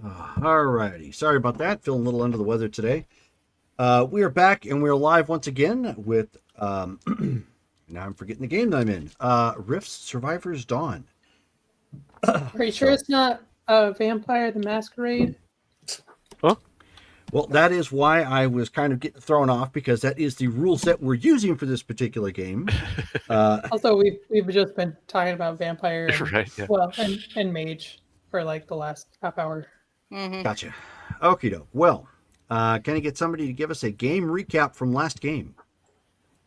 Alrighty. Sorry about that. Feeling a little under the weather today. We are back and we're live once again with now I'm forgetting the game that I'm in. Rift's Survivors Dawn. Are you sure it's not Vampire the Masquerade? Huh? Well, that is why I was kind of getting thrown off, because that is the rule set we're using for this particular game. Also, we've just been talking about Vampire and, Right, yeah. well, and Mage for like the last half hour. Gotcha. Okie doke. Well, can I get somebody to give us a game recap from last game?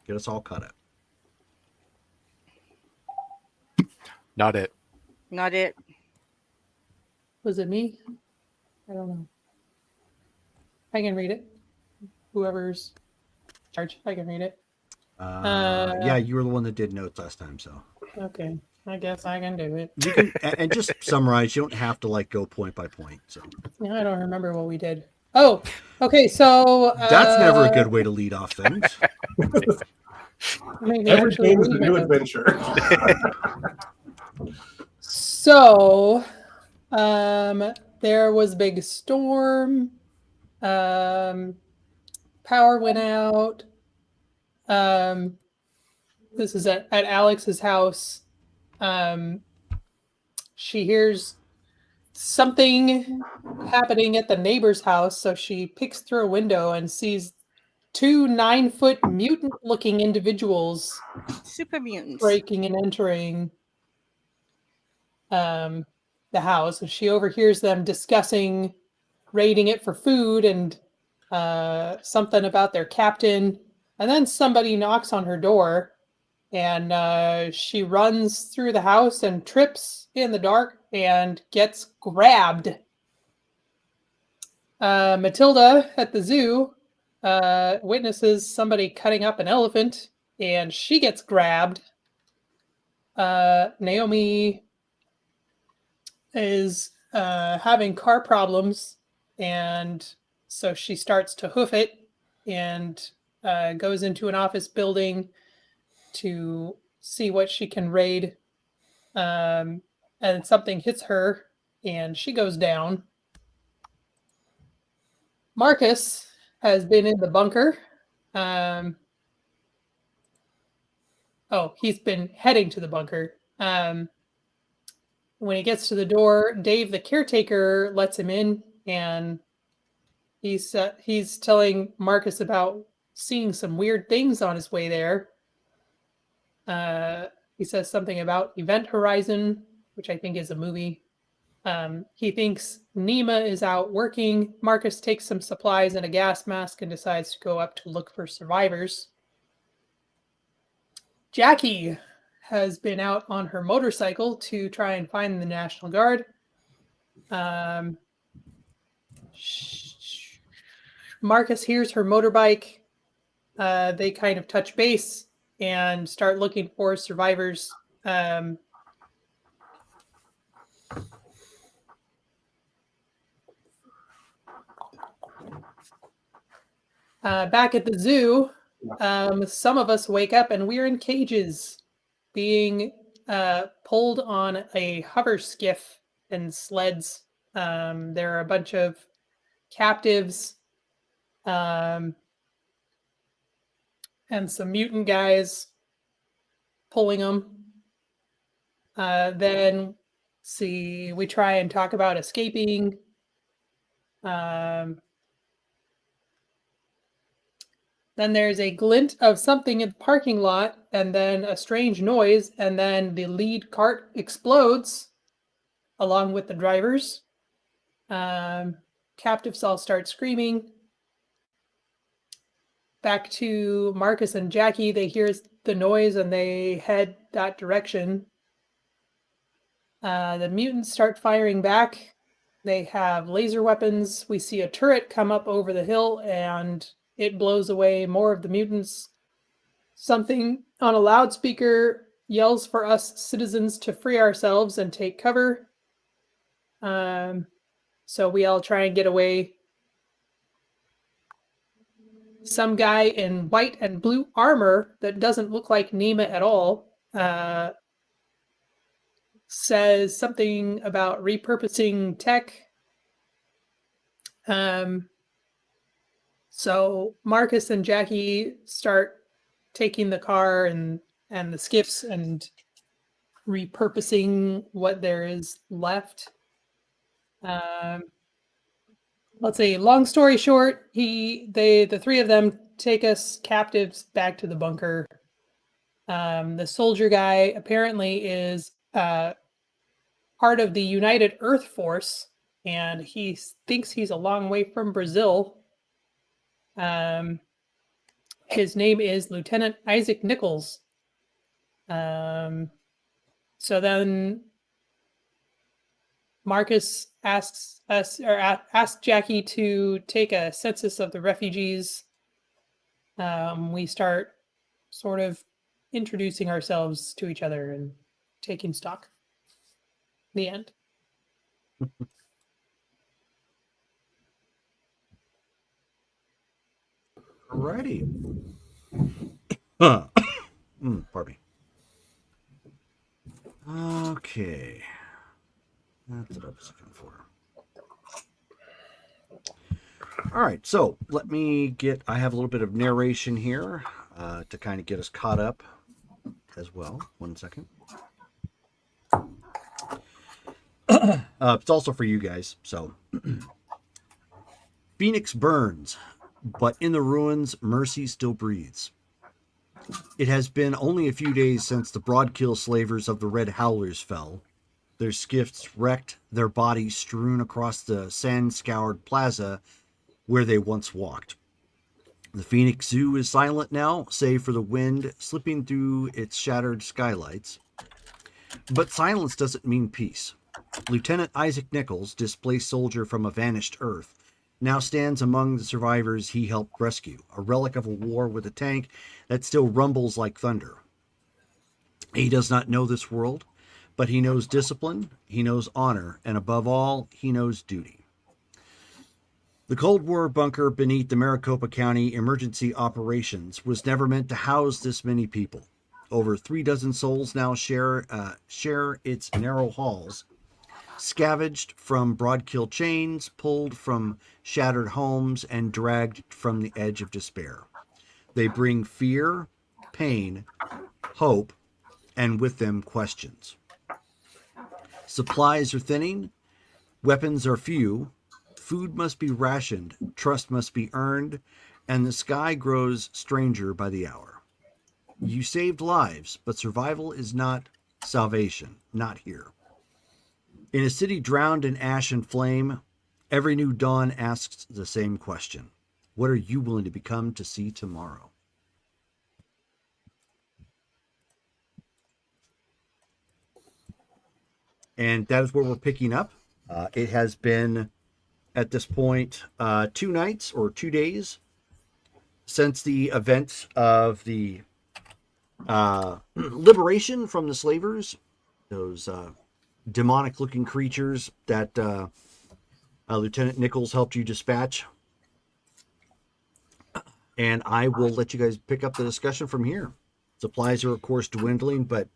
Get us all caught up. Not it. Not it. Was it me? I don't know. I can read it. Whoever's in charge, I can read it. Yeah, you were the one that did notes last time, so. Okay, I guess I can do it. You can, and just summarize. You don't have to like go point by point. So. Yeah, I don't remember what we did. Oh, okay. So that's never a good way to lead off things. Every game is a new adventure. So, there was a big storm. Power went out. This is at Alex's house. She hears something happening at the neighbor's house, so she peeks through a window and sees 2 9-foot mutant-looking individuals, super mutants, breaking and entering the house. And she overhears them discussing raiding it for food and something about their captain. And then somebody knocks on her door, and she runs through the house and trips in the dark and gets grabbed. Matilda at the zoo witnesses somebody cutting up an elephant, and she gets grabbed. Naomi is having car problems, and so she starts to hoof it and goes into an office building to see what she can raid. And something hits her, and she goes down. Marcus has been in the bunker. He's been heading to the bunker. When he gets to the door, Dave, the caretaker, lets him in, and he's telling Marcus about seeing some weird things on his way there. He says something about Event Horizon, which I think is a movie. He thinks Nima is out working. Marcus takes some supplies and a gas mask and decides to go up to look for survivors. Jackie has been out on her motorcycle to try and find the National Guard. Marcus hears her motorbike. They kind of touch base and start looking for survivors. Back at the zoo, some of us wake up and we're in cages, being pulled on a hover skiff and sleds. There are a bunch of captives and some mutant guys pulling them. Then we try and talk about escaping. Then there's a glint of something in the parking lot, and then a strange noise, and then the lead cart explodes along with the drivers. Captives all start screaming. Back to Marcus and Jackie. They hear the noise and they head that direction. The mutants start firing back. They have laser weapons. We see a turret come up over the hill, and it blows away more of the mutants. Something on a loudspeaker yells for us citizens to free ourselves and take cover. So we all try and get away. Some guy in white and blue armor that doesn't look like Nima at all says something about repurposing tech. So Marcus and Jackie start taking the car and the skiffs and repurposing what there is left. Let's see. Long story short, the three of them take us captives back to the bunker. The soldier guy apparently is part of the United Earth Force, and he thinks he's a long way from Brazil. His name is Lieutenant Isaac Nichols. So then Marcus asks Jackie to take a census of the refugees. We start sort of introducing ourselves to each other and taking stock. The end. Alrighty. Pardon me. Okay. That's what I was looking for. All right, so let me I have a little bit of narration here to kind of get us caught up as well. 1 second. It's also for you guys, so. Phoenix burns, but in the ruins, mercy still breathes. It has been only a few days since the broadkill slavers of the Red Howlers fell. Their skiffs wrecked, their bodies strewn across the sand-scoured plaza where they once walked. The Phoenix Zoo is silent now, save for the wind slipping through its shattered skylights. But silence doesn't mean peace. Lieutenant Isaac Nichols, displaced soldier from a vanished Earth, now stands among the survivors he helped rescue, a relic of a war with a tank that still rumbles like thunder. He does not know this world, but he knows discipline, he knows honor, and above all, he knows duty. The Cold War bunker beneath the Maricopa County Emergency Operations was never meant to house this many people. Over 36 souls now share its narrow halls, scavenged from broadkill chains, pulled from shattered homes, and dragged from the edge of despair. They bring fear, pain, hope, and with them questions. Supplies are thinning, weapons are few, food must be rationed, trust must be earned, and the sky grows stranger by the hour. You saved lives, but survival is not salvation, not here. In a city drowned in ash and flame, every new dawn asks the same question. What are you willing to become to see tomorrow? And that is where we're picking up. It has been, at this point, 2 nights or 2 days since the events of the liberation from the slavers, those demonic-looking creatures that Lieutenant Nichols helped you dispatch. And I will let you guys pick up the discussion from here. Supplies are, of course, dwindling, but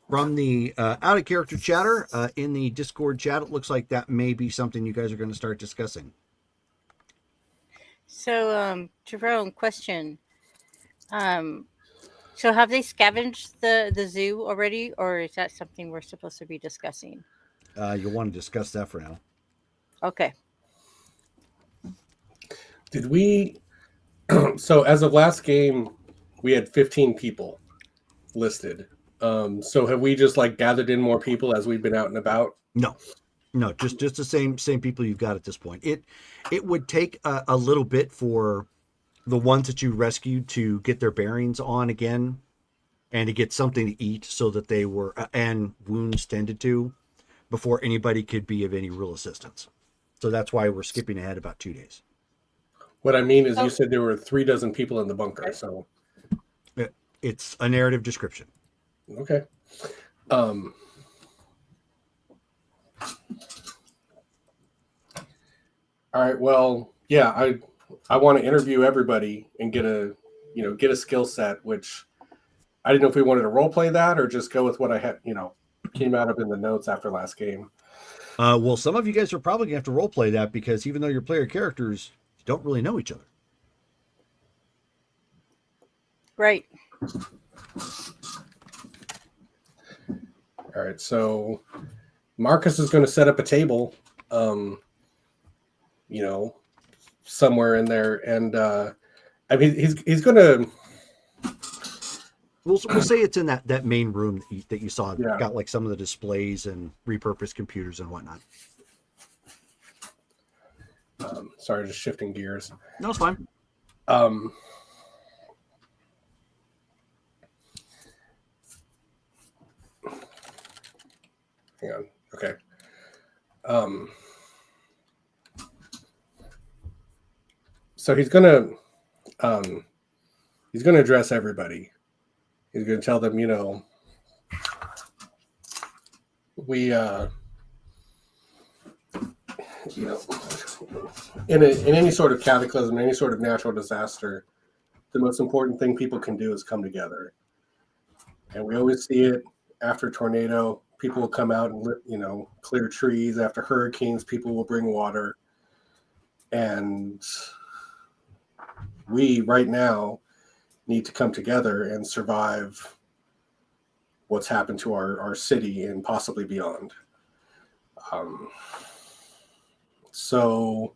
from the out-of-character chatter in the Discord chat, it looks like that may be something you guys are going to start discussing. So, Jerome, question. So have they scavenged the zoo already, or is that something we're supposed to be discussing? You'll want to discuss that for now. Okay. Did we... So as of last game, we had 15 people listed. So have we just like gathered in more people as we've been out and about? No, just the same people you've got at this point. It would take a little bit for the ones that you rescued to get their bearings on again and to get something to eat so that they were and wounds tended to before anybody could be of any real assistance. So that's why we're skipping ahead about 2 days. What I mean is you said there were 36 people in the bunker, so it's a narrative description. Okay. All right. Well, yeah, I want to interview everybody and get a skill set, which I didn't know if we wanted to role play that or just go with what I had, came out of in the notes after last game. Well, some of you guys are probably gonna have to roleplay that because even though you're player characters, you don't really know each other. Right. All right, so Marcus is going to set up a table, somewhere in there, and I mean he's going to. We'll say it's in that main room that you saw. Yeah. Got like some of the displays and repurposed computers and whatnot. Sorry, just shifting gears. No, it's fine. Hang on. Okay. So he's gonna address everybody. He's gonna tell them, we in any sort of cataclysm, any sort of natural disaster, the most important thing people can do is come together. And we always see it after a tornado. People will come out and clear trees. After hurricanes, people will bring water. And we right now need to come together and survive what's happened to our city and possibly beyond. So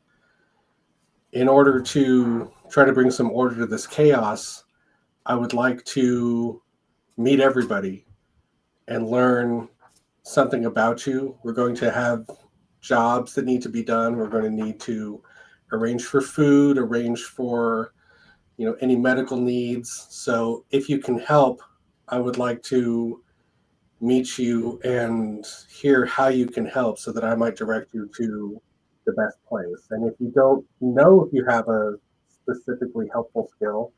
in order to try to bring some order to this chaos, I would like to meet everybody and learn something about you. We're going to have jobs that need to be done. We're going to need to arrange for food, arrange for any medical needs. So if you can help, I would like to meet you and hear how you can help so that I might direct you to the best place. And if you don't know if you have a specifically helpful skill,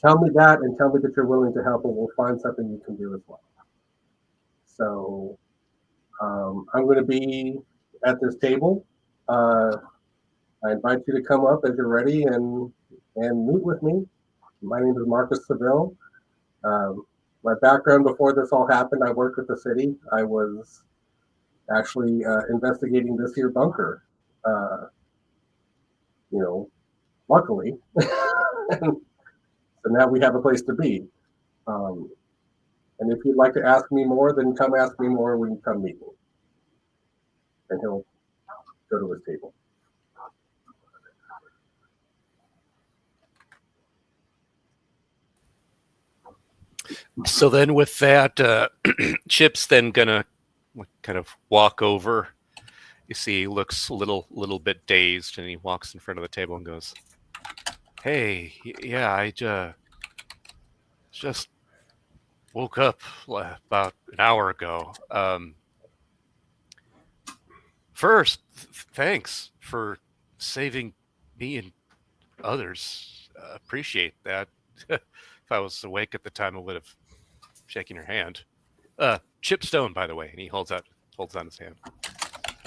tell me that and tell me that you're willing to help, and we'll find something you can do as well. So I'm going to be at this table. I invite you to come up as you're ready and meet with me. My name is Marcus Seville. My background before this all happened, I worked with the city. I was actually investigating this here bunker. Luckily. So now we have a place to be. And if you'd like to ask me more, then come ask me more when you come meet me. And he'll go to his table. So then with that, Chip's then gonna kind of walk over. You see he looks a little bit dazed, and he walks in front of the table and goes, "Hey, yeah, I just woke up about an hour ago. First, thanks for saving me and others. Appreciate that. If I was awake at the time, I would have shaken your hand. Chip Stone, by the way," and he holds out his hand.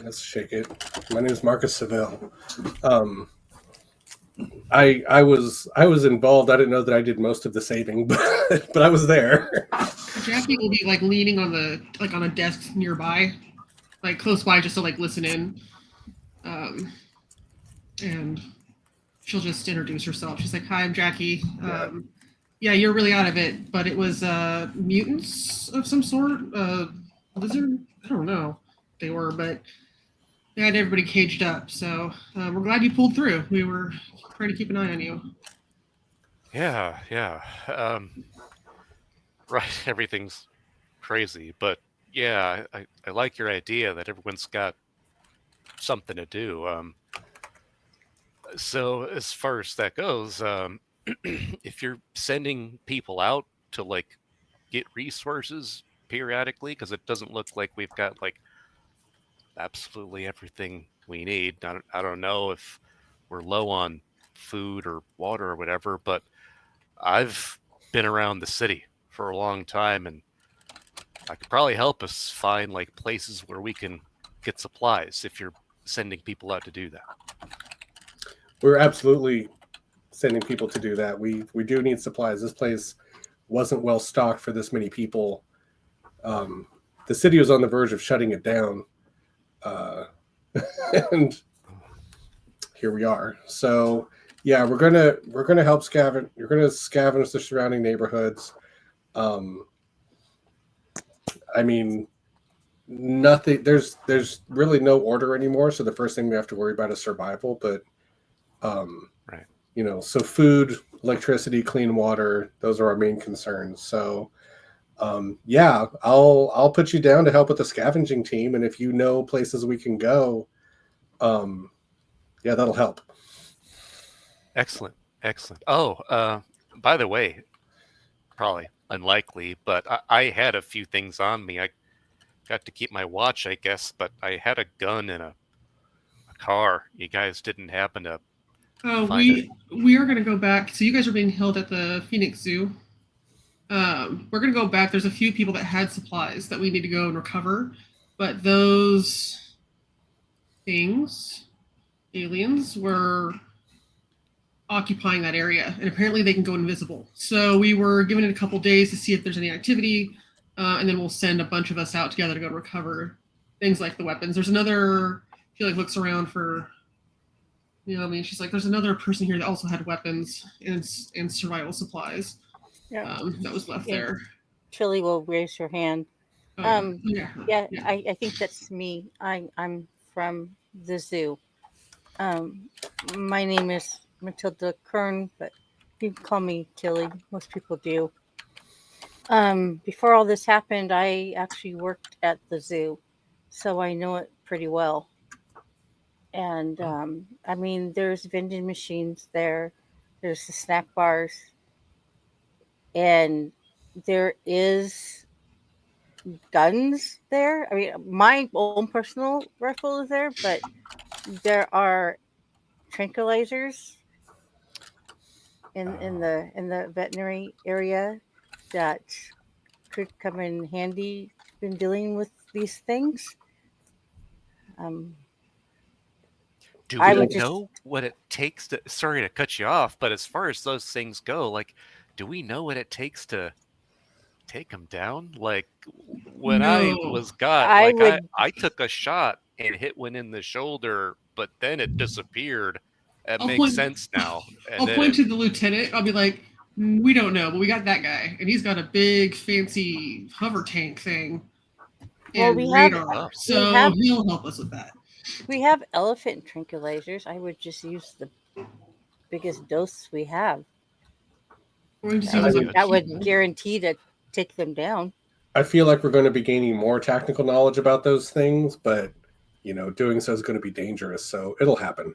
Let's shake it. My name is Marcus Seville. I was involved. I didn't know that I did most of the saving, but I was there. Jackie will be like leaning on a desk nearby, like close by, just to like listen in. And she'll just introduce herself. She's like, "Hi, I'm Jackie. Yeah, you're really out of it, but it was mutants of some sort. Lizard? I don't know what they were, but they had everybody caged up. So we're glad you pulled through. We were trying to keep an eye on you." Yeah. Right, everything's crazy, but yeah, I like your idea that everyone's got something to do. So as far as that goes, if you're sending people out to like get resources periodically, because it doesn't look like we've got like absolutely everything we need. I don't know if we're low on food or water or whatever, but I've been around the city for a long time, and I could probably help us find like places where we can get supplies if you're sending people out to do that. We're absolutely sending people to do that. We do need supplies. This place wasn't well stocked for this many people. The city was on the verge of shutting it down And here we are. So yeah, we're gonna help scavenge. You're gonna scavenge the surrounding neighborhoods. I mean, nothing. There's really no order anymore. So the first thing we have to worry about is survival. But Right. so food, electricity, clean water. Those are our main concerns. So yeah, I'll put you down to help with the scavenging team, and if you know places we can go, yeah, that'll help. Excellent. Excellent. Oh, by the way, probably unlikely, but I had a few things on me. I got to keep my watch, I guess, but I had a gun in a car. You guys didn't happen to find it? We are going to go back. So you guys are being held at the Phoenix Zoo. We're going to go back. There's a few people that had supplies that we need to go and recover, but those things, aliens, were occupying that area, and apparently they can go invisible. So we were given it a couple days to see if there's any activity, and then we'll send a bunch of us out together to go recover things like the weapons. There's another. She like looks around for. She's like, there's another person here that also had weapons and survival supplies. Yeah. That was left Yeah. there. Chili will raise her hand. Yeah. I think that's me. I'm from the zoo. My name is Matilda Kern, but you can call me Tilly. Most people do. Before all this happened, I actually worked at the zoo, so I know it pretty well. And I mean, there's vending machines there. There's the snack bars, and there is guns there. I mean, my own personal rifle is there, but there are tranquilizers in the veterinary area that could come in handy in dealing with these things. Do I we would just know what it takes to? Sorry to cut you off, but as far as those things go, like, do we know what it takes to take them down? Like, when I No. was got, I like, would I took a shot and hit one in the shoulder, but then it disappeared. It I'll makes point. sense now. And I'll then point it, to the lieutenant. I'll be like, we don't know, but we got that guy, and he's got a big fancy hover tank thing well and Oh. radar, so have he'll help us with that. we have elephant tranquilizers. I would just use the biggest dose we have. We're going to Sounds see good. That would guarantee to take them down. I feel like we're going to be gaining more technical knowledge about those things, but doing so is going to be dangerous. So it'll happen.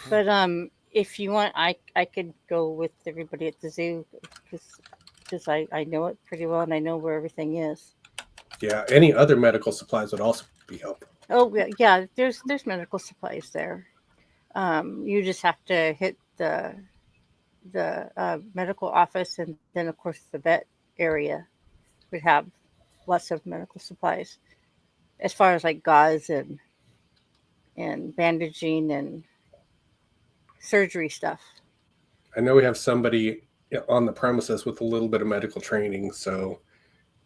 But if you want, I could go with everybody at the zoo because I know it pretty well and I know where everything is. Yeah. Any other medical supplies would also be helpful. Oh yeah, there's medical supplies there. You just have to hit the medical office, and then of course the vet area would have lots of medical supplies as far as like gauze and bandaging and surgery stuff. I know we have somebody on the premises with a little bit of medical training, so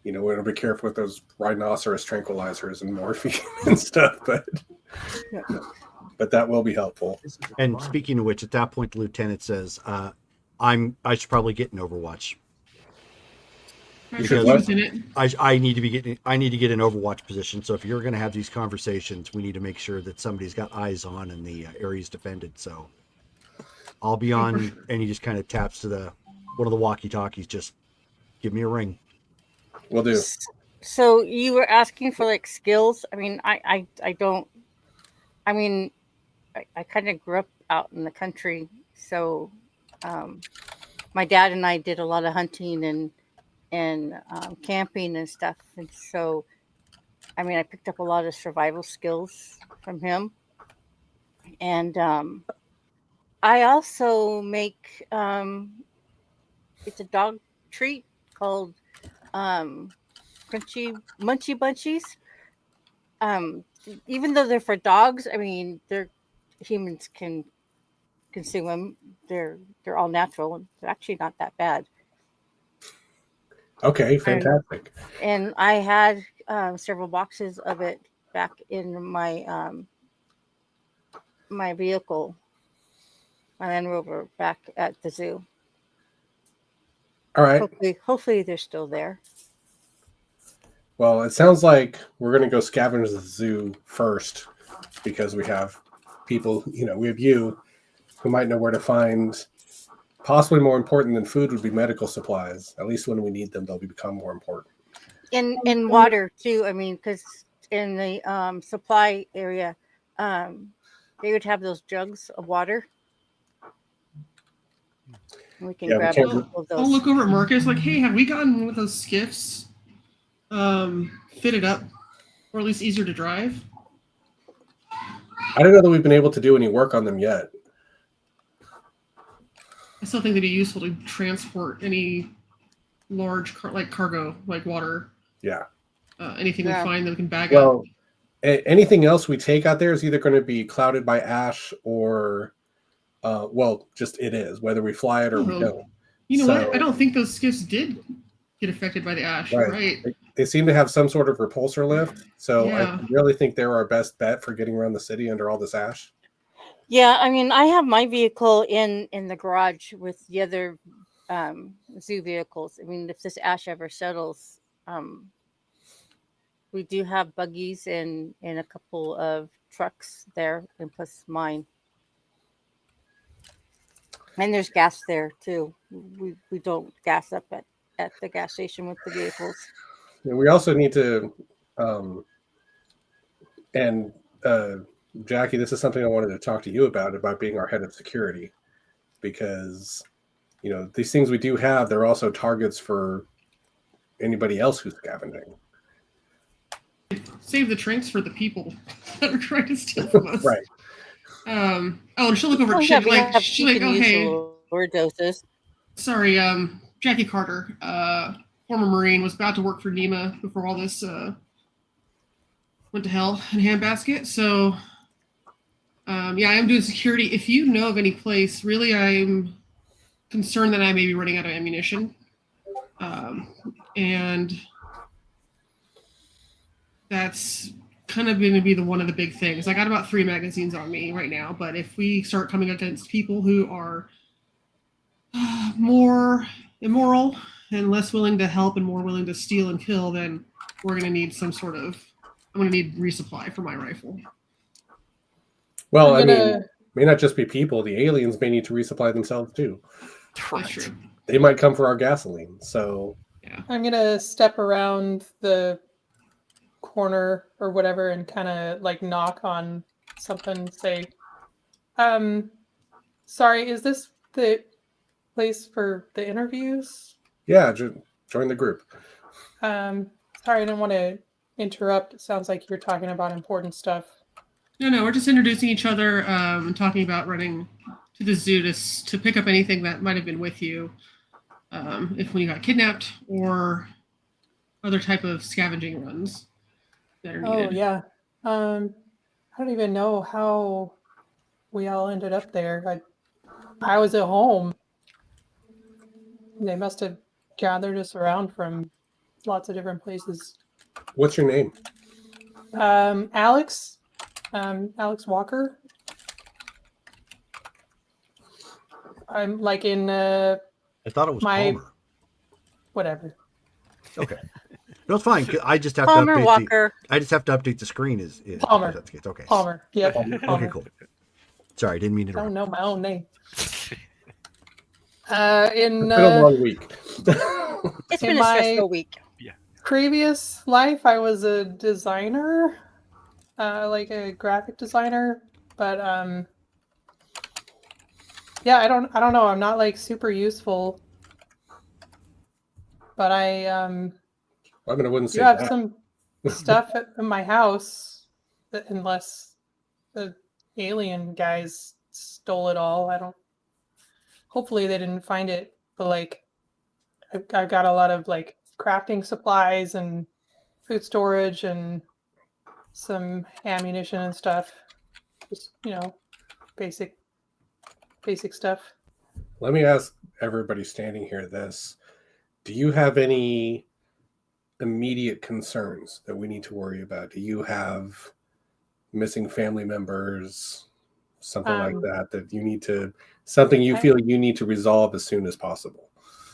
we're going to be careful with those rhinoceros tranquilizers and morphine and stuff, but that will be helpful. And speaking of which, at that point, the lieutenant says, I should probably get an Overwatch. should what? Lieutenant. I need to get an Overwatch position. So if you're going to have these conversations, we need to make sure that somebody's got eyes on and the area's defended. So I'll be on, and he just kind of taps to one of the walkie-talkies. Just give me a ring. Will do. So you were asking for like skills. I mean, I don't. I mean, I kind of grew up out in the country, so my dad and I did a lot of hunting and camping and stuff, and so I mean, I picked up a lot of survival skills from him, and I also make it's a dog treat called crunchy munchy bunchies. Even though they're for dogs, I mean, humans can consume them. They're all natural and they're actually not that bad. Okay, fantastic. And I had several boxes of it back in my my vehicle, my Land Rover, back at the zoo. All right. Hopefully they're still there. Well, it sounds like we're going to go scavenge the zoo first because we have people, we have you who might know where to find. Possibly more important than food would be medical supplies. At least when we need them, they'll become more important. In water too. I mean, because in the supply area, they would have those jugs of water. We can grab a couple of those. I'll look over at Marcus like, hey, have we gotten one of those skiffs fitted up, or at least easier to drive? I don't know that we've been able to do any work on them yet. I still think they'd be useful to transport any large cargo, like water. Yeah. Anything we find that we can bag up. Well, anything else we take out there is either going to be clouded by ash or, just it is, whether we fly it or we don't. You know what? I don't think those skiffs did get affected by the ash. Right. They seem to have some sort of repulsor lift. So I really think they're our best bet for getting around the city under all this ash. Yeah, I mean, I have my vehicle in the garage with the other zoo vehicles. I mean, if this ash ever settles, we do have buggies and a couple of trucks there, and plus mine. And there's gas there too. We don't gas up at the gas station with the vehicles. And we also need to, Jackie, this is something I wanted to talk to you about being our head of security, because, these things we do have, they're also targets for anybody else who's scavenging. Save the trinks for the people that are trying to steal from us. Right. And she'll look over at Chip hey. Doses. Sorry, Jackie Carter, former Marine, was about to work for NEMA before all this went to hell in a handbasket. So, I am doing security. If you know of any place, really, I'm concerned that I may be running out of ammunition. And that's kind of going to be one of the big things. I got about 3 magazines on me right now, but if we start coming against people who are more immoral and less willing to help and more willing to steal and kill, then we're going to need I'm going to need resupply for my rifle. Well, may not just be people. The aliens may need to resupply themselves too. That's true. They might come for our gasoline. So yeah, I'm going to step around the corner or whatever and kind of like knock on something, say, sorry, is this the place for the interviews? Yeah, join the group. Sorry, I didn't want to interrupt. It sounds like you're talking about important stuff. No, we're just introducing each other and talking about running to the zoo to pick up anything that might have been with you if when you got kidnapped or other type of scavenging runs that are needed. Oh, yeah. I don't even know how we all ended up there. I was at home. They must have gathered us around from lots of different places. What's your name? Alex. Alex Walker. I'm like in I thought it was Palmer. Whatever. Okay. No, it's fine. I just have Palmer to update Walker. I just have to update the screen. Is Palmer. That's good. Okay. Palmer. Yep. Palmer. Palmer. Okay, cool. Sorry, I didn't mean to I don't interrupt. know my own name. It's been a long week. It's been a stressful week. Previous life, I was a designer, like a graphic designer, but I don't know. I'm not like super useful, but I wouldn't say do have that. some stuff in my house, unless the alien guys stole it all. Hopefully they didn't find it, but like I've got a lot of like crafting supplies and food storage and some ammunition and stuff. Just, basic stuff. Let me ask everybody standing here this. Do you have any immediate concerns that we need to worry about? Do you have missing family members, something like that you need to, something you feel you need to resolve as soon as possible?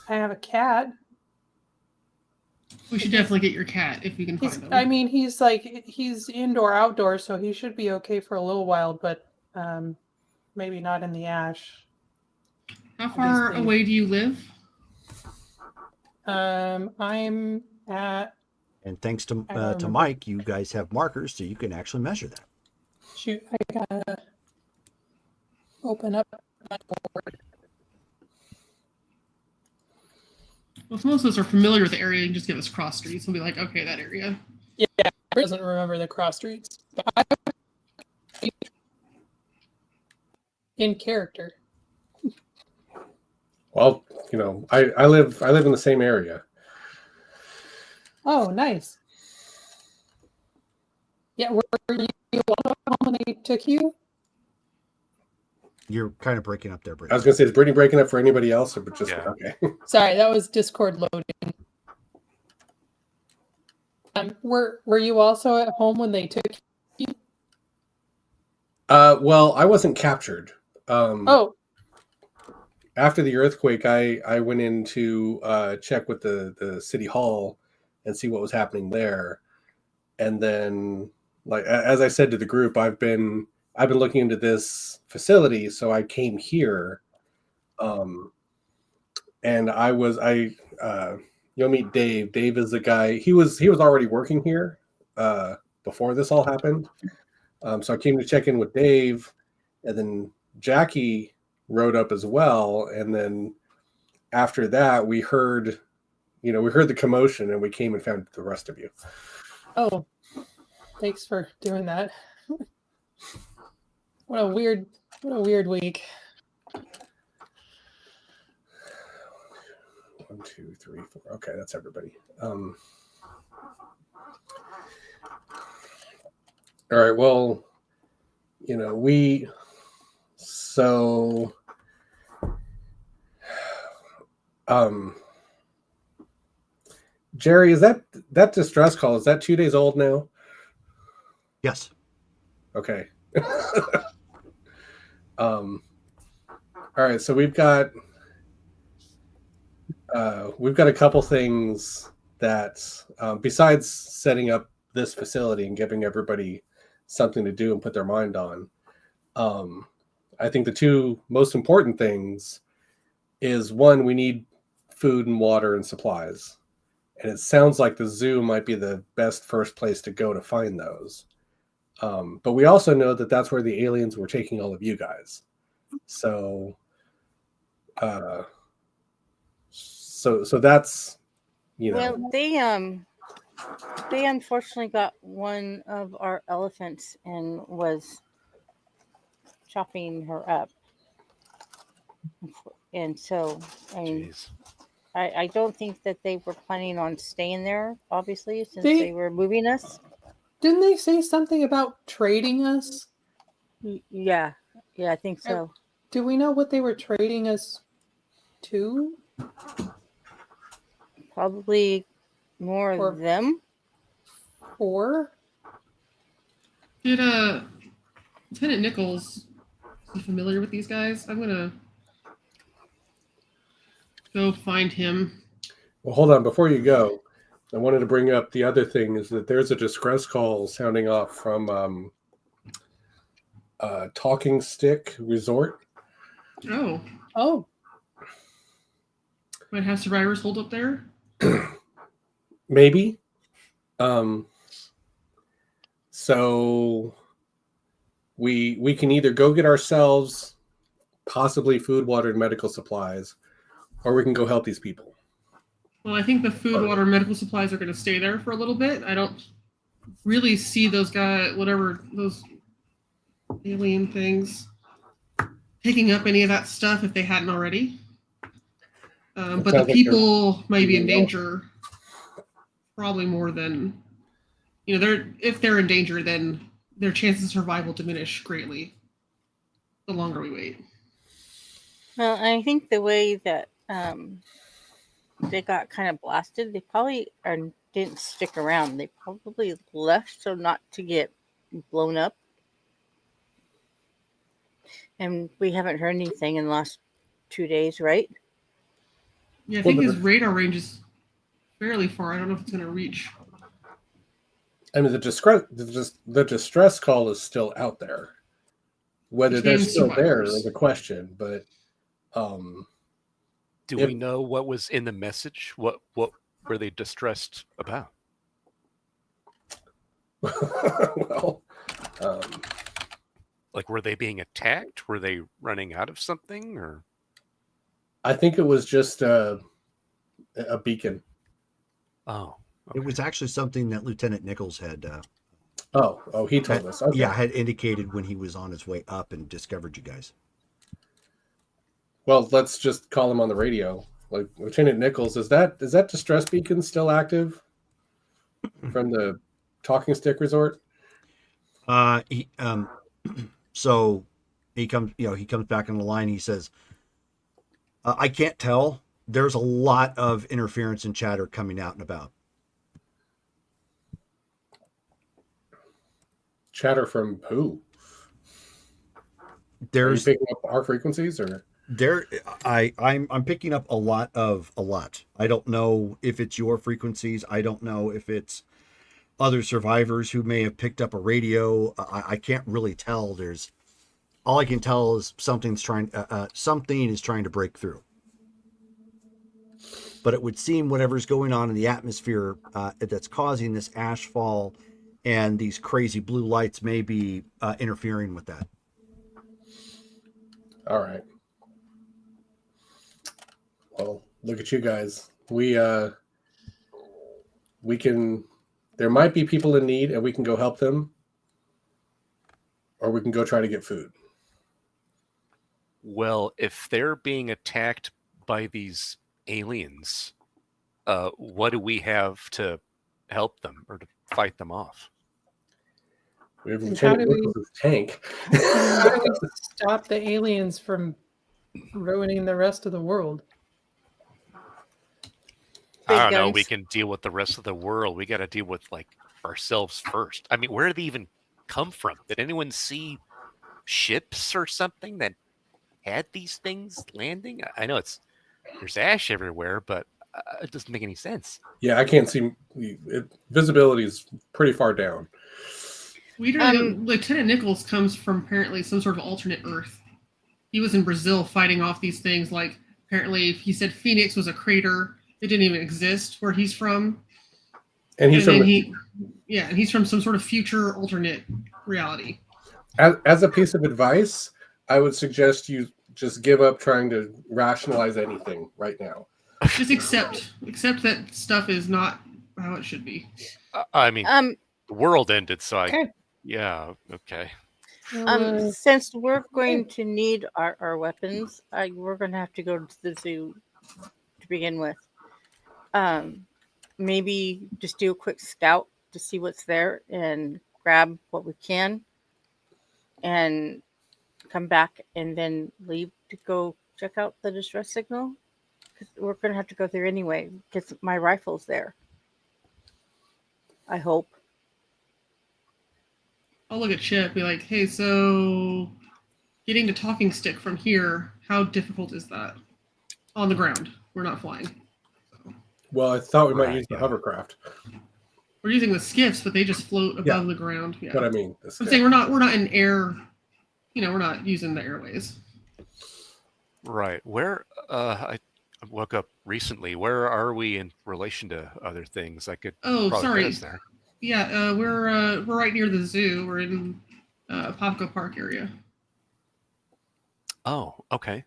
I have a cat. We should definitely get your cat if we can find him. I mean, he's indoor, outdoor, so he should be okay for a little while, but maybe not in the ash. How far away do you live? I'm at. And thanks to Mike, you guys have markers, so you can actually measure that. Shoot, I gotta open up my board. Well, if most of us are familiar with the area, you can just give us cross streets. We'll be like, okay, that area. Yeah, he doesn't remember the cross streets. But in character. Well, you know, I live in the same area. Oh, nice. Yeah, were you when they took you? You're kind of breaking up there, I Brittany. was gonna say, is Brittany breaking up for anybody else, or just okay? Sorry, that was Discord loading. Were you also at home when they took you? Well, I wasn't captured. Oh, After the earthquake, I went in to check with the city hall and see what was happening there, and then, like as I said to the group, I've been looking into this facility, so I came here, and you'll meet Dave. Dave is the guy. He was already working here before this all happened, so I came to check in with Dave, and then Jackie rode up as well, and then after that we heard the commotion, and we came and found the rest of you. oh, thanks for doing that. What a weird week. 1, 2, 3, 4. Okay, that's everybody. All right. Well, Jerry, is that distress call? Is that 2 days old now? Yes. Okay. All right. So we've got a couple things that, besides setting up this facility and giving everybody something to do and put their mind on, I think the two most important things is, one, we need food and water and supplies. And it sounds like the zoo might be the best first place to go to find those. But we also know that that's where the aliens were taking all of you guys. So that's, Well, they unfortunately got one of our elephants and was chopping her up. And so, I mean, Jeez. I don't think that they were planning on staying there, obviously, since They- they were moving us. Didn't they say something about trading us? Yeah, I think so. Do we know what they were trading us to? Probably more Or- of them. For? Did Lieutenant Nichols, is he familiar with these guys? I'm gonna go find him. Well, hold on. Before you go, I wanted to bring up the other thing is that there's a distress call sounding off from Talking Stick Resort. Oh, Might have survivors hold up there. Maybe. So we can either go get ourselves possibly food, water, and medical supplies, or we can go help these people. Well, I think the food, water, medical supplies are going to stay there for a little bit. I don't really see those those alien things, picking up any of that stuff if they hadn't already. But the sounds like people might be in they're- danger, probably more than, if they're in danger, then their chances of survival diminish greatly the longer we wait. Well, I think the way that they got kind of blasted, they probably didn't stick around. They probably left so not to get blown up. And we haven't heard anything in the last 2 days, right? Yeah, I Well, think his radar range is fairly far. I don't know if it's going to reach. I mean, the distress call is still out there. Whether Which they're means still there survivors. is a question, but Do If- we know what was in the message? What were they distressed about? well, Like, were they being attacked? Were they running out of something? Or I think it was just a beacon. oh, It was actually something that Lieutenant Nichols had, He told us. Okay. had indicated when he was on his way up and discovered you guys. Well, let's just call him on the radio. Like Lieutenant Nichols, is that distress beacon still active from the Talking Stick Resort? He so he comes back on the line. He says, I can't tell. There's a lot of interference and chatter coming out and about. Chatter from who? Are you There's picking up our frequencies or? I'm picking up a lot. I don't know if it's your frequencies. I don't know if it's other survivors who may have picked up a radio. I can't really tell. All I can tell is something is trying to break through. But it would seem whatever's going on in the atmosphere that's causing this ash fall and these crazy blue lights may be interfering with that. All right. Well, look at you guys. We can. There might be people in need, and we can go help them, or we can go try to get food. well, if they're being attacked by these aliens, what do we have to help them or to fight them off? We have And Lieutenant how do we- Nichols' tank. How do we stop the aliens from ruining the rest of the world? I Big don't know. We guns. can deal with the rest of the world. We got to deal with like ourselves first. I mean, where did they even come from? Did anyone see ships or something that had these things landing? I know there's ash everywhere, but it doesn't make any sense. Yeah, I can't see. Visibility is pretty far down. We don't know. Lieutenant Nichols comes from apparently some sort of alternate Earth. He was in Brazil fighting off these things. Like, apparently, he said Phoenix was a crater. It didn't even exist where he's from. And he's and from. then he's from some sort of future alternate reality. As a piece of advice, I would suggest you just give up trying to rationalize anything right now. Just accept that stuff is not how it should be. I mean, the world ended, so Okay. yeah, okay. Since we're going to need our weapons, we're going to have to go to the zoo to begin with. Maybe just do a quick scout to see what's there and grab what we can and come back and then leave to go check out the distress signal. 'Cause we're going to have to go there anyway because my rifle's there. I hope. I'll look at Chip, be like, hey, so getting to Talking Stick from here, how difficult is that? On the ground. We're not flying. So, Well, I thought we might Right, use the yeah. hovercraft, we're using the skiffs, but they just float above the ground. Yeah. but I mean, I'm saying we're not in air. We're not using the airways. Right. Where I woke up recently. Where are we in relation to other things? I could Oh, probably sorry. get us there. Yeah, we're right near the zoo. We're in Popco Park area. Oh, okay.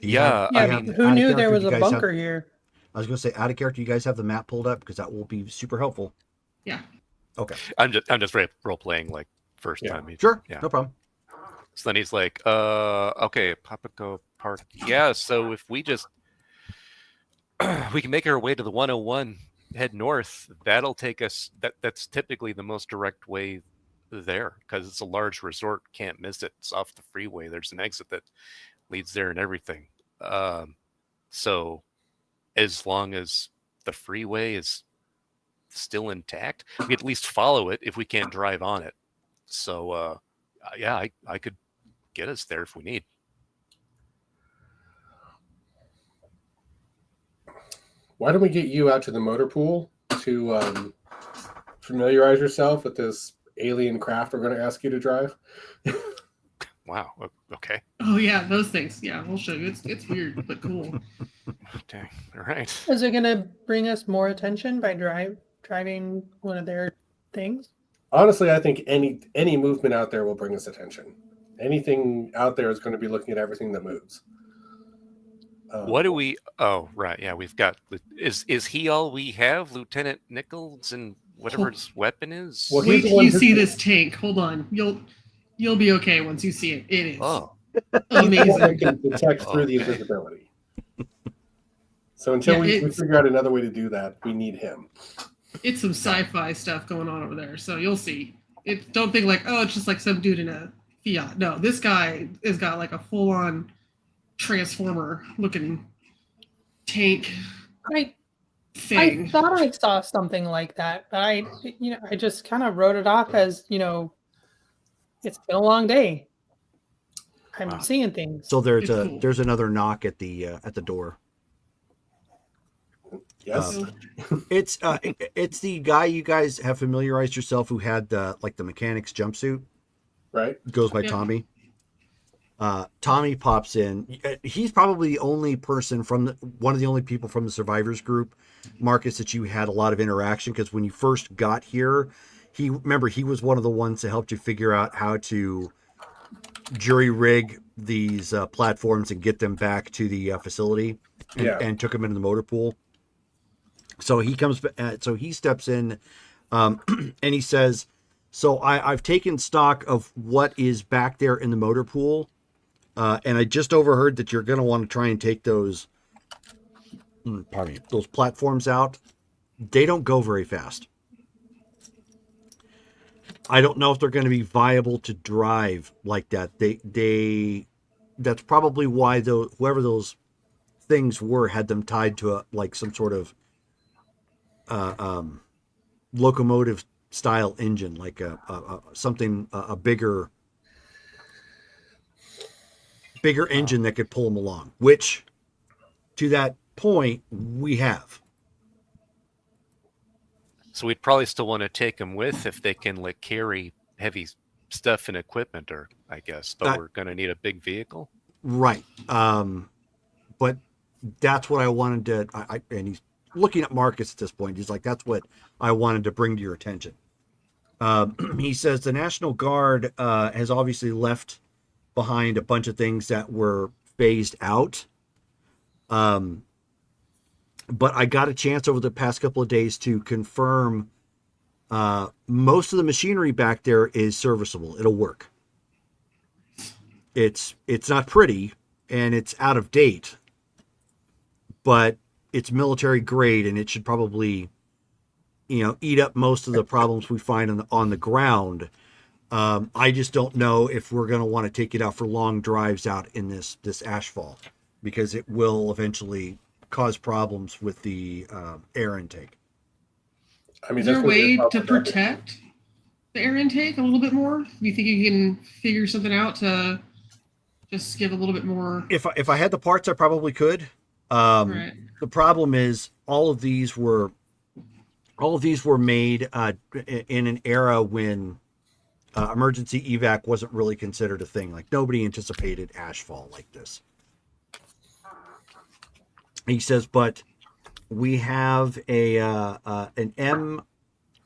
You Yeah, Yeah, I have- mean, who out of knew there character, was do a you guys bunker here? I was going to say, out of character, you guys have the map pulled up because that will be super helpful. Yeah. Okay. I'm just role playing like first Yeah. time. Sure. Yeah. No problem. So then he's like, okay, Papago Park. Yeah, so if we just we can make our way to the 101, head north, that'll take us that's typically the most direct way there because it's a large resort, can't miss it. It's off the freeway. There's an exit that leads there and everything. So as long as the freeway is still intact, we could at least follow it if we can't drive on it. So, yeah, I could get us there if we need. Why don't we get you out to the motor pool to familiarize yourself with this alien craft we're going to ask you to drive? Wow. Okay. Oh yeah, those things. Yeah, we'll show you. It's weird but cool. Okay. All right. Is it going to bring us more attention by driving one of their things? Honestly, I think any movement out there will bring us attention. Anything out there is going to be looking at everything that moves. What do we? Oh, right. Yeah, we've got. Is he all we have, Lieutenant Nichols, and whatever his weapon is? Well, Wait he's the till one you who- see this tank. Hold on. You'll be okay once you see it. It is Oh, He's the one that amazing. can detect through the Okay. invisibility. So until Yeah, we it's- figure out another way to do that, we need him. It's some sci-fi stuff going on over there, so you'll see. Don't think like, oh, it's just like some dude in a Fiat. No, this guy has got like a full-on transformer looking tank I thing. thought I saw something like that, but I just kind of wrote it off as, it's been a long day. I'm Wow. seeing things. So It's cool. there's another knock at the door. Yes. It's the guy you guys have familiarized yourself who had the mechanic's jumpsuit. Right. Goes by Yep. Tommy. Tommy pops in. He's probably the only person one of the only people from the survivors group, Marcus, that you had a lot of interaction, because when you first got here, he was one of the ones that helped you figure out how to jury rig these platforms and get them back to the facility, and took them into the motor pool. So he steps in, and he says, "So I've taken stock of what is back there in the motor pool, and I just overheard that you're going to want to try and take those platforms out. They don't go very fast. I don't know if they're going to be viable to drive like that. That's probably why whoever those things were had them tied to some sort of locomotive style engine, like a bigger engine that could pull them along, which to that point we have. so we'd probably still want to take them with if they can carry heavy stuff and equipment, or I guess. But we're going to need a big vehicle, right? But that's what I wanted to. And he's looking at Marcus at this point. He's like, "That's what I wanted to bring to your attention." He says the National Guard has obviously left behind a bunch of things that were phased out. But I got a chance over the past couple of days to confirm most of the machinery back there is serviceable. It'll work. It's not pretty and it's out of date, but it's military grade and it should probably, eat up most of the problems we find on the ground. I just don't know if we're going to want to take it out for long drives out in this ashfall, because it will eventually cause problems with the air intake. I mean, Is there a that's gonna be way problem to for everything. protect the air intake a little bit more? Do you think you can figure something out to just give a little bit more? If I had the parts, I probably could. Right. The problem is all of these were made in an era when emergency evac wasn't really considered a thing. Like, nobody anticipated ashfall like this. He says, but we have an M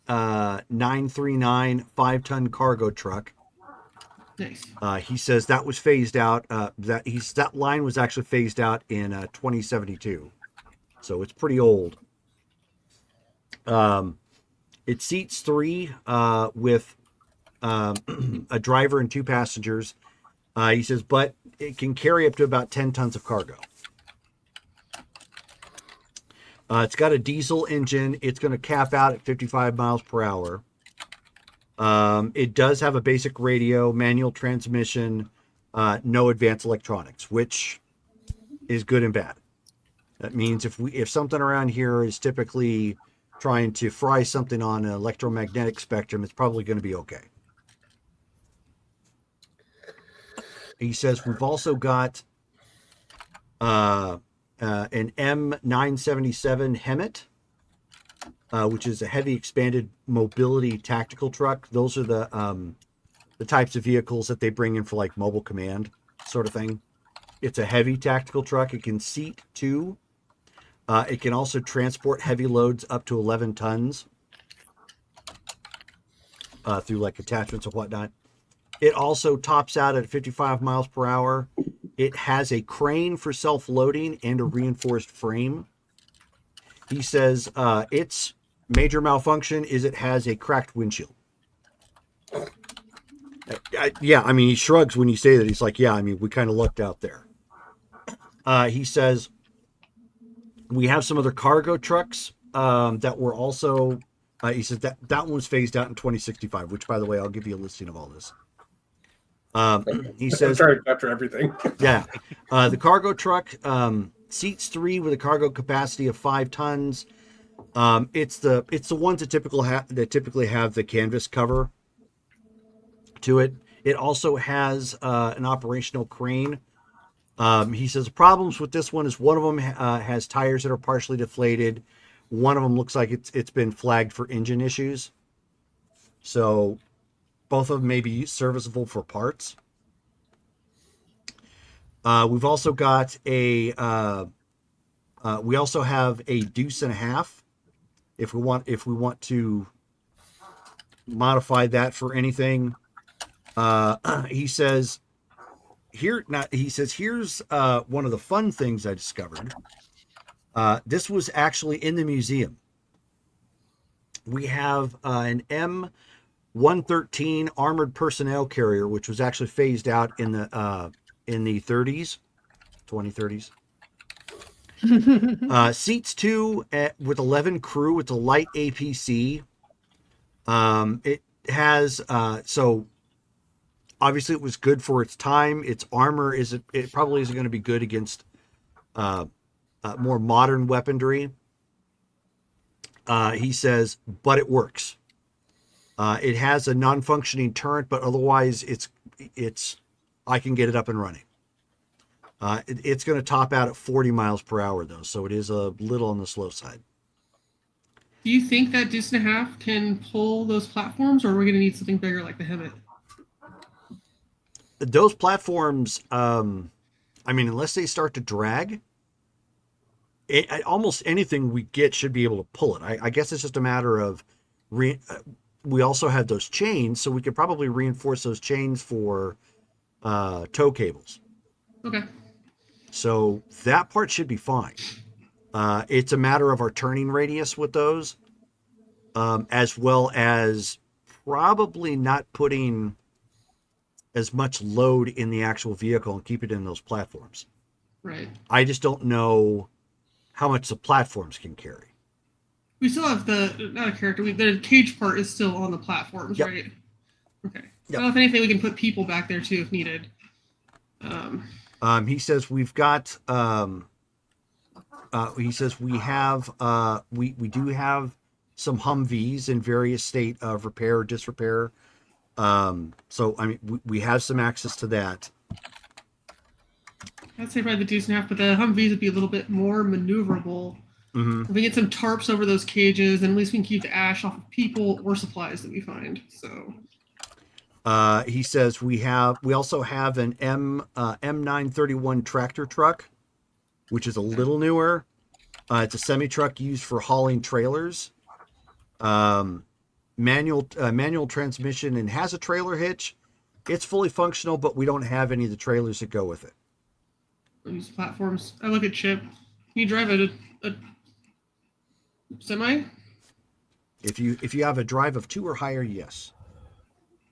939 5-ton cargo truck. Nice. He says that was phased out. That line was actually phased out in 2072, so it's pretty old. It seats 3 with a driver and 2 passengers. He says, but it can carry up to about 10 tons of cargo. It's got a diesel engine. It's going to cap out at 55 miles per hour. It does have a basic radio, manual transmission, no advanced electronics, which is good and bad. That means if something around here is typically trying to fry something on an electromagnetic spectrum, it's probably going to be okay. He says we've also got an M977 Hemet, which is a heavy expanded mobility tactical truck. Those are the types of vehicles that they bring in for like mobile command sort of thing. It's a heavy tactical truck. It can seat 2. It can also transport heavy loads up to 11 tons through like attachments and whatnot. It also tops out at 55 miles per hour. It has a crane for self-loading and a reinforced frame. He says its major malfunction is it has a cracked windshield. Yeah, I mean, he shrugs when you say that. He's like, yeah, I mean, we kind of lucked out there. He says we have some other cargo trucks that were also, he says that one was phased out in 2065, which, by the way, I'll give you a listing of all this. He says, sorry after everything. yeah, the cargo truck seats 3 with a cargo capacity of 5 tons. It's the ones that typically have the canvas cover to it. It also has an operational crane. He says the problems with this one is one of them has tires that are partially deflated. One of them looks like it's been flagged for engine issues. So both of them may be serviceable for parts. We've also got we also have a deuce and a half if we want to modify that for anything. He says here's one of the fun things I discovered. This was actually in the museum. We have an M113 armored personnel carrier, which was actually phased out in the 2030s. Seats 2 with 11 crew. It's a light APC. It has so obviously it was good for its time. Its armor it probably isn't going to be good against more modern weaponry. He says, but it works. It has a non-functioning turret, but otherwise it's I can get it up and running. It's going to top out at 40 miles per hour though, so it is a little on the slow side. Do you think that deuce and a half can pull those platforms, or are we going to need something bigger like the Hemet? Those platforms, I mean, unless they start to drag, almost anything we get should be able to pull it. I guess it's just a matter of we also have those chains, so we could probably reinforce those chains for tow cables. Okay. So that part should be fine. It's a matter of our turning radius with those, as well as probably not putting as much load in the actual vehicle and keep it in those platforms. Right. I just don't know how much the platforms can carry. We still have the cage part is still on the platforms, Yep. right? Okay. Yep. Well, if anything, we can put people back there too if needed. He says we've got. He says we have. We do have some Humvees in various state of repair or disrepair. So I mean, we have some access to that. I'd say probably the deuce and a half, but the Humvees would be a little bit more maneuverable. Mm-hmm. If we get some tarps over those cages, then at least we can keep the ash off of people or supplies that we find. So. He says we also have an M931 tractor truck, which is a little newer. It's a semi truck used for hauling trailers. Manual transmission and has a trailer hitch. It's fully functional, but we don't have any of the trailers that go with it. Use platforms. I look at Chip. Can you drive a semi? If you have a drive of 2 or higher, yes.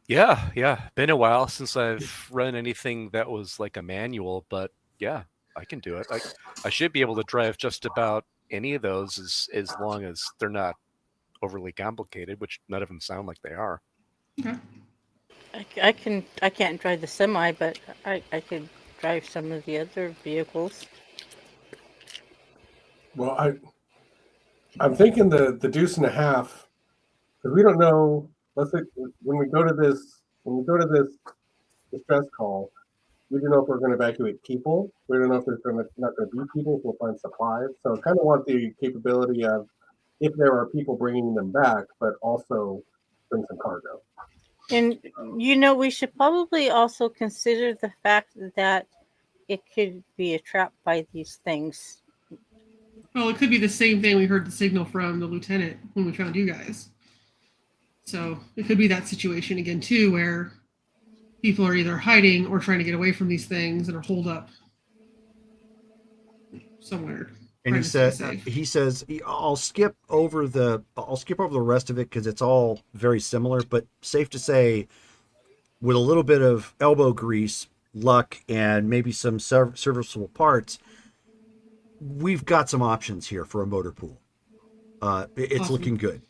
Yeah. Been a while since I've run anything that was like a manual, but yeah, I can do it. I should be able to drive just about any of those as long as they're not overly complicated, which none of them sound like they are. Okay. I can't drive the semi, but I could drive some of the other vehicles. Well, I'm thinking the deuce and a half, because we don't know. Let's say when we go to this distress call, we don't know if we're going to evacuate people. We don't know if there's not going to be people. If we'll find supplies. So I kind of want the capability of if there are people bringing them back, but also bring some cargo. And we should probably also consider the fact that it could be a trap by these things. Well, it could be the same thing we heard the signal from the lieutenant when we found you guys. So it could be that situation again too, where people are either hiding or trying to get away from these things and are holed up somewhere. And trying to stay safe. he says, I'll skip over the rest of it because it's all very similar, but safe to say, with a little bit of elbow grease, luck, and maybe some serviceable parts, we've got some options here for a motor pool. It's Awesome. looking good.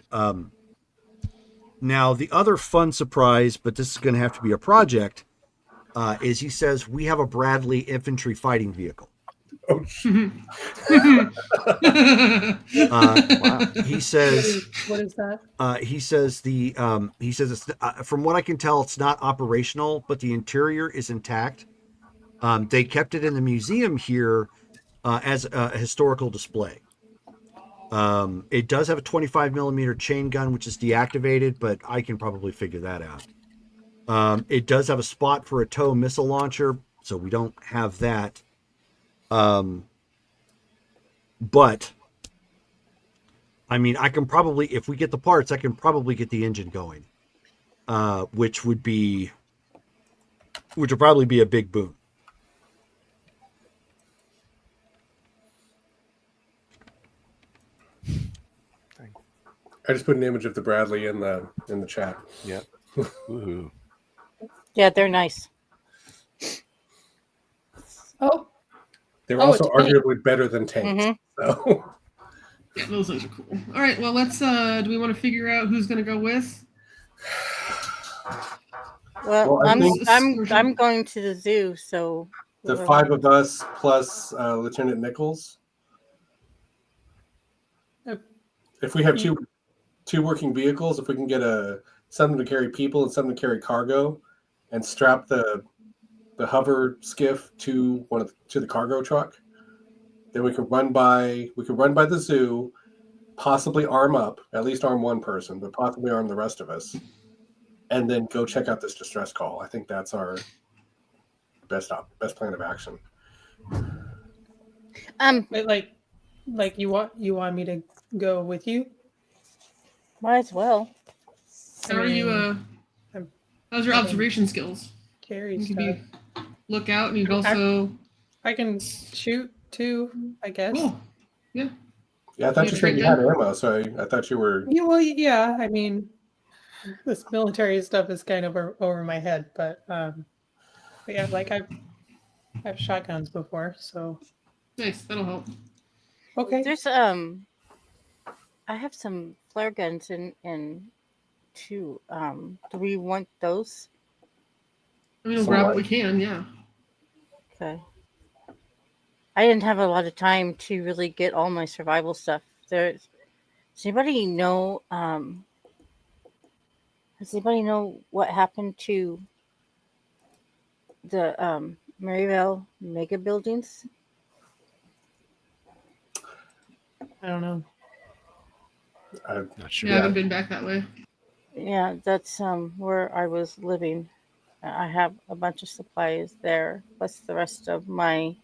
Now, the other fun surprise, but this is going to have to be a project, is he says we have a Bradley infantry fighting vehicle. Oh, Wow. He says, What is that? he says it's, from what I can tell, it's not operational, but the interior is intact. They kept it in the museum here as a historical display. It does have a 25 millimeter chain gun, which is deactivated, but I can probably figure that out. It does have a spot for a tow missile launcher, so we don't have that. But I mean, I can probably, if we get the parts, I can probably get the engine going, which would probably be a big boon. I just put an image of the Bradley in the chat. Yeah. Woohoo. Yeah, they're nice. Oh, They're Oh, also a tank. arguably better than tanks. So Yeah, those things are cool. All right, well, let's. Do we want to figure out who's going to go with? Well, Well, I think- I'm going to the zoo, so the 5 of us plus Lieutenant Nichols. If we have two working vehicles, if we can get something to carry people and something to carry cargo, and strap the hover skiff to the cargo truck, then we could run by the zoo, possibly at least arm one person, but possibly arm the rest of us, and then go check out this distress call. I think that's our best plan of action. but like you want me to go with you? might as well. How are you? I'm- How's your I can observation skills? carry You stuff. can look out, and you can also. I can shoot too, I guess. Cool. Yeah, I thought You you said you have had ammo, so I thought you were. Yeah, well, yeah. I mean, this military stuff is kind of over my head, but yeah, like I've shotguns before, so Nice. That'll help. okay. There's I have some flare guns in too. Do we want those? I mean, we'll grab what we can. Yeah. Okay. I didn't have a lot of time to really get all my survival stuff. Does anybody know? Does anybody know what happened to the Maryvale mega buildings? I don't know. I'm Not sure. Yeah, I haven't been back that way. Yeah, that's where I was living. I have a bunch of supplies there, plus the rest of my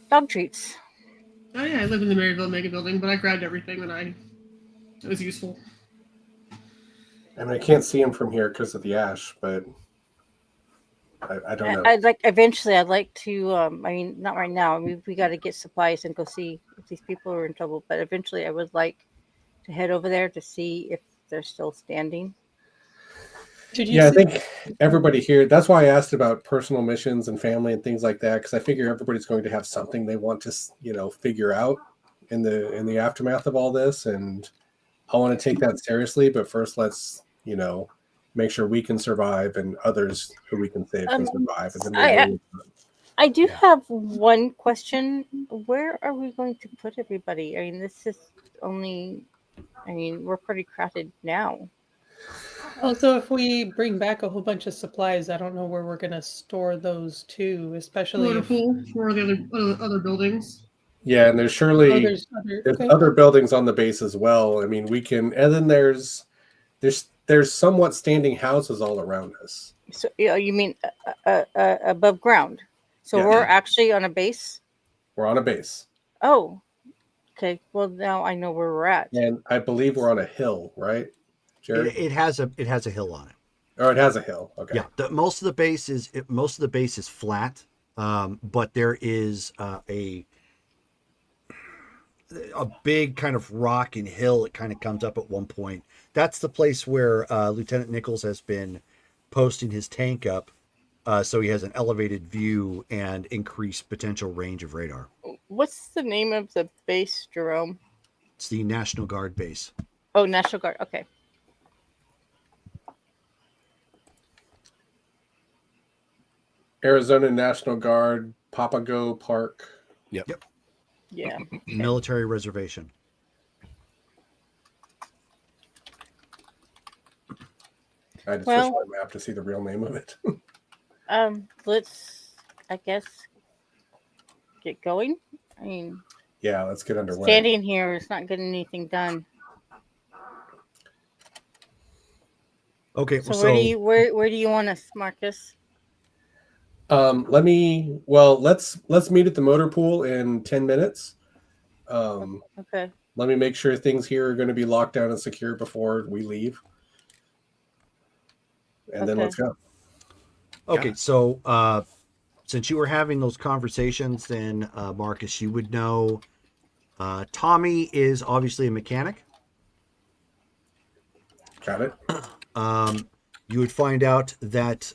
dog treats. Oh yeah, I live in the Maryville mega building, but I grabbed everything that was useful. I mean, I can't see him from here because of the ash, but I don't know. Eventually I'd like to I mean, not right now. I mean, we got to get supplies and go see if these people are in trouble, but eventually I would like to head over there to see if they're still standing. Did you Yeah, I see- think everybody here. That's why I asked about personal missions and family and things like that, because I figure everybody's going to have something they want to, figure out in the aftermath of all this, and I want to take that seriously. But first, let's make sure we can survive and others who we can save can survive, and then we'll I do Yeah. have one question. Where are we going to put everybody? I mean, this is only. I mean, we're pretty crowded now. Also, if we bring back a whole bunch of supplies, I don't know where we're going to store those too, especially Motor if. pool for the other buildings. Yeah, and there's surely Oh, there's other. there's Okay. other buildings on the base as well. I mean, we can, and then there's somewhat standing houses all around us. So you mean above ground? So Yeah. we're actually on a base. We're on a base, Oh, okay. Well, now I know where we're at. and I believe we're on a hill, right, Jared? It has a hill on it. Oh, it has a hill. Okay. Yeah, most of the base is flat, but there is a big kind of rock and hill. It kind of comes up at one point. That's the place where Lieutenant Nichols has been posting his tank up, so he has an elevated view and increased potential range of radar. What's the name of the base, Jerome? It's the National Guard base. Oh, National Guard. Okay. Arizona National Guard, Papago Park. Yeah. Military reservation. I just Well- switched my map to see the real name of it. Let's, I guess, get going. I mean, Yeah, let's get underway. standing here is not getting anything done. Okay, So, so where do you want us, Marcus? Let's meet at the motor pool in 10 minutes. Okay. Let me make sure things here are going to be locked down and secure before we leave. And then Okay. let's go. okay, so since you were having those conversations, then Marcus, you would know Tommy is obviously a mechanic. Got it. You would find out that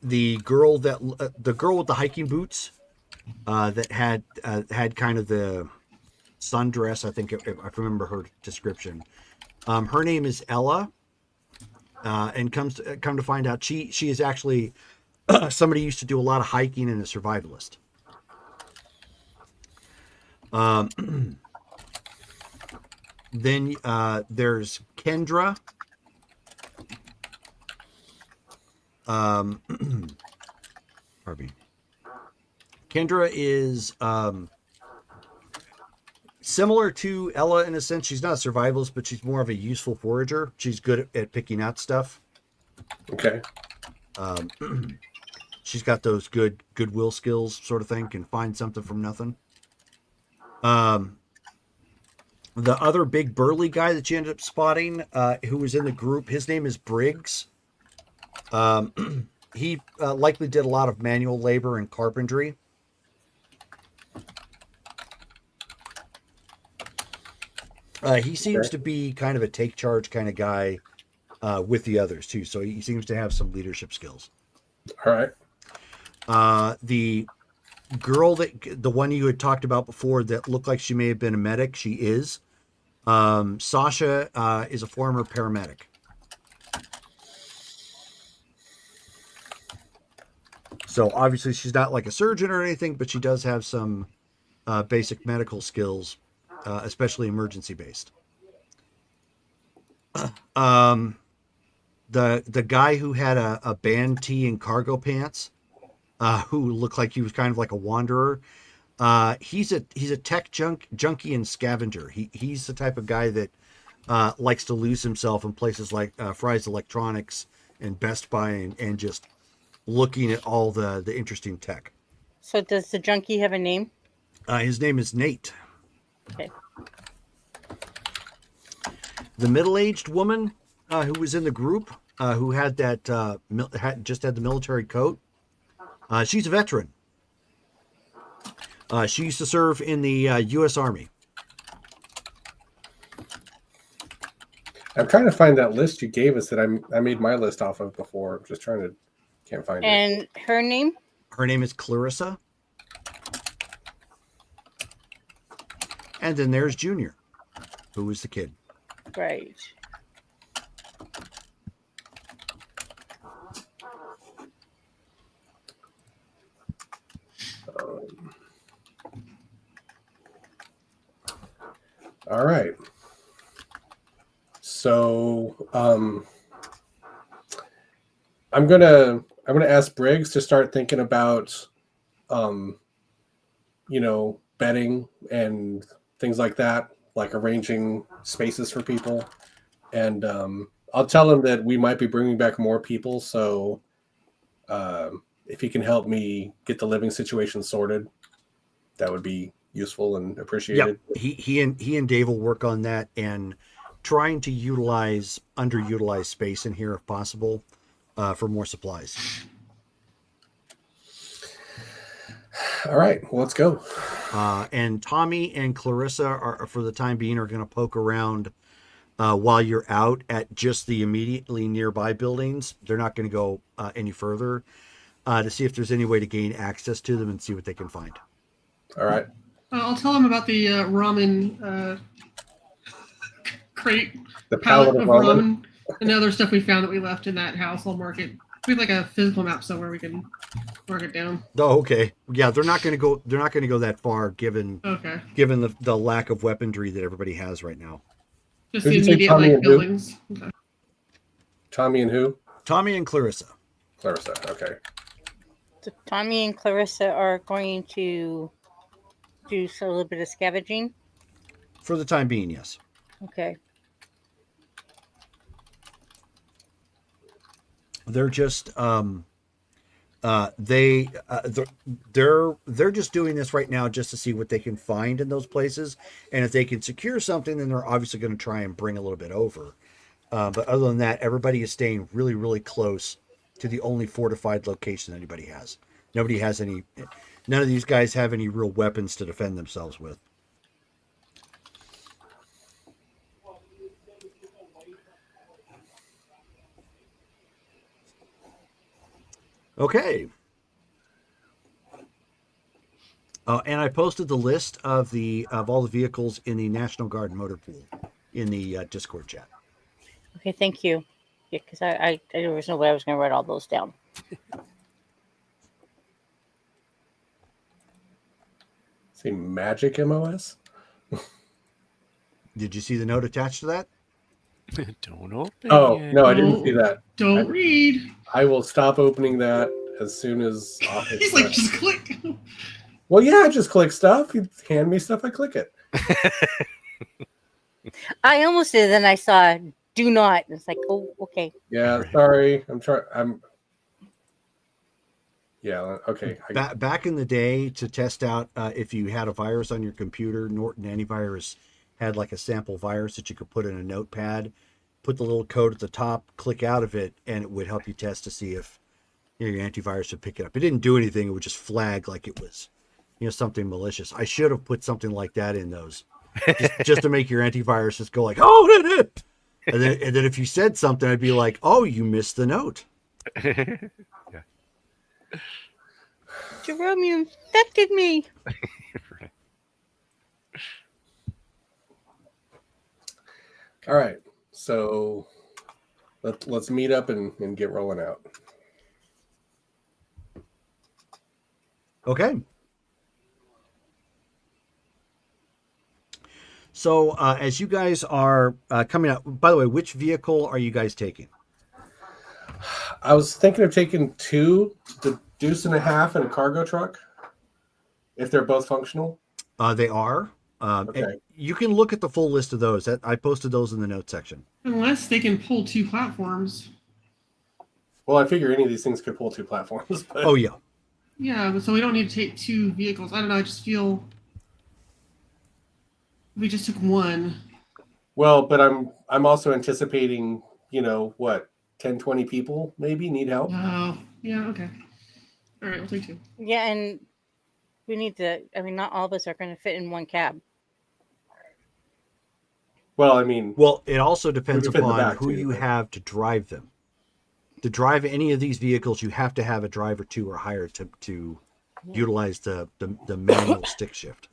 the girl with the hiking boots that had kind of the sundress, I think if I remember her description. Her name is Ella, and come to find out she is actually somebody who used to do a lot of hiking and a survivalist. Then there's Kendra. Pardon me. Kendra is similar to Ella in a sense. She's not a survivalist, but she's more of a useful forager. She's good at picking out stuff. Okay. She's got those goodwill skills, sort of thing. Can find something from nothing. The other big burly guy that you ended up spotting, who was in the group, his name is Briggs. He likely did a lot of manual labor and carpentry. He seems to be kind of a take charge kind of guy with the others too. So he seems to have some leadership skills. All right. The girl the one you had talked about before that looked like she may have been a medic, she is. Sasha is a former paramedic. So obviously she's not like a surgeon or anything, but she does have some basic medical skills, especially emergency based. The guy who had a band tee and cargo pants, who looked like he was kind of like a wanderer. He's a tech junkie and scavenger. He's the type of guy that likes to lose himself in places like Fry's Electronics and Best Buy and just looking at all the interesting tech. So does the junkie have a name? His name is Nate. Okay. The middle-aged woman who was in the group, who had that just had the military coat. She's a veteran. She used to serve in the U.S. Army. I'm trying to find that list you gave us that I made my list off of before. I'm just trying to, can't find it. And her name? Her name is Clarissa. And then there's Junior, who was the kid. Right. All right. So I'm gonna ask Briggs to start thinking about bedding and things like that, like arranging spaces for people. And I'll tell him that we might be bringing back more people. So if he can help me get the living situation sorted, that would be useful and appreciated. Yep. He and Dave will work on that and trying to utilize underutilized space in here if possible for more supplies. All right, well, let's go. And Tommy and Clarissa are, for the time being, are going to poke around while you're out at just the immediately nearby buildings. They're not going to go any further to see if there's any way to gain access to them and see what they can find. All right. I'll tell him about the ramen crate, The pallet pallet of of ramen. ramen, and the other stuff we found that we left in that house. I'll mark it. We have like a physical map somewhere we can mark it down. Oh, okay. Yeah, they're not going to go. They're not going to go that far, given Okay. the lack of weaponry that everybody has right now. Just Who'd the you say, immediate Tommy and who? buildings. Okay. Tommy and who? Tommy and Clarissa. Clarissa. Okay. So Tommy and Clarissa are going to do a little bit of scavenging. For the time being, yes. Okay. They're just they're just doing this right now just to see what they can find in those places, and if they can secure something, then they're obviously going to try and bring a little bit over. But other than that, everybody is staying really, really close to the only fortified location anybody has. Nobody has any. None of these guys have any real weapons to defend themselves with. Okay. And I posted the list of all the vehicles in the National Guard motor pool in the Discord chat. Okay, thank you. Yeah, because I there was no way I was going to write all those down. See, magic MOS? Did you see the note attached to that? Don't open Oh, it. no, I didn't see that. Don't read. I will stop opening that as soon as Office He's like, starts. just click. Well, yeah, I just click stuff. You hand me stuff, I click it. I almost did, then I saw do not. It's like, oh, okay. Yeah, sorry. Yeah, okay. Back in the day, to test out if you had a virus on your computer, Norton Antivirus had like a sample virus that you could put in a notepad, put the little code at the top, click out of it, and it would help you test to see if your antivirus would pick it up. It didn't do anything. It would just flag like it was something malicious. I should have put something like that in those just to make your antivirus just go like, oh, and then if you said something, I'd be like, oh, you missed the note. Yeah. Jerome, you infected me. Right. All right. So let's meet up and get rolling out. Okay. So as you guys are coming out, by the way, which vehicle are you guys taking? I was thinking of taking two, the Deuce and a Half and a cargo truck, if they're both functional. They are. Okay. You can look at the full list of those. I posted those in the notes section. Unless they can pull two platforms. Well, I figure any of these things could pull two platforms. But... Oh, yeah. Yeah, but so we don't need to take two vehicles. I don't know. I just feel we just took one. Well, but I'm also anticipating, 10, 20 people maybe need help. Oh, yeah, okay. All right, we'll take two. Yeah, and we need to, not all of us are going to fit in one cab. Well, I mean... Well, it also depends we can fit in the upon back, who too, you but- have to drive them. To drive any of these vehicles, you have to have a driver to or hire to utilize the manual stick shift.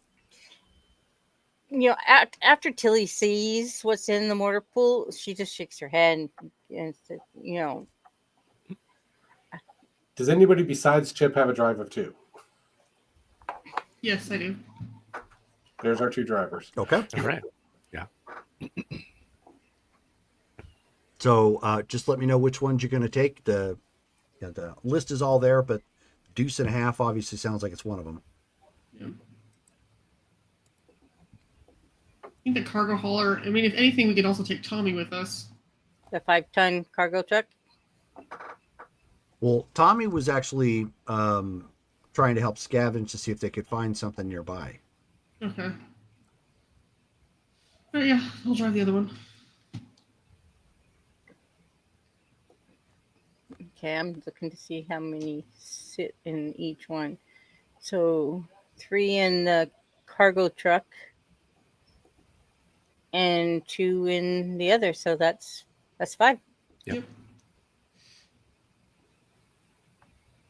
After Tilly sees what's in the mortar pool, she just shakes her head and says, Does anybody besides Chip have a drive of two? Yes, I do. There's our two drivers. Okay. All right. So just let me know which ones you're going to take. The list is all there, but deuce and a half obviously sounds like it's one of them. Yeah. I think the cargo hauler. I mean, if anything, we could also take Tommy with us. The 5-ton cargo truck. Well, Tommy was actually trying to help scavenge to see if they could find something nearby. Okay. But yeah, I'll drive the other one. Okay, I'm looking to see how many sit in each one. So 3 in the cargo truck and 2 in the other. So that's 5. Yep.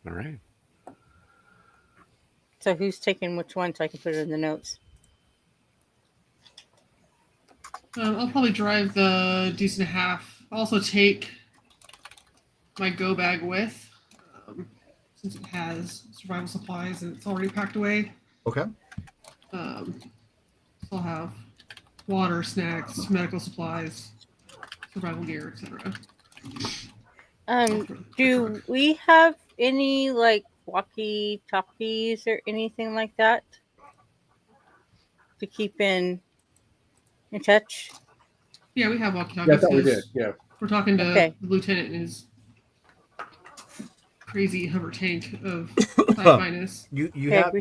All right. So who's taking which one so I can put it in the notes? I'll probably drive the deuce and a half. I'll also take my go bag with, since it has survival supplies and it's already packed away. Okay. So I'll have water, snacks, medical supplies, survival gear, etc. Do we have any like walkie-talkies or anything like that to keep in touch? Yeah, we have walkie-talkies. Yeah, I thought we did. Yeah. We're talking to Okay. the lieutenant and his crazy hover tank of finest. You Okay, have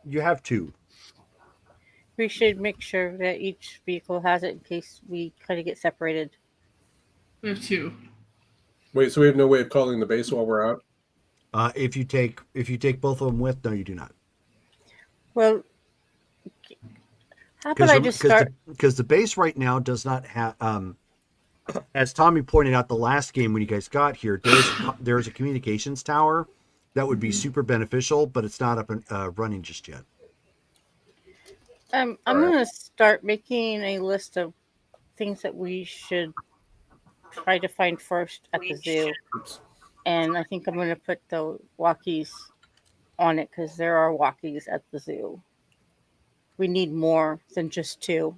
you have 2. We should make sure that each vehicle has it in case we kind of get separated. We have 2. Wait, so we have no way of calling the base while we're out? If you take both of them with, no, you do not. Well, how about I just start? Because the base right now does not have. As Tommy pointed out the last game when you guys got here, there's a communications tower that would be super beneficial, but it's not up and running just yet. I'm going to start making a list of things that we should try to find first at the zoo. And I think I'm going to put the walkies on it because there are walkies at the zoo. We need more than just 2.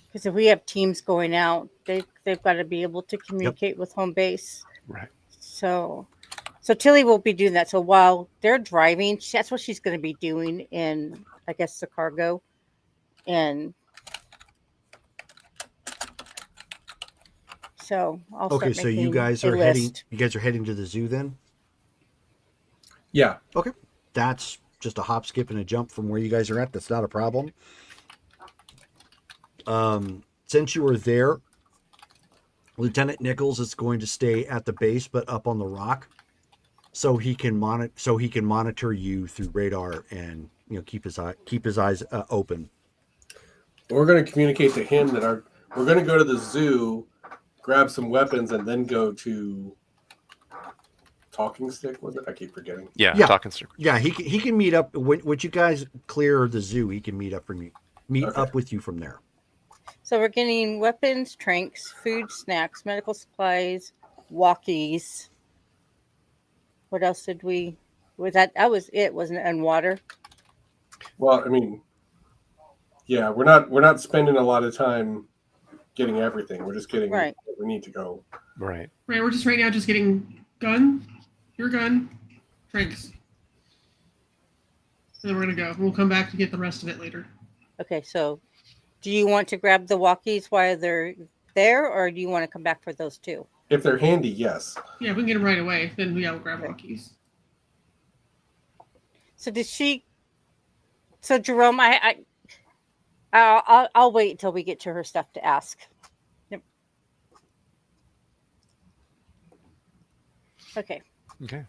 Because if we have teams going out, they've got to be able to communicate with home base. Right. So Tilly will be doing that. So while they're driving, that's what she's going to be doing in, I guess, the cargo. And so I'll start Okay, so you making guys a are heading. list. You guys are heading to the zoo then. Yeah. Okay, that's just a hop, skip, and a jump from where you guys are at. That's not a problem. Since you were there, Lieutenant Nichols is going to stay at the base, but up on the rock, so he can monitor you through radar and keep his eyes open. We're going to communicate to him that we're going to go to the zoo, grab some weapons, and then go to Talking Stick. Was it? I keep forgetting. Yeah. Yeah. Talking circle. Yeah, he can meet up when you guys clear the zoo. He can meet up up with you from there. So we're getting weapons, tranks, food, snacks, medical supplies, walkies. What else did we? That was it, wasn't it? And water. Well, I mean, yeah, we're not spending a lot of time getting everything. We're just getting Right. what we need to go. Right. Right, we're just right now just getting your gun, drinks. And then we're going to go. We'll come back to get the rest of it later. Okay, so do you want to grab the walkies while they're there, or do you want to come back for those 2? If they're handy, yes. Yeah, if we can get them right away, then we'll grab walkies. So did she? So Jerome, I'll wait until we get to her stuff to ask. Yep. Okay. Okay.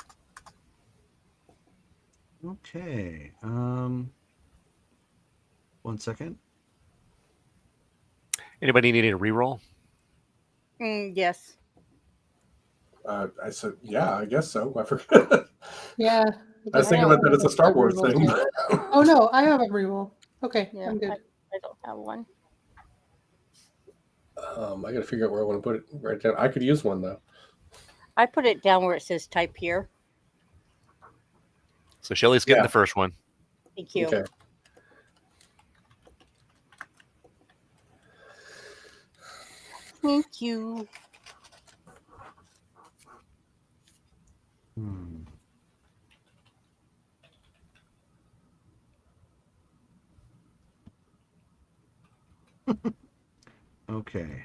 Okay. 1 second. Anybody needing a reroll? Yes. I said, yeah, I guess so. I forgot. Yeah. I was thinking about that as a Star Wars thing. Oh no, I have a reroll. Okay, Yeah, I'm good. I don't have one. I got to figure out where I want to put it right down. I could use one, though. I put it down where it says type here. So Shelly's getting Yeah. the first one. Thank you. Okay. Thank you. Okay.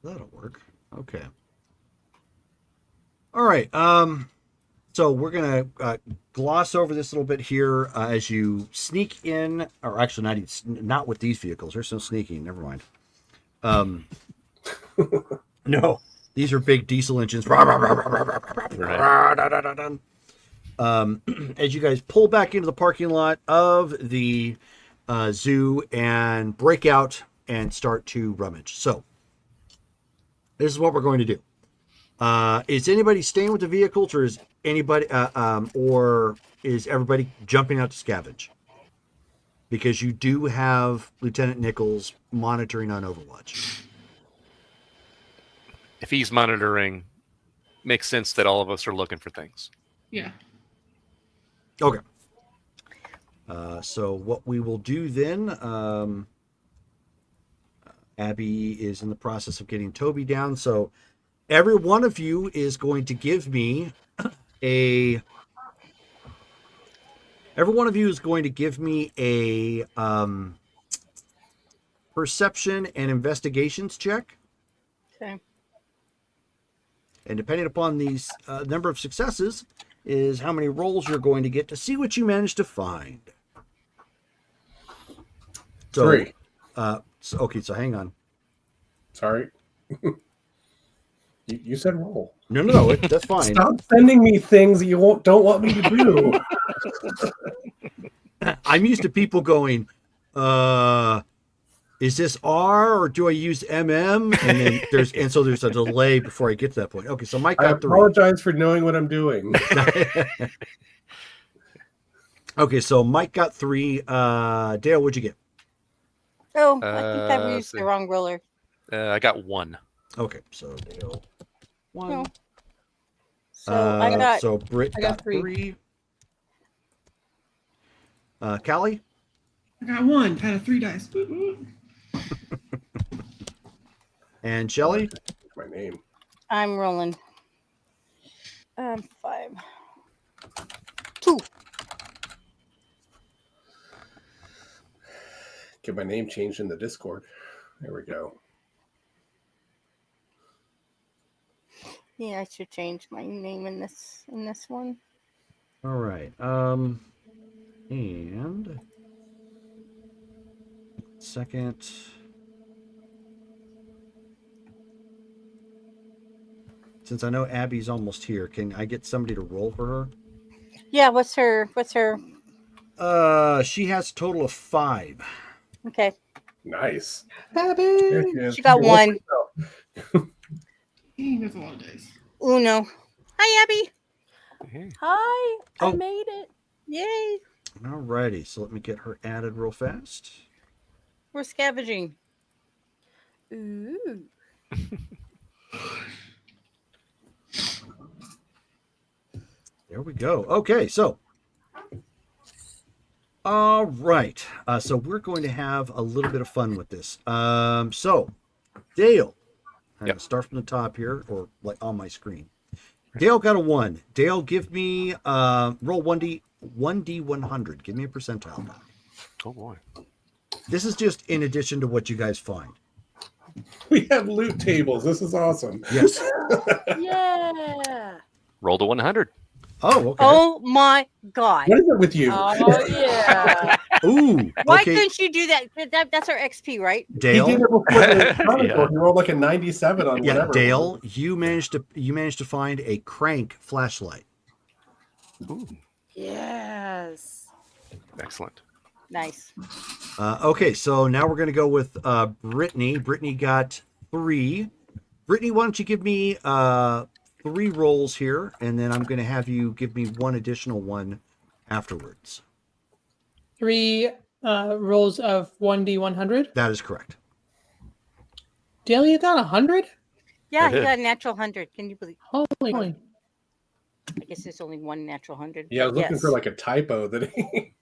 That'll work. Okay. All right. So we're gonna gloss over this a little bit here as you sneak in, or actually not with these vehicles. There's no sneaking. Never mind. No, these are big diesel engines. As you guys pull back into the parking lot of the zoo and break out and start to rummage. So this is what we're going to do. Is anybody staying with the vehicles, or is anybody, or is everybody jumping out to scavenge? Because you do have Lieutenant Nichols monitoring on Overwatch. If he's monitoring, makes sense that all of us are looking for things. Yeah. Okay. So what we will do then, Abby is in the process of getting Toby down. So every one of you is going to give me a perception and investigations check. Okay. And depending upon these number of successes is how many rolls you're going to get to see what you manage to find. So, 3. So hang on. Sorry. You said roll. No, that's fine. Stop sending me things that you don't want me to do. I'm used to people going, is this R or do I use MM? And then there's a delay before I get to that point. Okay, so Mike I got 3. apologize for knowing what I'm doing. Okay, so Mike got 3. Dale, what'd you get? Oh, I think I used the wrong roller. I got 1. Okay, so Dale 1. No. So I got. So Britt I got got 3. Callie? I got 1 out of 3 dice. Boop, boop. And Shelly? My name. I'm rolling. 5. 2. Get my name changed in the Discord. There we go. Yeah, I should change my name in this one. All right. And second. Since I know Abby's almost here, can I get somebody to roll for her? Yeah, what's her? She has a total of 5. Okay. Nice. Abby! She got 1. Dang, that's a lot of dice. Uno. Hi, Abby. Hey. Hi, Oh. I made it. Yay. All righty. So let me get her added real fast. We're scavenging. Ooh. There we go. Okay, so. All right. So we're going to have a little bit of fun with this. So, Dale. I'm going to start from the top here, or like on my screen. Dale got a 1. Dale, give me roll 1d100. Give me a percentile. Oh boy. This is just in addition to what you guys find. We have loot tables. This is awesome. Yes. Yeah. Roll to 100. Oh, okay. Oh my God. What is it with you? Oh yeah. Ooh. Why Okay, couldn't you do that? That's our XP, right? He Dale. did it before the Chronicle. Yeah. He rolled like a 97 on Yeah, whatever. Dale. You managed to find a crank flashlight. Ooh, Yes. excellent. Nice. Okay, so now we're going to go with Brittany. Brittany got 3. Brittany, why don't you give me 3 rolls here, and then I'm going to have you give me 1 additional one afterwards. 3 rolls of 1d100. That is correct. Dale, you got 100? Yeah, I he did. got a natural 100. Can you believe? Holy moly. I guess there's only one natural 100. Yeah, I was but looking for yes. like a typo that he.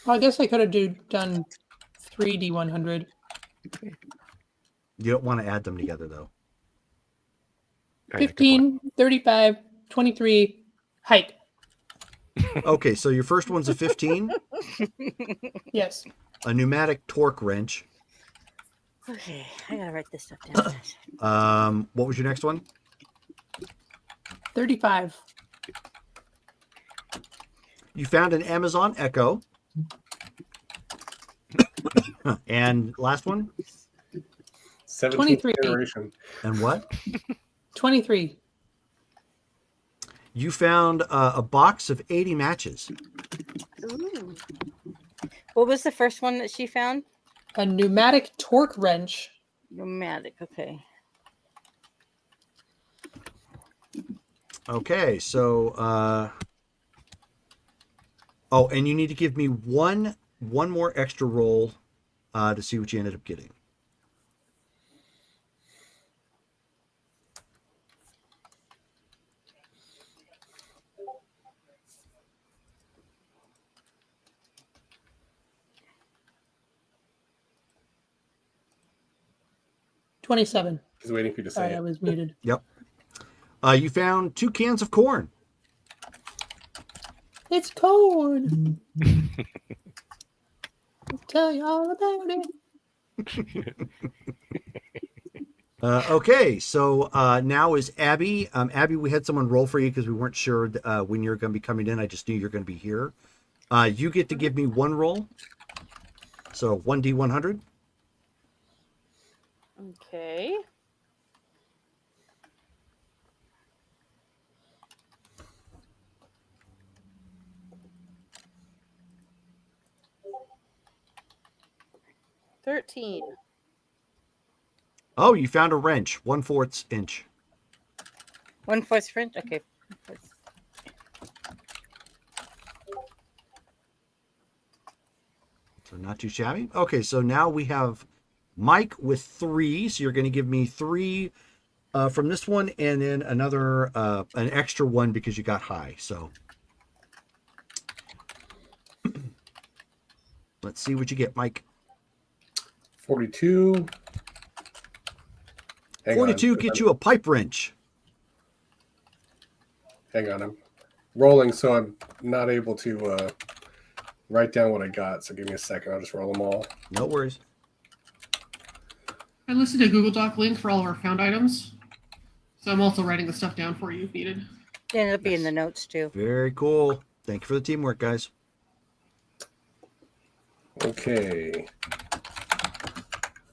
Well, I guess I could have done 3D100. You don't want to add them together, though. Oh, yeah, good point. 15, 35, 23, height. Okay, so your first one's a 15, Yes. a pneumatic torque wrench. Okay, I gotta write this stuff down. What was your next one? 35. You found an Amazon Echo. And last one? 17th 23. generation. And what? 23. You found a box of 80 matches. Ooh. What was the first one that she found? A pneumatic torque wrench. Pneumatic. Okay. Okay, so oh, and you need to give me one more extra roll to see what you ended up getting. $27. He's waiting for you to say Sorry, I it. was muted. Yep. You found 2 cans of corn. It's corn. I'll tell you all about it. Okay, so now is Abby. Abby, we had someone roll for you because we weren't sure when you're going to be coming in. I just knew you're going to be here. You get to give me one roll. So 1D100. Okay. $13. Oh, you found a wrench, 1/4 inch. 1/4 French. Okay. 1/4. So not too shabby. Okay, so now we have Mike with 3. So you're going to give me 3 from this one, and then another an extra one because you got high. So let's see what you get, Mike. 42. Hang 42 on. gets you a pipe wrench. Hang on. I'm rolling, so I'm not able to write down what I got. So give me a second. I'll just roll them all. No worries. I listed a Google Doc link for all of our found items. So I'm also writing the stuff down for you if needed. Yeah, it'll be in the notes too. Very cool. Thank you for the teamwork, guys. Okay.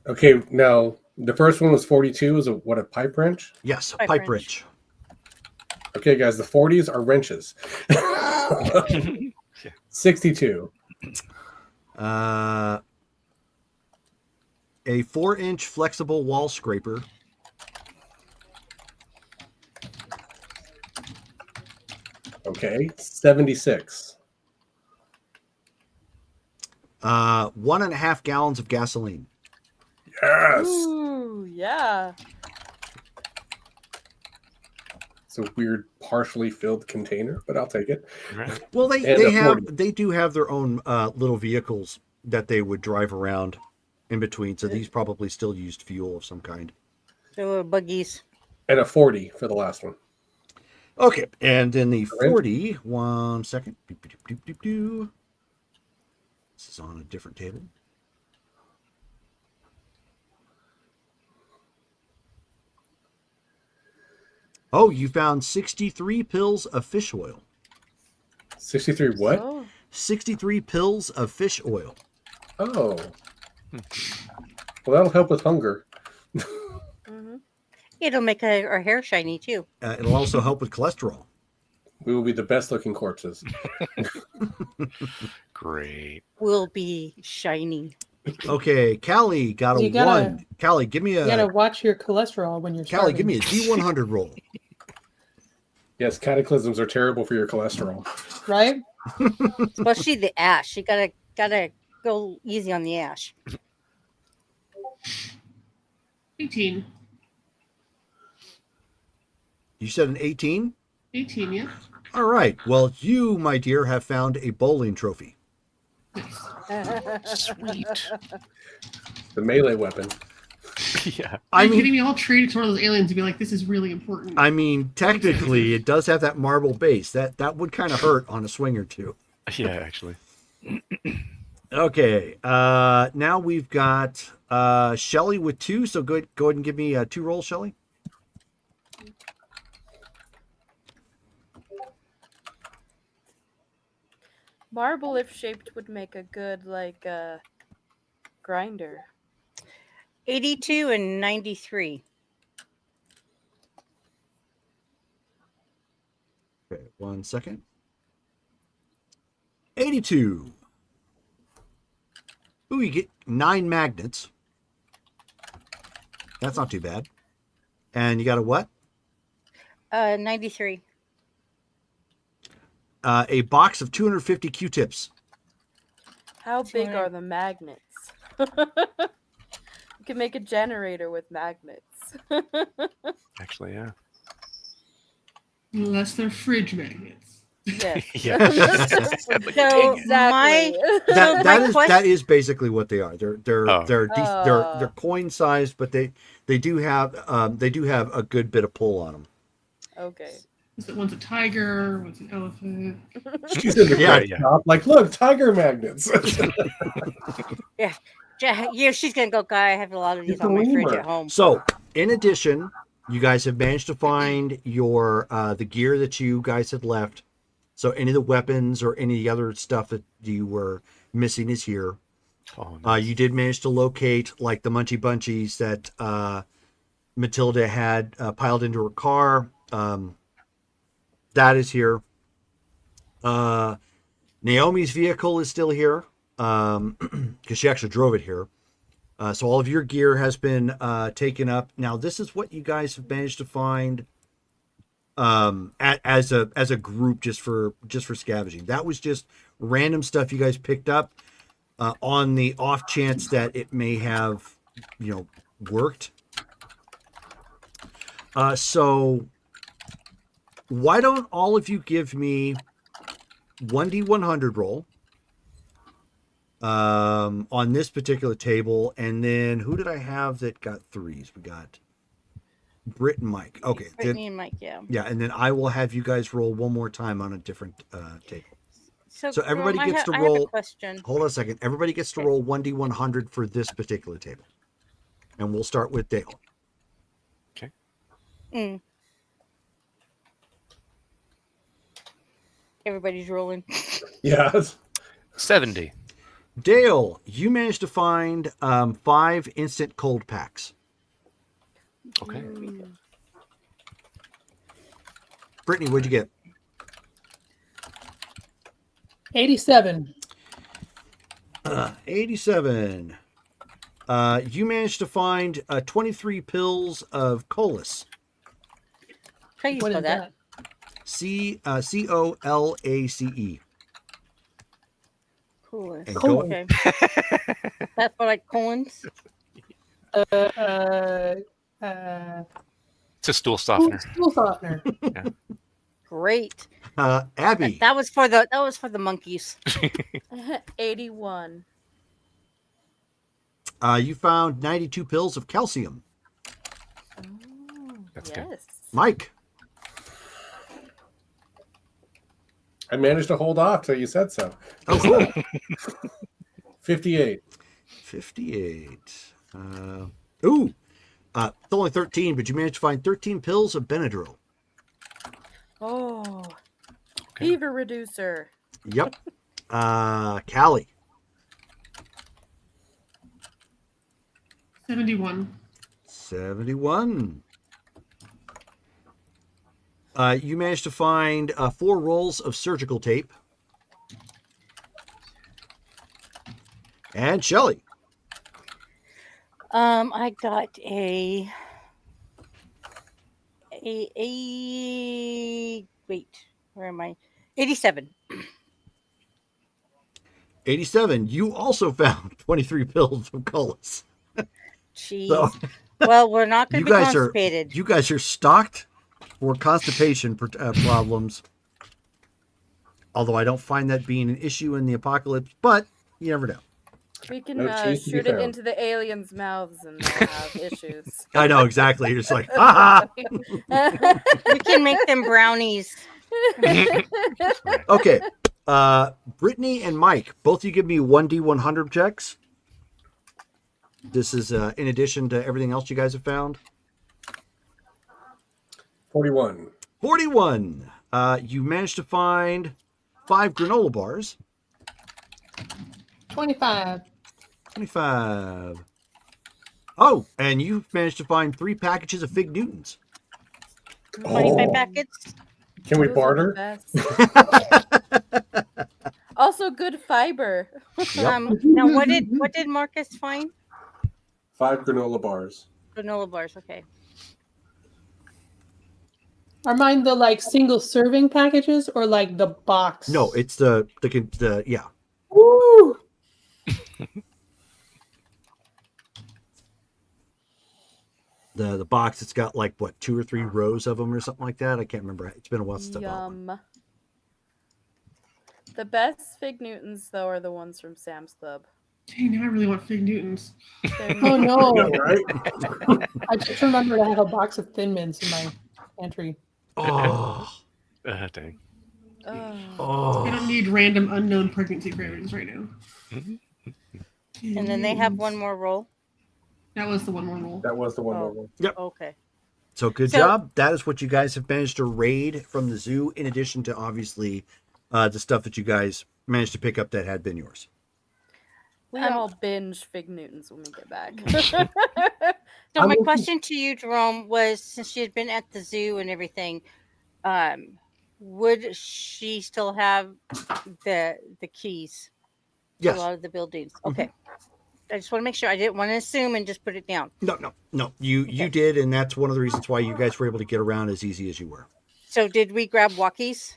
Okay, now the first one was 42. Is a pipe wrench? Yes, a Pipe pipe wrench. wrench. Okay, guys, the 40s are wrenches. 62. A 4-inch flexible wall scraper. Okay, 76. 1.5 gallons of gasoline. Yes. Ooh, yeah. It's a weird, partially filled container, but I'll take it. Right. Well, And they a 40. they do have their own little vehicles that they would drive around in between. So these probably still used fuel of some kind. So buggies. And a 40 for the last one. Okay, and then the Wrench? 40. 1 second. Doop, doop, doop, doop, doop. This is on a different table. Oh, you found 63 pills of fish oil. 63 what? So, 63 pills of fish oil. Oh. Well, that'll help with hunger. mhm. It'll make our hair shiny too. It'll also help with cholesterol. We will be the best looking corpses. Great. Will be shiny. Okay, Callie got a You gotta- 1. Callie, give me You gotta a watch your cholesterol when you're Callie, give starving. me a D100 roll. Yes, cataclysms are terrible for your cholesterol. Right? Especially the ash. You gotta go easy on the ash. 18. You said an 18? 18, yeah. All right. Well, you, my dear, have found a bowling trophy. Nice. Sweet. The melee weapon. Yeah. Are you I kidding mean, me? I'll trade it to one of those aliens and be like, this is really important. technically, it does have that marble base. That would kind of hurt on a swing or two. Yeah, actually. Okay. Now we've got Shelly with 2. So go ahead and give me 2 rolls, Shelly. Marble, if shaped, would make a good grinder. 82 and 93. Okay, 1 second. 82. Ooh, you get 9 magnets. That's not too bad. And you got a what? 93. A box of 250 Q-tips. How big 200. are the magnets? You can make a generator with magnets. Actually, yeah. Unless they're fridge magnets. Yes. Yeah. So Exactly. That my is quest- that is basically what they are. They're Oh. they're coin sized, but they do have a good bit of pull on them. Okay. One's a tiger, one's an elephant. She's in the Yeah, gift yeah. shop, like, look, tiger magnets. Yeah, she's gonna go. Guy, I have a lot of these It's a on my fridge lemur. at home. So, in addition, you guys have managed to find your the gear that you guys had left. So any of the weapons or any of the other stuff that you were missing is here. Oh, nice. You did manage to locate like the munchy bunchies that Matilda had piled into her car. That is here. Naomi's vehicle is still here because she actually drove it here. So all of your gear has been taken up. Now this is what you guys have managed to find as a group just for scavenging. That was just random stuff you guys picked up on the off chance that it may have worked. So why don't all of you give me 1d100 roll on this particular table, and then who did I have that got 3s? We got Britt and Mike. Okay, Brittany and Mike, yeah. yeah, and then I will have you guys roll one more time on a different table. So everybody Jerome, gets to I have roll. a question. Hold on a second. Everybody gets to Okay. roll 1d100 for this particular table, and we'll start with Dale. Mm. Everybody's rolling. Yeah. 70. Dale, you managed to find 5 instant cold packs. Okay. Brittany, what'd you get? 87. 87. You managed to find 23 pills of Colas. How do you What spell is that? Colace. Cool. And go- Okay. That's for like colons. It's a stool softener. Stool softener. Great. Abby, That was for the monkeys. 81. you found 92 pills of calcium. Oh, That's good. yes. Mike, I managed to hold off till you said so. oh cool. 58. 58. It's only 13, but you managed to find 13 pills of Benadryl. Oh, Okay. fever reducer. Yep. Callie, 71. 71. You managed to find 4 rolls of surgical tape. And Shelly, I got a wait, where am I? 87. 87. You also found 23 pills of Colas. Jeez. So Well, we're not going you to be guys constipated. are stocked for constipation problems. Although I don't find that being an issue in the apocalypse, but you never know. We can No cheese to be shoot it found. into the aliens' mouths and they'll have issues. I know exactly. You're just like, ha We can make them brownies. Okay. Brittany and Mike, both of you give me 1D100 checks. This is in addition to everything else you guys have found. 41. 41. You managed to find 5 granola bars. 25. 25. Oh, and you managed to find 3 packages of Fig Newtons. 25 Oh. packets. Can we Those are the barter? best. Also, good fiber. Yep. Now, what did Marcus find? 5 granola bars. Granola bars. Okay. Are mine the like single serving packages or like the box? No, it's the yeah. Woo! The box. It's got like what 2 or 3 rows of them or something like that. I can't remember. It's been a while since I bought one. Yum. The best Fig Newtons, though, are the ones from Sam's Club. Dang, now I really want Fig Newtons. They're Oh no! No, right? I just remembered I have a box of Thin Mints in my pantry. Oh, Dang. Oh. I don't oh. need random unknown pregnancy cravings right now. And then they have one more roll. That was the one more roll. That was the one. Oh. More. Okay. So good So- job. That is what you guys have managed to raid from the zoo, in addition to obviously the stuff that you guys managed to pick up that had been yours. We all binge Fig Newtons when we get back. So I'm my looking- question to you, Jerome, was since she had been at the zoo and everything, would she still have the keys to a Yes. lot of the buildings? Okay. I just want to make sure. I didn't want to assume and just put it down. No. You did, and that's one of the reasons why you guys were able to get around as easy as you were. So did we grab walkies?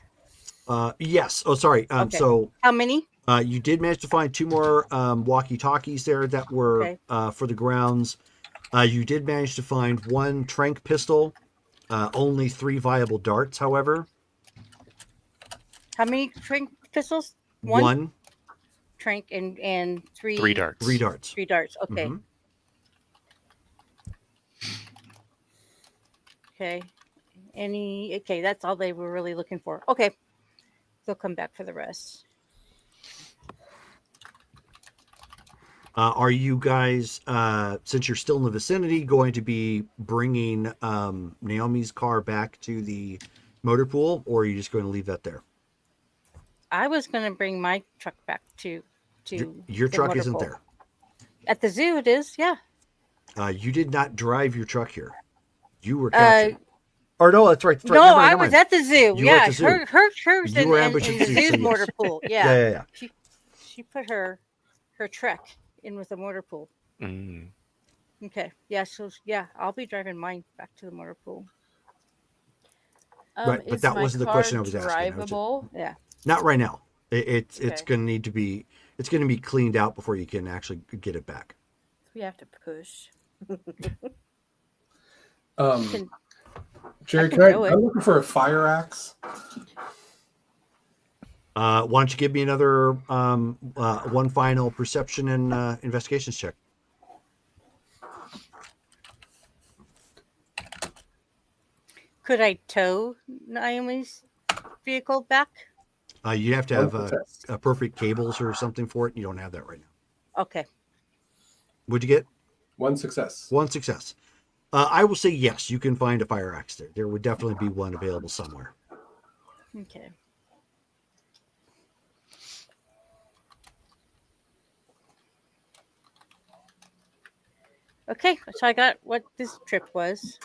Yes. Oh, sorry. Okay. So How many? you did manage to find 2 more walkie-talkies there that were Okay. for the grounds. You did manage to find 1 trank pistol, only 3 viable darts, however. How many trank pistols? One, Trank and 3 3 darts. 3 darts. 3 darts. Okay. Mhm. Okay. Okay, that's all they were really looking for. Okay. They'll come back for the rest. Are you guys, since you're still in the vicinity, going to be bringing Naomi's car back to the motor pool, or are you just going to leave that there? I was going to bring my truck back to Your the truck motor isn't pool. there. At the zoo it is. Yeah. You did not drive your truck here. You were captured. Or no, that's right. That's right. No, Never mind, I never was mind. at the zoo. You were at Yeah, the zoo. hers You in, were in, ambushed in at the the zoo, zoo's so yes. motor pool. Yeah. Yeah. She put her truck in with the motor pool. Mm. Okay. Yeah, so I'll be driving mine back to the motor pool. Right, but is that my wasn't the car question I was asking. I was just- drivable? Yeah. Not right now. It's Okay. going to need to be. It's going to be cleaned out before you can actually get it back. We have to push. Can- Jerry, I can do it. I'm looking for a fire axe. Why don't you give me another one final perception and investigations check? Could I tow Naomi's vehicle back? You have to have One success. appropriate cables or something for it. You don't have that right now. Okay. What'd you get? 1 success. 1 success. I will say yes. You can find a fire axe there. There would definitely be one available somewhere. Okay. Okay, so I got what this trip was.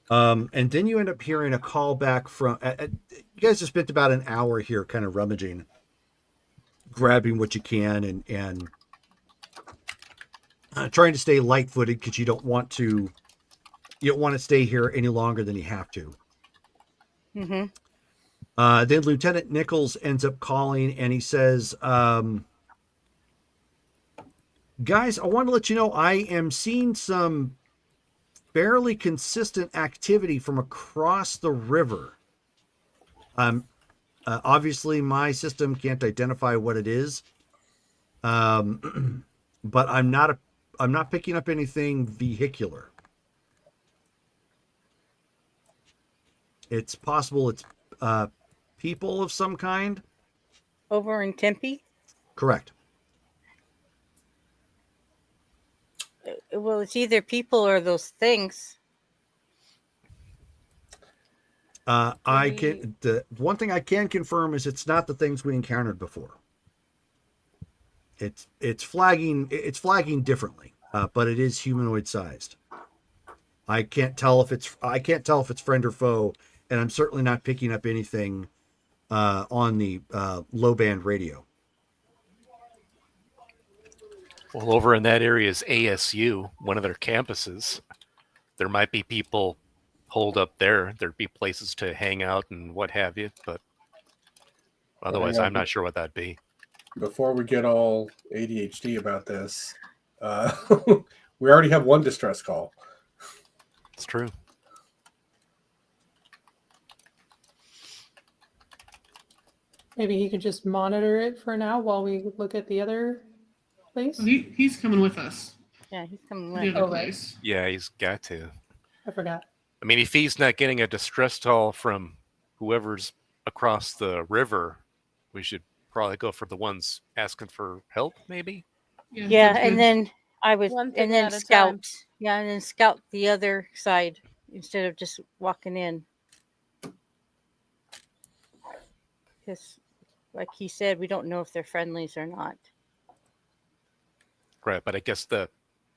And then you end up hearing a call back from. You guys have spent about an hour here, kind of rummaging, grabbing what you can, and trying to stay light-footed because you don't want to stay here any longer than you have to. Mm-hmm. Then Lieutenant Nichols ends up calling, and he says, "Guys, I want to let you know I am seeing some fairly consistent activity from across the river. Obviously, my system can't identify what it is, but I'm not picking up anything vehicular. It's possible it's people of some kind. Over in Tempe? Correct. Well, it's either people or those things. The one thing I can confirm is it's not the things we encountered before. It's flagging differently, but it is humanoid sized. I can't tell if it's friend or foe, and I'm certainly not picking up anything on the low band radio. Well, over in that area is ASU, one of their campuses. There might be people holed up there. There'd be places to hang out and what have you, but otherwise, I'm not sure what that'd be. Before we get all ADHD about this, we already have one distress call. It's true. Maybe he could just monitor it for now while we look at the other place. He's coming with us. Yeah, he's coming The with. other Oh, right. place. Yeah, he's got to. I forgot. I mean, if he's not getting a distress call from whoever's across the river, we should probably go for the ones asking for help, maybe? Yeah, sounds and good. then I would, One thing and then at a scout. time. Yeah, and then scout the other side instead of just walking in. Because, like he said, we don't know if they're friendlies or not. Right, but I guess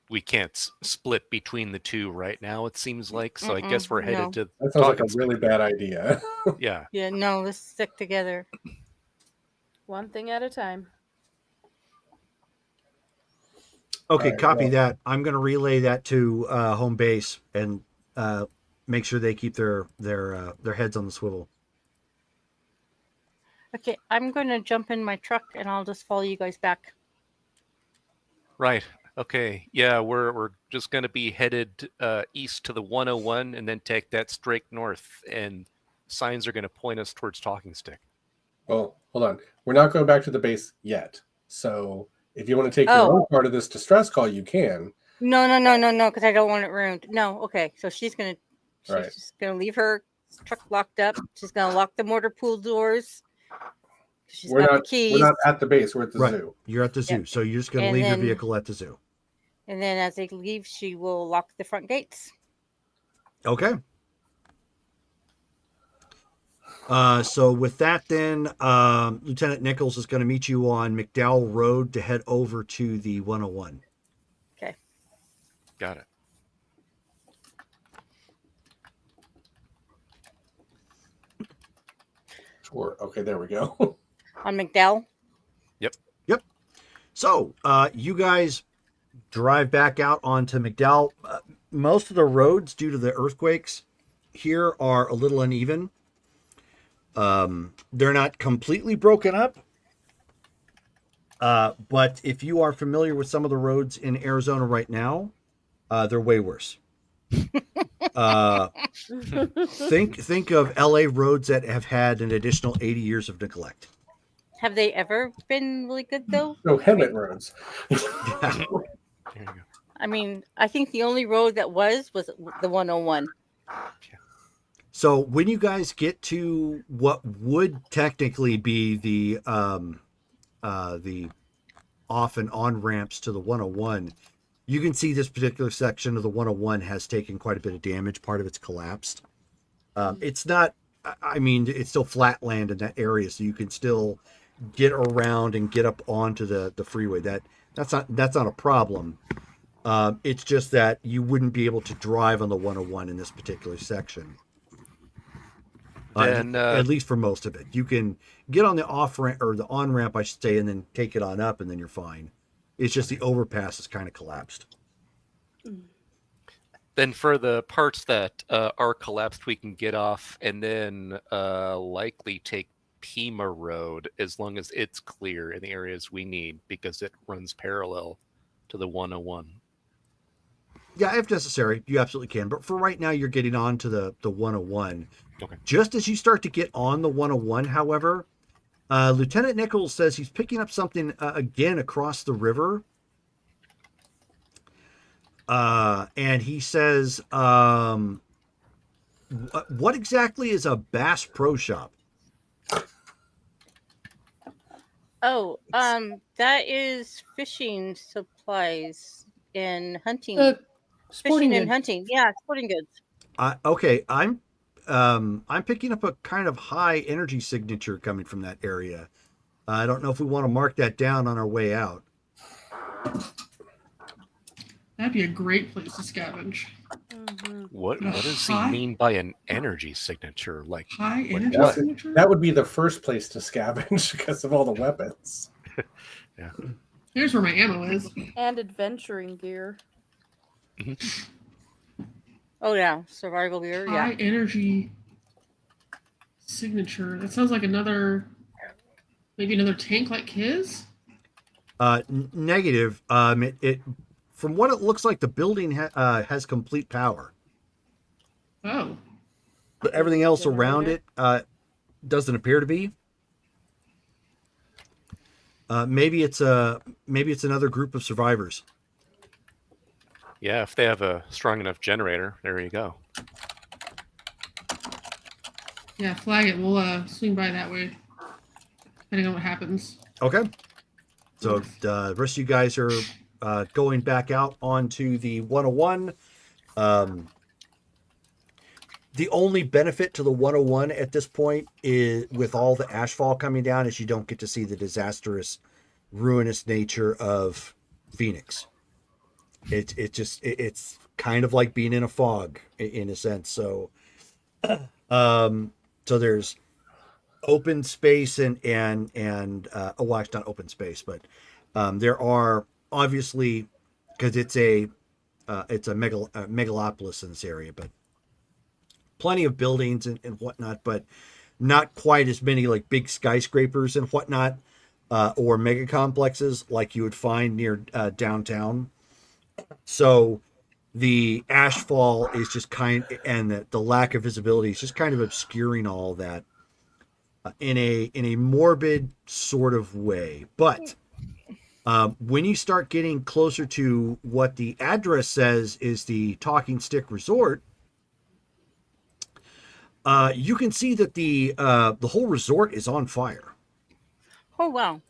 we can't split between the two right now, it seems like. So I guess we're headed to That sounds like a talking stick. really bad idea. Yeah. Yeah, no, let's stick together. One thing at a time. Okay, All right, copy well. that. I'm going to relay that to home base and make sure they keep their heads on the swivel. Okay, I'm going to jump in my truck and I'll just follow you guys back. Right. Okay. Yeah, we're just going to be headed east to the 101 and then take that straight north, and signs are going to point us towards Talking Stick. Well, hold on. We're not going back to the base yet. So if you want to take your own part of this distress call, you can. No, because I don't want it ruined. No, okay. So she's just gonna leave her truck locked up. She's gonna lock the mortar pool doors. She's got the keys. We're not at the base. We're at the Right. zoo. You're at the zoo, Yep. so you're just going to And leave your then- vehicle at the zoo. And then as they leave, she will lock the front gates. Okay. So with that, then Lieutenant Nichols is going to meet you on McDowell Road to head over to the 101. Okay. Got it. Sure. Okay, there we go. On McDowell. Yep. So you guys drive back out onto McDowell. Most of the roads, due to the earthquakes here, are a little uneven. They're not completely broken up. But if you are familiar with some of the roads in Arizona right now, they're way worse. Think of LA roads that have had an additional 80 years of neglect. Have they ever been really good though? No, Hemet roads. There you go. I mean, I think the only road that was the 101. So when you guys get to what would technically be the off and on ramps to the 101, you can see this particular section of the 101 has taken quite a bit of damage. Part of it's collapsed. It's not, I mean, it's still flat land in that area, so you can still get around and get up onto the freeway. That's not a problem. It's just that you wouldn't be able to drive on the 101 in this particular section. Then, at least for most of it, you can get on the off ramp or the on ramp, I should say, and then take it on up, and then you're fine. It's just the overpass is kind of collapsed. Then for the parts that are collapsed, we can get off and then likely take Pima Road as long as it's clear in the areas we need, because it runs parallel to the 101. Yeah, if necessary, you absolutely can. But for right now, you're getting on to the 101. Okay. Just as you start to get on the 101, however, Lieutenant Nichols says he's picking up something again across the river. And he says, what exactly is a Bass Pro Shop? Oh, that is fishing supplies and hunting. Sporting Fishing and goods. hunting. Yeah, sporting goods. Okay, I'm picking up a kind of high energy signature coming from that area. I don't know if we want to mark that down on our way out. That'd be a great place to scavenge. What No, does he high- mean by an energy signature? Like, High like energy what? signature? That would be the first place to scavenge because of all the weapons. Here's where my ammo is. And adventuring gear. Oh yeah, survival gear. Yeah. High energy signature. That sounds like maybe another tank like his. Negative. It from what it looks like, the building has complete power, Oh, but everything else around Generator. it doesn't appear to be. Maybe it's another group of survivors. Yeah, if they have a strong enough generator, there you go. yeah. Flag it. We'll swing by that way, depending on what happens. Okay. So the rest of you guys are going back out onto the 101. The only benefit to the 101 at this point is with all the ashfall coming down is you don't get to see the disastrous, ruinous nature of Phoenix. It's kind of like being in a fog in a sense. So, so there's open space and well, actually not open space, but there are obviously, because it's a megalopolis in this area, but plenty of buildings and whatnot, but not quite as many like big skyscrapers and whatnot, or mega complexes like you would find near downtown. So the ashfall is just and the lack of visibility is just kind of obscuring all that in a morbid sort of way. But when you start getting closer to what the address says is the Talking Stick Resort, you can see that the whole resort is on fire. Oh wow.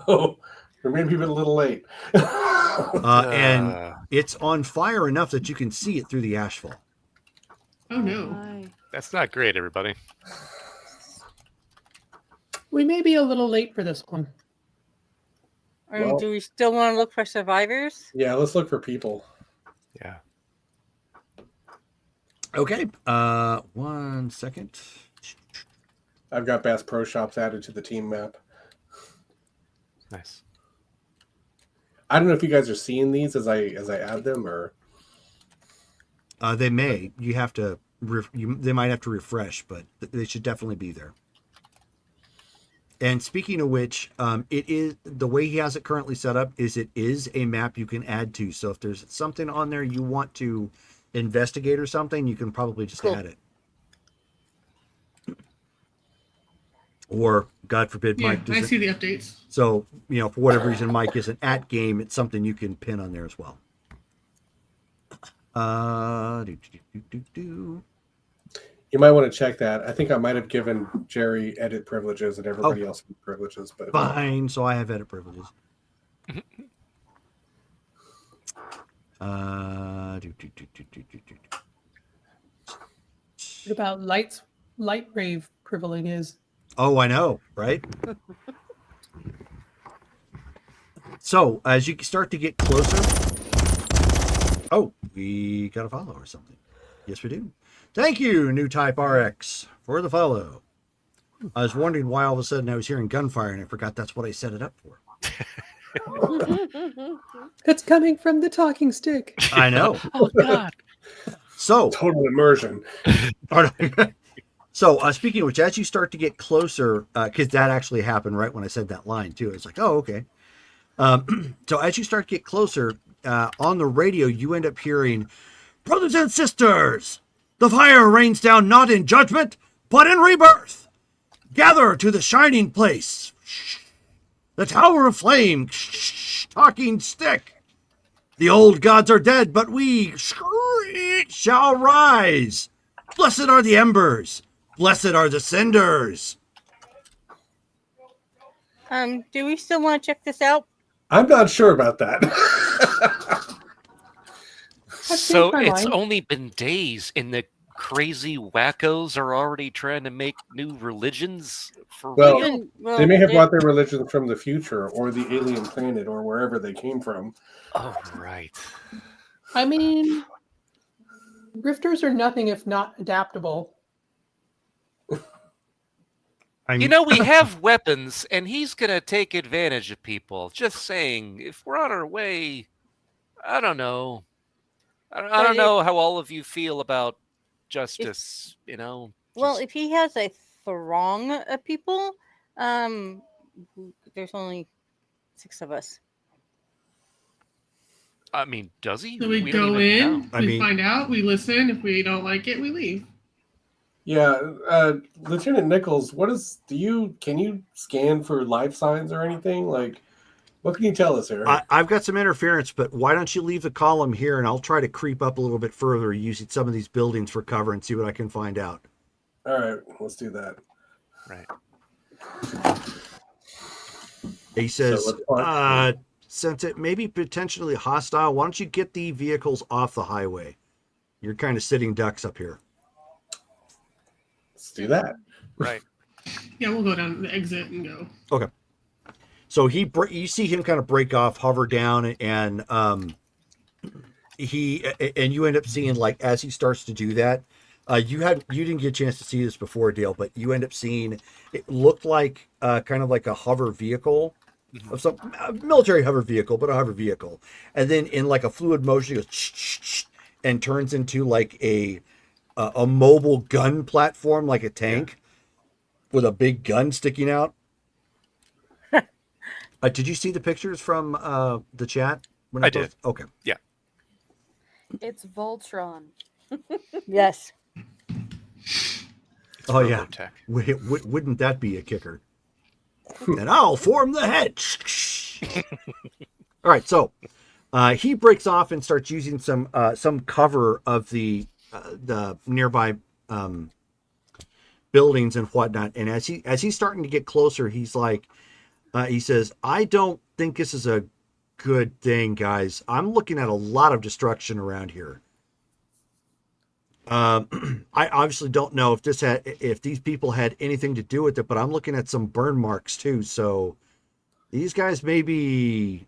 Oh, we're maybe a little late. And it's on fire enough that you can see it through the ashfall. Oh no. My. That's not great, everybody. We may be a little late for this one. Well- Do we still want to look for survivors? Yeah, let's look for people. Yeah. Okay, 1 second. I've got Bass Pro Shops added to the team map. Nice. I don't know if you guys are seeing these as I add them, or They may. You have to. They might have to refresh, but they should definitely be there. And speaking of which, it is the way he has it currently set up. It is a map you can add to. So if there's something on there you want to investigate or something, you can probably just Cool. add it. Or God forbid, Yeah, Mike I doesn't. see the updates. So, for whatever reason, Mike isn't at game, it's something you can pin on there as well. you might want to check that. I think I might have given Jerry edit privileges and everybody else privileges, but Fine, so I have edit privileges. What about light rave privileges? Oh, I know, right? So, as you start to get closer... Oh, we got a follow or something. Yes, we do. Thank you, New Type RX, for the follow. I was wondering why all of a sudden I was hearing gunfire, and I forgot that's what I set it up for. It's coming from the talking stick. I know. Oh God. So, total immersion. So, speaking of which, as you start to get closer, because that actually happened right when I said that line too. It's like, oh, okay. So as you start to get closer, on the radio, you end up hearing, "Brothers and sisters, the fire rains down not in judgment, but in rebirth. Gather to the shining place. The tower of flame, talking stick. The old gods are dead, but we shall rise. Blessed are the embers. Blessed are the cinders." Do we still want to check this out? I'm not sure about that. So changed my it's mind. only been days, and the crazy wackos are already trying to make new religions for Well, real. They may have brought their religion from the future or the alien planet or wherever they came from. Oh, right. I mean, grifters are nothing if not adaptable. You know, we have weapons, and he's going to take advantage of people. Just saying, if we're on our way, I don't know. I don't know how all of you feel about justice, you know. Well, just- if he has a throng of people, there's only 6 of us. I mean, does he? So we don't go even in, know. I we mean- find out, we listen. If we don't like it, we leave. Yeah, Lieutenant Nichols, can you scan for life signs or anything? Like, what can you tell us here? I've got some interference, but why don't you leave the column here and I'll try to creep up a little bit further using some of these buildings for cover and see what I can find out. All right, let's do that. Right. He says, So let's since it may be potentially hostile, why don't you get the vehicles off the highway? You're kind of sitting ducks up here. Let's do that. Right. Yeah, we'll go down the exit and go. Okay. So you see him kind of break off, hover down, and you end up seeing, like, as he starts to do that, you didn't get a chance to see this before, Dale, but you end up seeing it looked like kind of like a hover vehicle of some military hover vehicle, but a hover vehicle, and then in like a fluid motion, it goes and turns into like a mobile gun platform, like a tank with a big gun sticking out. Did you see the pictures from the chat? When I did. Okay. Yeah. It's Voltron. Yes. It's Oh, yeah. Robotech. Wouldn't that be a kicker? And I'll form the head. All right, so he breaks off and starts using some cover of the nearby buildings and whatnot. And as he's starting to get closer, he's like, he says, "I don't think this is a good thing, guys. I'm looking at a lot of destruction around here. I obviously don't know if these people had anything to do with it, but I'm looking at some burn marks too. So these guys may be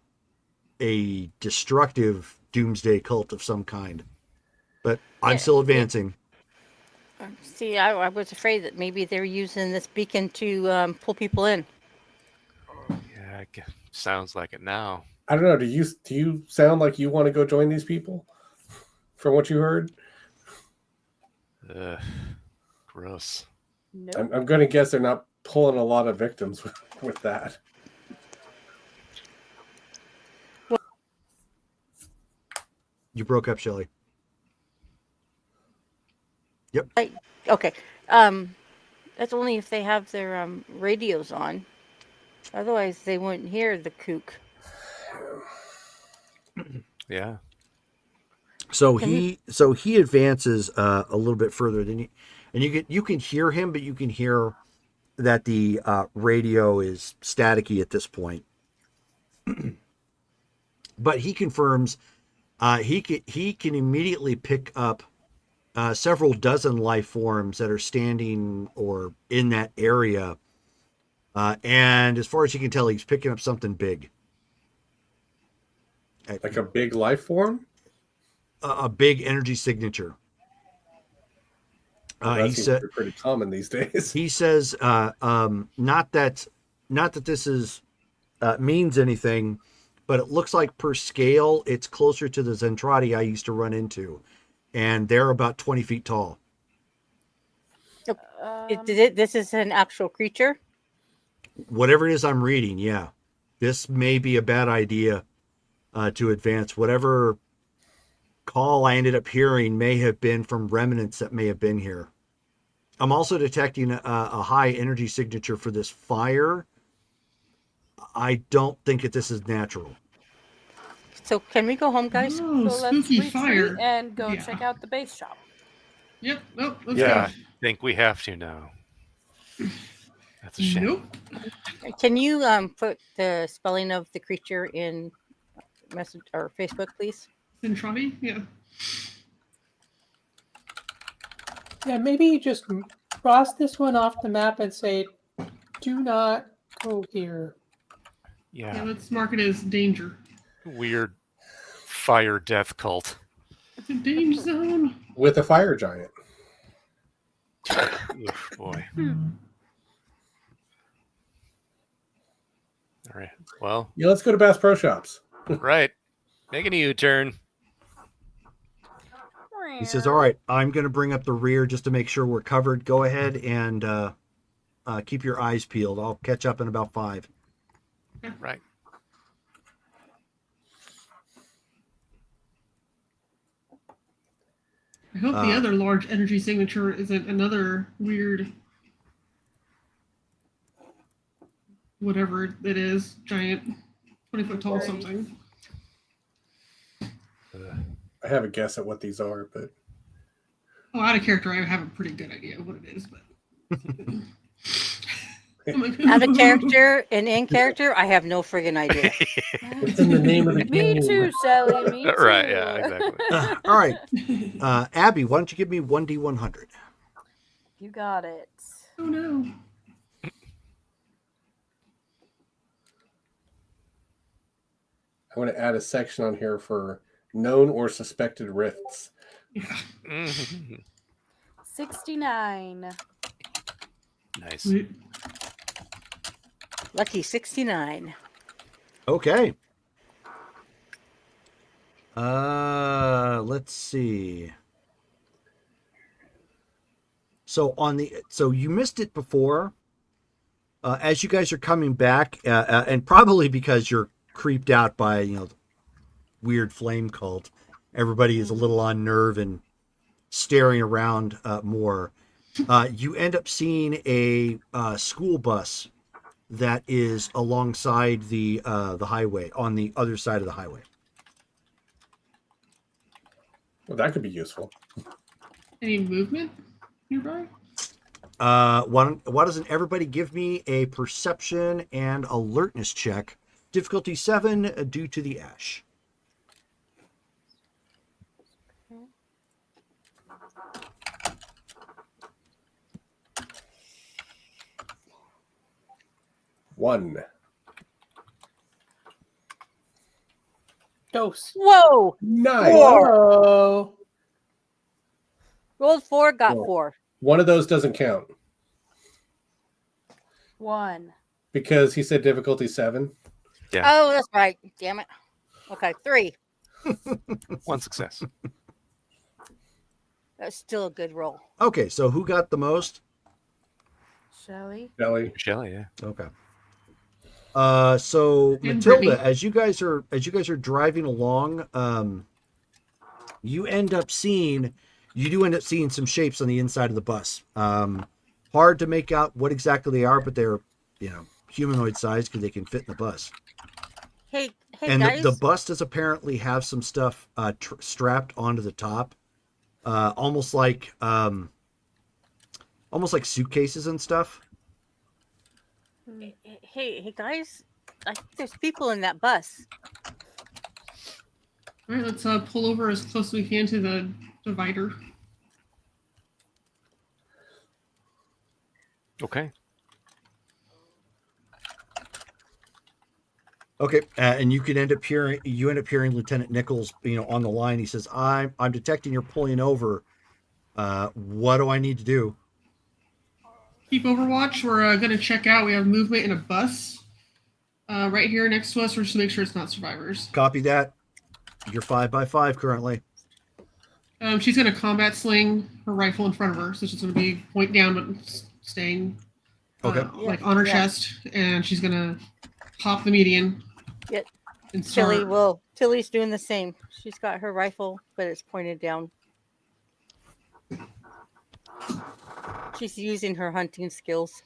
a destructive doomsday cult of some kind. But I'm still advancing." See, I was afraid that maybe they're using this beacon to pull people in. Yeah, sounds like it now. I don't know. Do you sound like you want to go join these people? From what you heard, Gross. Nope. I'm going to guess they're not pulling a lot of victims with that. You broke up, Shelley. Okay. That's only if they have their radios on. Otherwise, they wouldn't hear the kook. Yeah. So he advances a little bit further than you, and you can hear him, but you can hear that the radio is staticky at this point. But he confirms he can immediately pick up several dozen life forms that are standing or in that area, and as far as you can tell, he's picking up something big. Like a big life form? A big energy signature. That He seems said to be pretty common these days. he says not that this is means anything, but it looks like per scale it's closer to the Zentradi I used to run into, and they're about 20 feet tall. This is an actual creature? Whatever it is I'm reading, yeah, this may be a bad idea. to advance. Whatever call I ended up hearing may have been from remnants that may have been here. I'm also detecting a high energy signature for this fire. I don't think that this is natural. So can we go home, guys? Oh, So let's spooky retreat fire. and go Yeah. check out the base shop. Yep. Nope. Let's Yeah, go. I think we have to now. That's a shame. Nope. Can you put the spelling of the creature in message or Facebook, please? Centravi? Yeah. Yeah, maybe just cross this one off the map and say, do not go here. Yeah, Yeah, let's mark it as danger. weird fire death cult. It's a danger zone. With a fire giant. Oof, boy. All right. Well, Yeah, let's go to Bass Pro Shops. right. Making a U-turn. He says, all right, I'm going to bring up the rear just to make sure we're covered. Go ahead and keep your eyes peeled. I'll catch up in about 5. Right. I hope the other large energy signature isn't another weird, whatever it is, giant, 20-foot tall something. I have a guess at what these are, but Oh, out of character, I have a pretty good idea of what it is, but. I'm like, Out of character and in character, I have no friggin' idea. it's in the name of the Me game. too, Shelly. Me too. Right, yeah, exactly. All right. Abby, why don't you give me 1D100? You got it. Oh no. I want to add a section on here for known or suspected rifts. Yeah. Mhm. 69. Nice. Sweet. Lucky 69. Okay. Let's see. So you missed it before. As you guys are coming back, and probably because you're creeped out by weird flame cult, everybody is a little on nerve and staring around more. You end up seeing a school bus that is alongside the highway, on the other side of the highway. Well, that could be useful. Any movement nearby? Why doesn't everybody give me a perception and alertness check? Difficulty 7 due to the ash. One. Dose. Whoa! Nice. Whoa. Rolled 4, got Whoa. 4. One of those doesn't count 1. because he said difficulty 7. Yeah. Oh, that's right. Damn it. Okay, 3. One success. That's still a good roll. Okay, so who got the most? Shelly. Kelly. Shelley, yeah. Okay. So And Matilda, Brittany. as you guys are driving along, you do end up seeing some shapes on the inside of the bus. Hard to make out what exactly they are, but they're humanoid size because they can fit in the bus. Hey And guys. the bus does apparently have some stuff strapped onto the top, almost like suitcases and stuff. Hey guys. I think there's people in that bus. All right, let's pull over as close as we can to the divider. Okay. Okay, and you end up hearing Lieutenant Nichols, on the line. He says, "I'm detecting you're pulling over. What do I need to do?" Keep Overwatch. We're going to check out. We have movement in a bus right here next to us. We're just to make sure it's not survivors. Copy that. You're 5x5 currently. She's going to combat sling her rifle in front of her. So she's going to be point down but staying Okay. like on her chest. And she's going to pop the median. And start. Tilly's doing the same. She's got her rifle, but it's pointed down. She's using her hunting skills.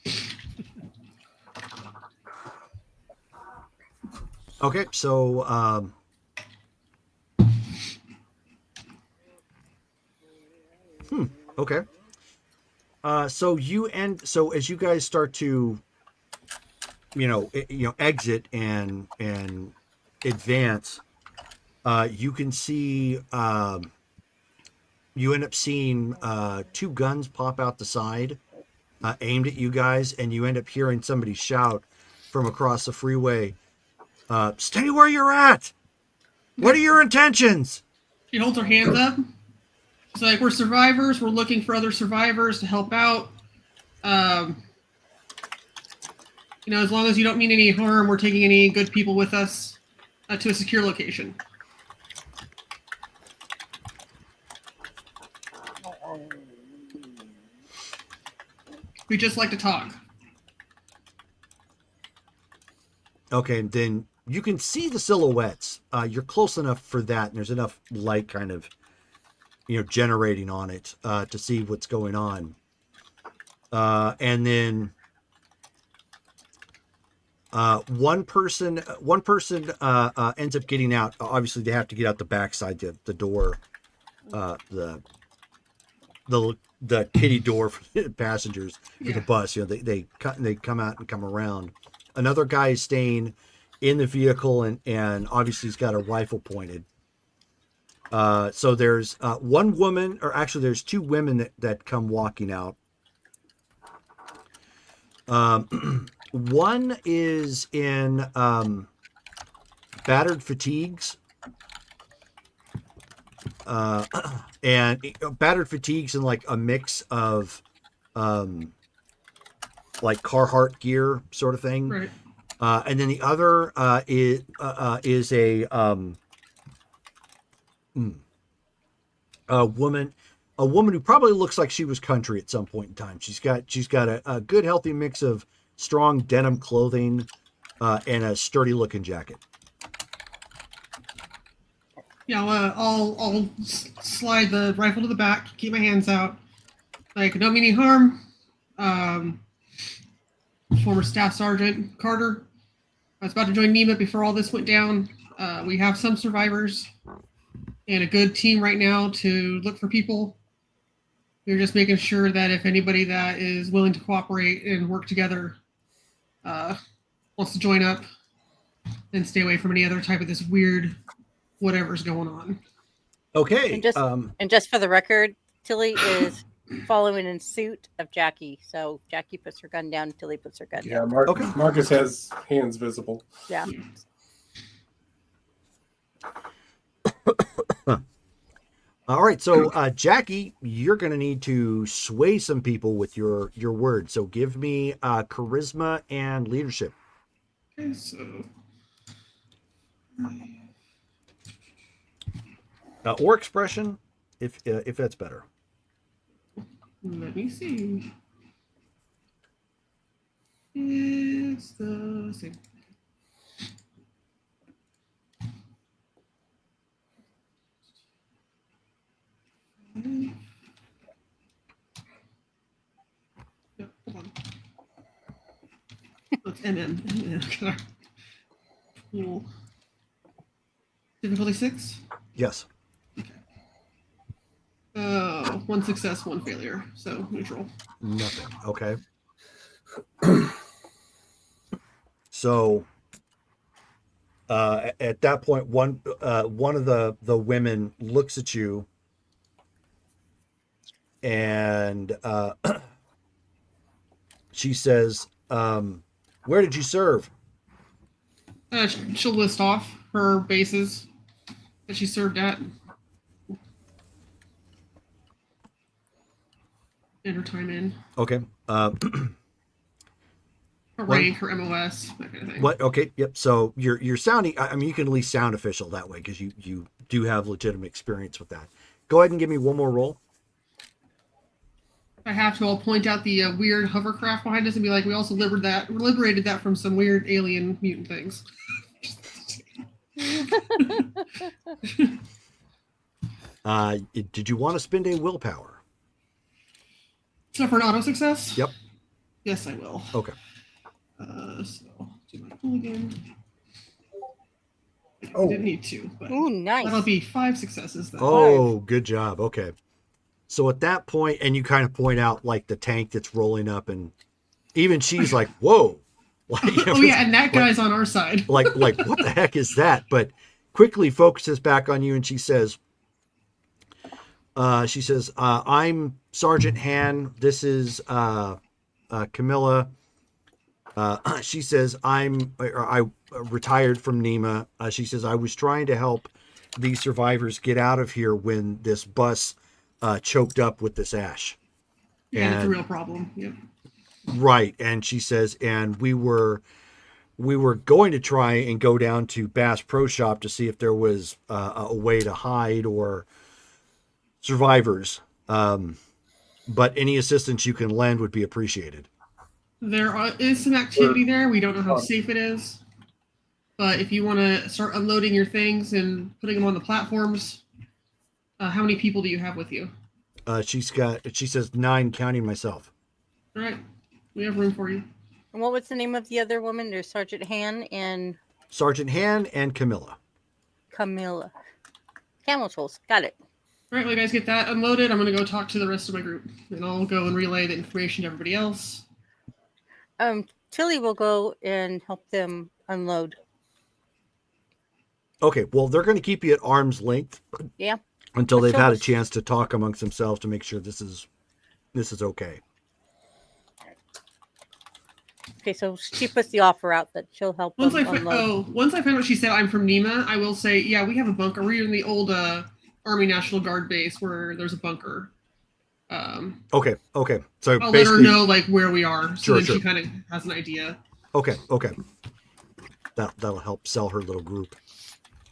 Okay, so okay. So as you guys start to exit and advance, you can see you end up seeing two guns pop out the side, aimed at you guys, and you end up hearing somebody shout from across the freeway, "Stay where you're at! What are your intentions?" She holds her hands up. It's like, we're survivors. We're looking for other survivors to help out. As long as you don't mean any harm, we're taking any good people with us to a secure location. We just like to talk. Okay, and then you can see the silhouettes. You're close enough for that, and there's enough light kind of, generating on it to see what's going on. And then one person ends up getting out. Obviously, they have to get out the backside, the door, the kitty door for the passengers for the bus. They come out and come around. Another guy is staying in the vehicle, and obviously he's got a rifle pointed. So there's one woman, or actually there's two women that come walking out. One is in battered fatigues, and battered fatigues in like a mix of like Carhartt gear sort of thing. Right. And then the other is a woman who probably looks like she was country at some point in time. She's got a good healthy mix of strong denim clothing and a sturdy looking jacket. Yeah, I'll slide the rifle to the back, keep my hands out. Like, don't mean any harm. Former Staff Sergeant Carter. I was about to join NEMA before all this went down. We have some survivors and a good team right now to look for people. We're just making sure that if anybody that is willing to cooperate and work together wants to join up and stay away from any other type of this weird whatever's going on. Okay. And just for the record, Tilly is following in suit of Jackie. So Jackie puts her gun down, Tilly puts her gun down. Yeah, Marcus has hands visible. Yeah. All right, so Jackie, you're going to need to sway some people with your word. So give me charisma and leadership. Okay, so Or expression, if that's better. let me see. It's the same. Yep, hold on. It's MM. Cool. Difficulty 6? Yes. One success, one failure. So neutral. Nothing. Okay. So at that point, one of the women looks at you and she says, "Where did you serve?" She'll list off her bases that she served at. And her time in. Okay. Her rank, her MOS, that kind of thing. What? Okay. Yep. So you're sounding. I mean, you can at least sound official that way because you do have legitimate experience with that. Go ahead and give me one more roll. If I have to, I'll point out the weird hovercraft behind us and be like, we also liberated that from some weird alien mutant things. Did you want to spend a willpower? So for an auto success? Yep. Yes, I will. Okay. So do my pull again. I Oh. didn't need to, but Ooh, nice. that'll be 5 successes then. Oh, good job. Okay. So at that point, and you kind of point out like the tank that's rolling up, and even she's like, "Whoa!" Like, Oh yeah, and that guy's on our side. like what the heck is that? But quickly focuses back on you, and she says, "I'm Sergeant Han. This is Camilla." She says, I retired from NEMA. She says, I was trying to help these survivors get out of here when this bus choked up with this ash. Yeah, and it's a And- real problem. Yep. Right. And she says, and we were going to try and go down to Bass Pro Shop to see if there was a way to hide or survivors. But any assistance you can lend would be appreciated. There is some activity there. We don't know how safe it is. But if you want to start unloading your things and putting them on the platforms, how many people do you have with you? She says 9, counting myself. All right. We have room for you. And what was the name of the other woman? There's Sergeant Han and Sergeant Han and Camilla. Camilla. Camel tools. Got it. All right, well, you guys get that unloaded. I'm going to go talk to the rest of my group. And I'll go and relay the information to everybody else. Tilly will go and help them unload. Okay, well, they're going to keep you at arm's length. Yeah. Until they've She'll- had a chance to talk amongst themselves to make sure this is okay. Okay, so she puts the offer out that she'll help them unload. Once I find out she said I'm from NEMA, I will say, yeah, we have a bunker. We're in the old Army National Guard base where there's a bunker. Okay. So I'll let her basically, know like where we are, so Sure. she kind of has an idea. okay. That'll help sell her little group.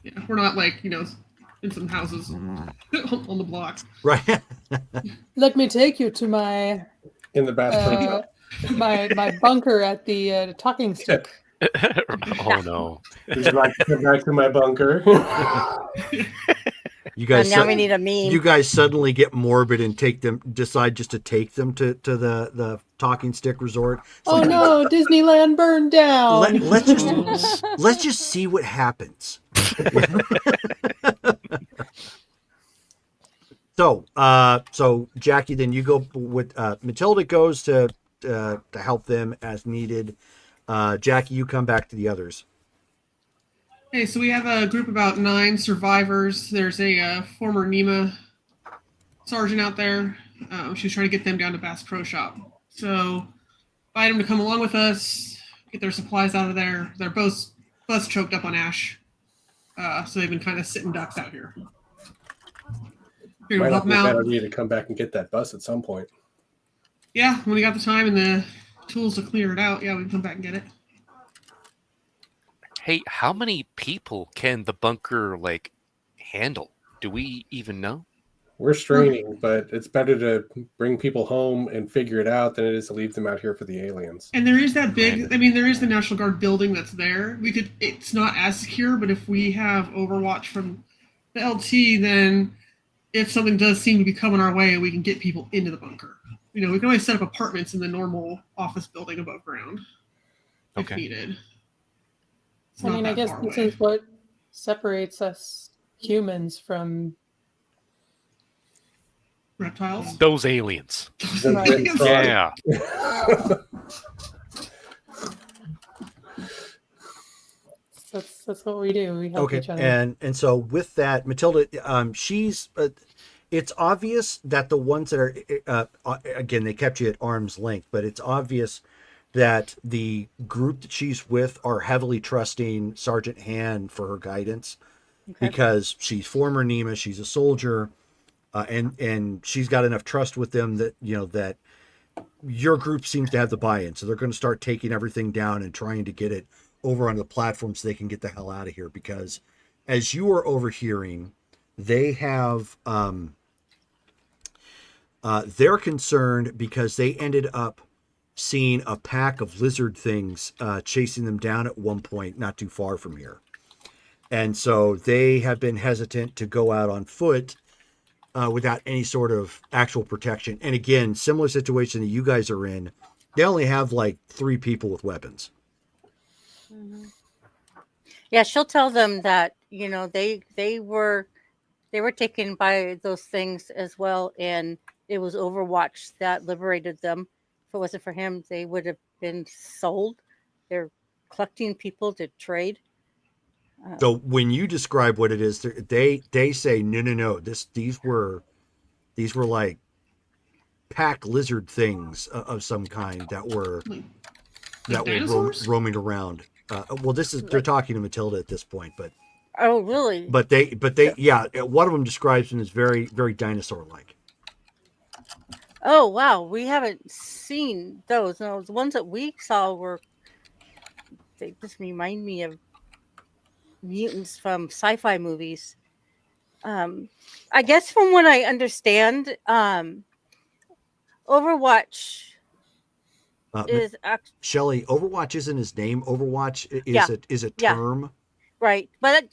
Yeah, we're not like in some houses on the block. Right. Let me take you to my In the Bass Pro Shop. my bunker at the talking stick. Oh no. Would you like to come back to my bunker? You guys Now we need a meme. you guys suddenly get morbid and decide just to take them to the talking stick resort. It's Oh like, no, Disneyland burned down. let's just see what happens. So Jackie, then you go with Matilda goes to help them as needed. Jackie, you come back to the others. Okay, so we have a group of about 9 survivors. There's a former NEMA sergeant out there. She was trying to get them down to Bass Pro Shop. So invite them to come along with us, get their supplies out of there. They're both choked up on ash. So they've been kind of sitting ducks out here. Here, Might we'll help not be them a bad out. idea to come back and get that bus at some point. Yeah, when we got the time and the tools to clear it out, yeah, we can come back and get it. Hey, how many people can the bunker handle? Do we even know? We're straining, but it's better to bring people home and figure it out than it is to leave them out here for the aliens. And there is that big, there is the National Guard building that's there. It's not as secure, but if we have Overwatch from the LT, then if something does seem to be coming our way, we can get people into the bunker. We can always set up apartments in the normal office building above ground if Okay. needed. It's I not mean, I that guess far this away. is what separates us humans from Reptiles. Those aliens. Right. Yeah. that's what we do. We help Okay, each other. and so with that, Matilda, she's it's obvious that the ones that are again, they kept you at arm's length, but it's obvious that the group that she's with are heavily trusting Sergeant Han for her guidance because she's former NEMA, she's a soldier, and she's got enough trust with them that that your group seems to have the buy-in, so they're going to start taking everything down and trying to get it over on the platform so they can get the hell out of here. Because as you are overhearing, they have they're concerned because they ended up seeing a pack of lizard things chasing them down at one point not too far from here. And so they have been hesitant to go out on foot without any sort of actual protection. And again, similar situation that you guys are in, they only have like 3 people with weapons. Mhm. Yeah, she'll tell them that they were taken by those things as well, and it was Overwatch that liberated them. If it wasn't for him, they would have been sold. They're collecting people to trade. So when you describe what it is, they say no. These were like pack lizard things of some kind that were Like dinosaurs? roaming around. Well, they're Like, talking to Matilda at this point, oh, really? but they So, yeah, one of them describes them as very very dinosaur like. oh, wow, we haven't seen those. No, the ones that we saw they just remind me of mutants from sci-fi movies. Um, I guess from what I understand, Overwatch is Shelley, Overwatch isn't his name. Overwatch yeah, is a yeah, term. right. But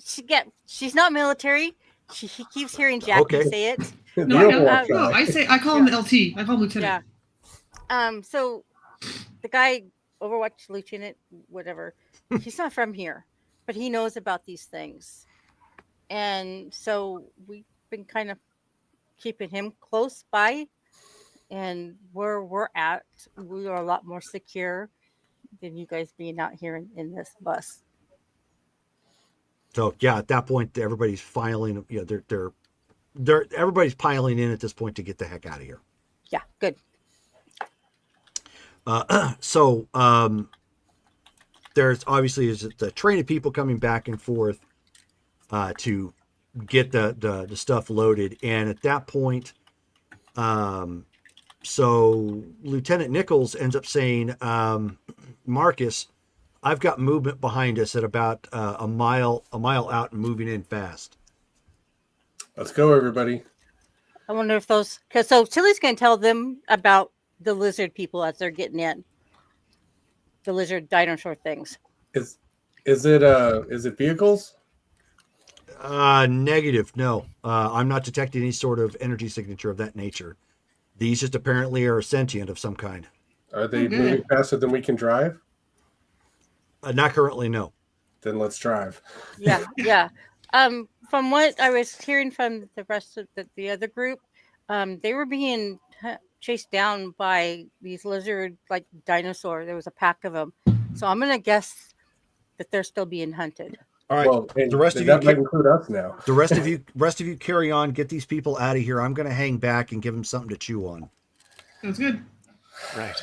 she's not military. He keeps hearing Jackie Okay. say it. The No, Overwatch no, guy. I call him Yeah. LT. I call him Lieutenant. Yeah. So the guy, Overwatch Lieutenant, whatever, he's not from here, but he knows about these things, and so we've been kind of keeping him close by. And where we're at, we are a lot more secure than you guys being out here in this bus. So yeah, at that point, everybody's filing. You know, they're everybody's piling in at this point to get the heck out of here. Yeah, good. So there's obviously the train of people coming back and forth to get the stuff loaded, and at that point, so Lieutenant Nichols ends up saying, Marcus, I've got movement behind us at about a mile out and moving in fast. Let's go, everybody. I wonder if so Tilly's going to tell them about the lizard people as they're getting in. The lizard dinosaur things. Is it vehicles? Negative. No, I'm not detecting any sort of energy signature of that nature. These just apparently are sentient of some kind. Are they good. moving faster than we can drive? Not currently, no. Then let's drive. Yeah, yeah. From what I was hearing from the rest of the other group, they were being chased down by these lizard like dinosaur. There was a pack of them, so I'm gonna guess that they're still being hunted. All right. Well, and the rest of that you might include us now. the rest of you carry on. Get these people out of here. I'm going to hang back and give them something to chew on. Sounds good. Right.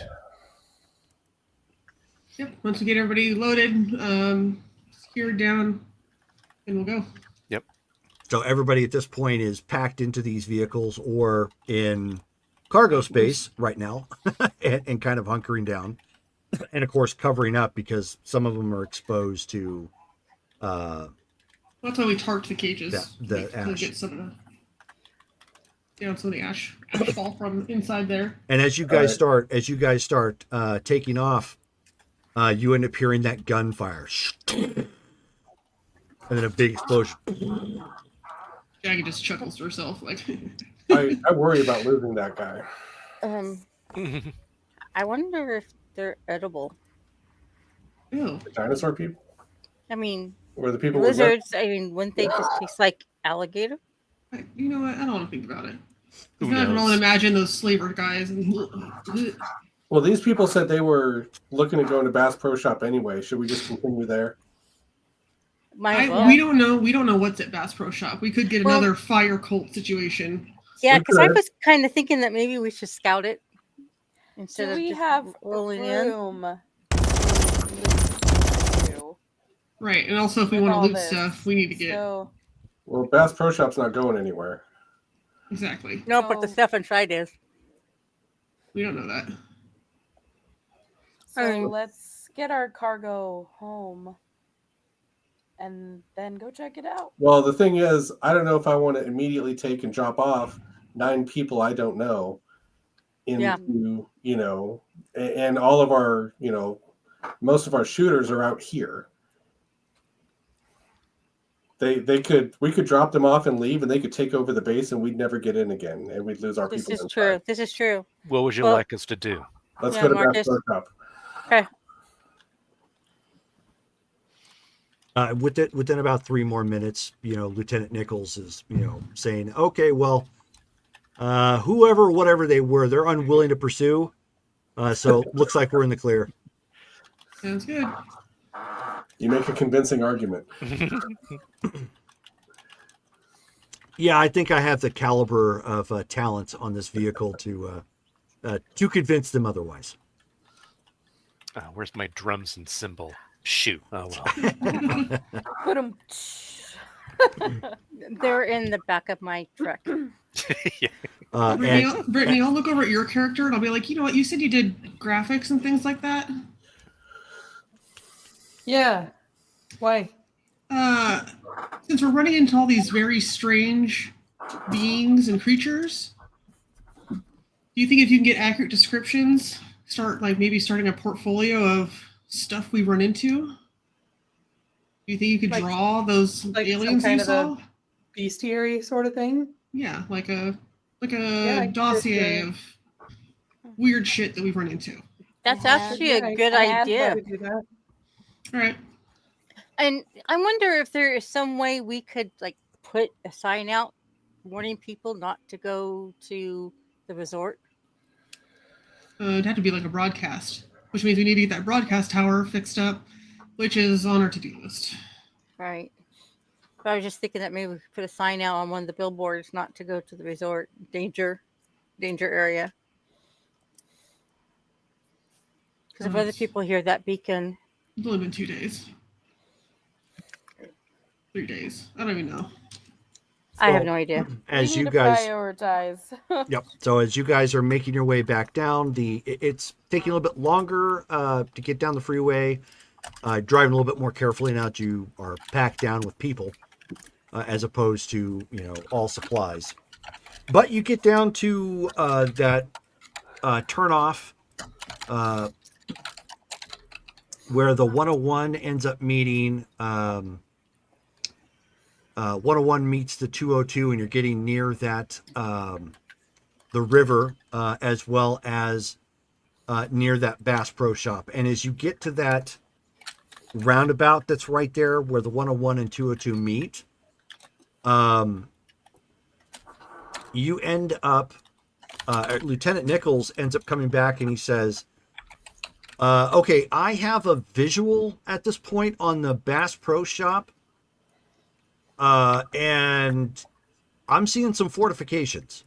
Yep. Once we get everybody loaded, secured down, and we'll go. Yep. So everybody at this point is packed into these vehicles or in cargo space right now, and kind of hunkering down, and of course covering up because some of them are exposed to. That's why we tarked the cages. The to ash. get some of the ash fall from inside there. And as you guys start taking off, you end up hearing that gunfire, and then a big explosion. Jackie just chuckles to herself like. I worry about losing that guy. I wonder if they're edible. Ew. The dinosaur people? I mean, Or the people with lizards. I mean, wouldn't they just taste like alligator? You know what? I don't want to think about it. Who I can knows? only imagine those slaver guys. And Well, these people said they were looking to go into Bass Pro Shop anyway. Should we just continue there? Might as well. We don't know. We don't know what's at Bass Pro Shop. We could get Well- another fire cult situation. Yeah, We because I could. was kind of thinking that maybe we should scout it instead Do of we just have rolling in. room? Right, and also if we With want to all loot this. stuff, we need to get So Well, Bass Pro Shop's not going anywhere. exactly. No, but the So- stuff inside is. We don't know that. So let's get our cargo home and then go check it out. Well, the thing is, I don't know if I want to immediately take and drop off 9 people I don't know into, and all of our, most of our shooters are out here. we could drop them off and leave, and they could take over the base, and we'd never get in again, and we'd lose our This people. is inside. true. This is true. What would you Well- like us to do? Let's Yeah, go to Marcus. Bass Pro Shop. Okay. Within about 3 more minutes, Lieutenant Nichols is, saying, okay, well, whatever they were, they're unwilling to pursue. So looks like we're in the clear. Sounds good. You make a convincing argument. Yeah, I think I have the caliber of talent on this vehicle to convince them otherwise. Where's my drums and cymbal? Shoot. Oh well. Put 'em. They're in the back of my truck. Yeah. Brittany, I'll look over at your character and I'll be like, you know what? You said you did graphics and things like that. Yeah. Why? Since we're running into all these very strange beings and creatures, do you think if you can get accurate descriptions, maybe starting a portfolio of stuff we run into? Do you think you could Like- draw those like some aliens you kind of saw? Bestiary sort of thing? Yeah, like a I could dossier just, of weird shit that we've run into. That's Yeah. actually a good I idea. would do that. All right. And I wonder if there is some way we could put a sign out warning people not to go to the resort. It'd have to be like a broadcast, which means we need to get that broadcast tower fixed up, which is on our to-do list. Right. But I was just thinking that maybe we could put a sign out on one of the billboards not to go to the resort. Danger area. Because if other people hear that beacon, It's only been 2 days. 3 days. I don't even know. I have So, no idea. As We you need to guys, prioritize. yep. So as you guys are making your way back down, it's taking a little bit longer to get down the freeway. Driving a little bit more carefully now that you are packed down with people, as opposed to all supplies. But you get down to that turnoff where the 101 ends up meeting. 101 meets the 202, and you're getting near that the river, as well as near that Bass Pro Shop. And as you get to that roundabout that's right there where the 101 and 202 meet, you end up, Lieutenant Nichols ends up coming back and he says, okay, I have a visual at this point on the Bass Pro Shop, and I'm seeing some fortifications.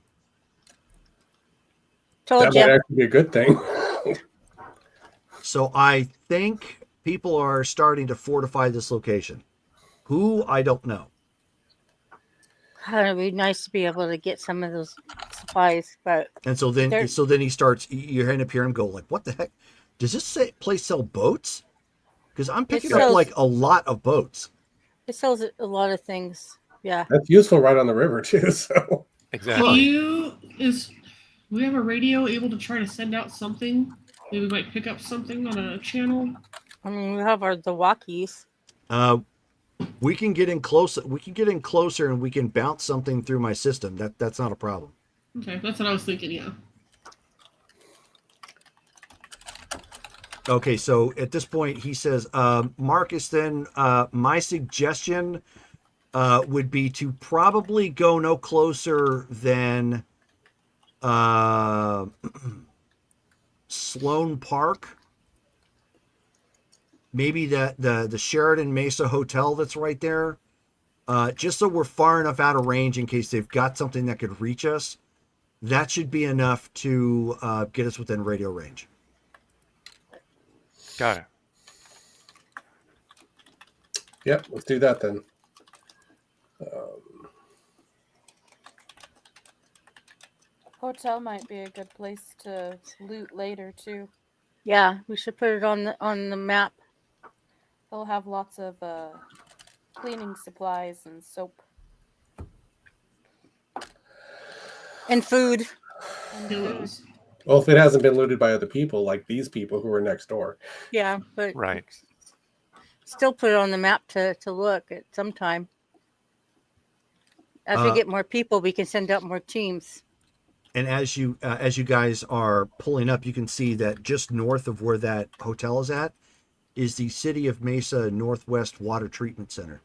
Told That might you. actually be a good thing. So I think people are starting to fortify this location. Who, I don't know. It'd be nice to be able to get some of those supplies, but And so then, There- he starts. You're heading up here and go like, "What the heck? Does this place sell boats? Because I'm picking up sells- like a lot of boats." it sells a lot of things. Yeah. That's useful right on the river too. So Can Exactly. we have a radio able to try to send out something? Maybe we might pick up something on a channel. I mean, we have the walkies. We can get in close. We can get in closer, and we can bounce something through my system. That's not a problem. Okay, that's what I was thinking. Yeah. Okay, so at this point, he says, Marcus, then my suggestion would be to probably go no closer than Sloan Park. Maybe the Sheridan Mesa Hotel that's right there. Just so we're far enough out of range in case they've got something that could reach us. That should be enough to get us within radio range. Got it. yep, let's do that then. Hotel might be a good place to loot later too. Yeah, we should put it on the map. They'll have lots of cleaning supplies and soap. And food. And Pillows. Well, if it hasn't been looted by other people, like these people who are next door. Yeah, but Right. still put it on the map to look at some time. As we get more people, we can send out more teams. And as you guys are pulling up, you can see that just north of where that hotel is at is the City of Mesa Northwest Water Treatment Center.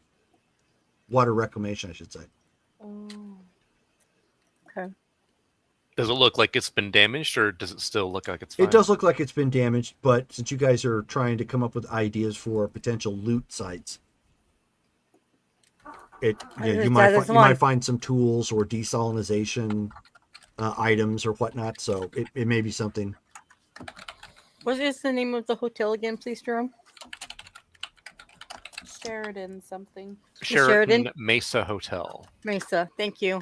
Water reclamation, I should say. Oh. Okay. Does it look like it's been damaged, or does it still look like it's fine? It does look like it's been damaged, but since you guys are trying to come up with ideas for potential loot sites, you might find some tools or desalinization items or whatnot. So it may be something. What is the name of the hotel again, please, Jerome? Sheridan something. Sheraton Mesa Hotel. Mesa. Thank you.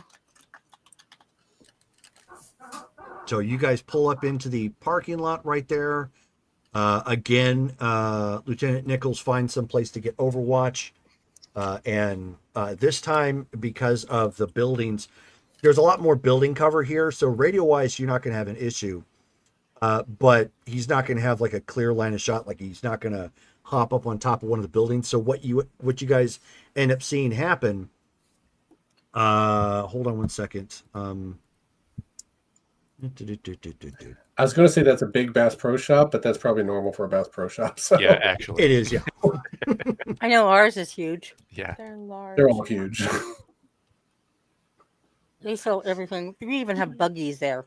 So you guys pull up into the parking lot right there. Again, Lieutenant Nichols finds some place to get Overwatch. And this time, because of the buildings, there's a lot more building cover here. So radio-wise, you're not going to have an issue. But he's not going to have like a clear line of shot. Like he's not going to hop up on top of one of the buildings. So what you guys end up seeing happen, hold on one second. I was going to say that's a big Bass Pro Shop, but that's probably normal for a Bass Pro Shop. So. Yeah, actually. It is, yeah. I know ours is huge. Yeah. They're large. They're all huge. They sell everything. We even have buggies there.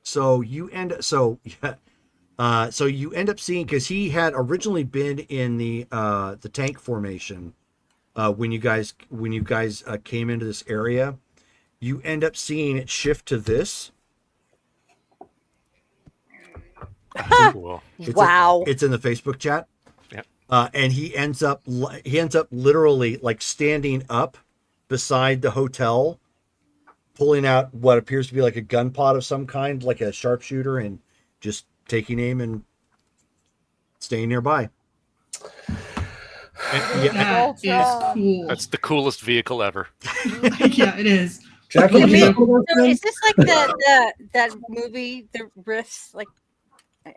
So you end up seeing, because he had originally been in the tank formation when you guys came into this area. You end up seeing it shift to this. Cool. Wow. It's in the Facebook chat. Yep. And he ends up literally like standing up beside the hotel, pulling out what appears to be like a gun pod of some kind, like a sharpshooter, and just taking aim and staying nearby. That is cool. That's the coolest vehicle ever. Yeah, it is. Jackie, Would you you- know So is this like that movie, The Rifts? Like,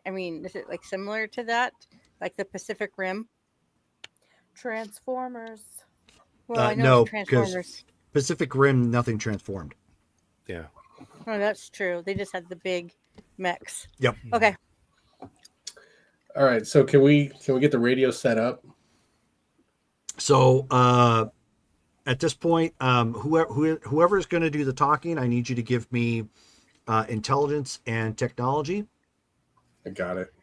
I mean, is it like similar to that, like the Pacific Rim? Transformers. Well, I know no, it's Transformers. Pacific Rim, nothing transformed. Yeah. Oh, that's true. They just had the big mechs. Yep. Okay. All right, so can we get the radio set up? So at this point, whoever is going to do the talking, I need you to give me intelligence and technology. I got it.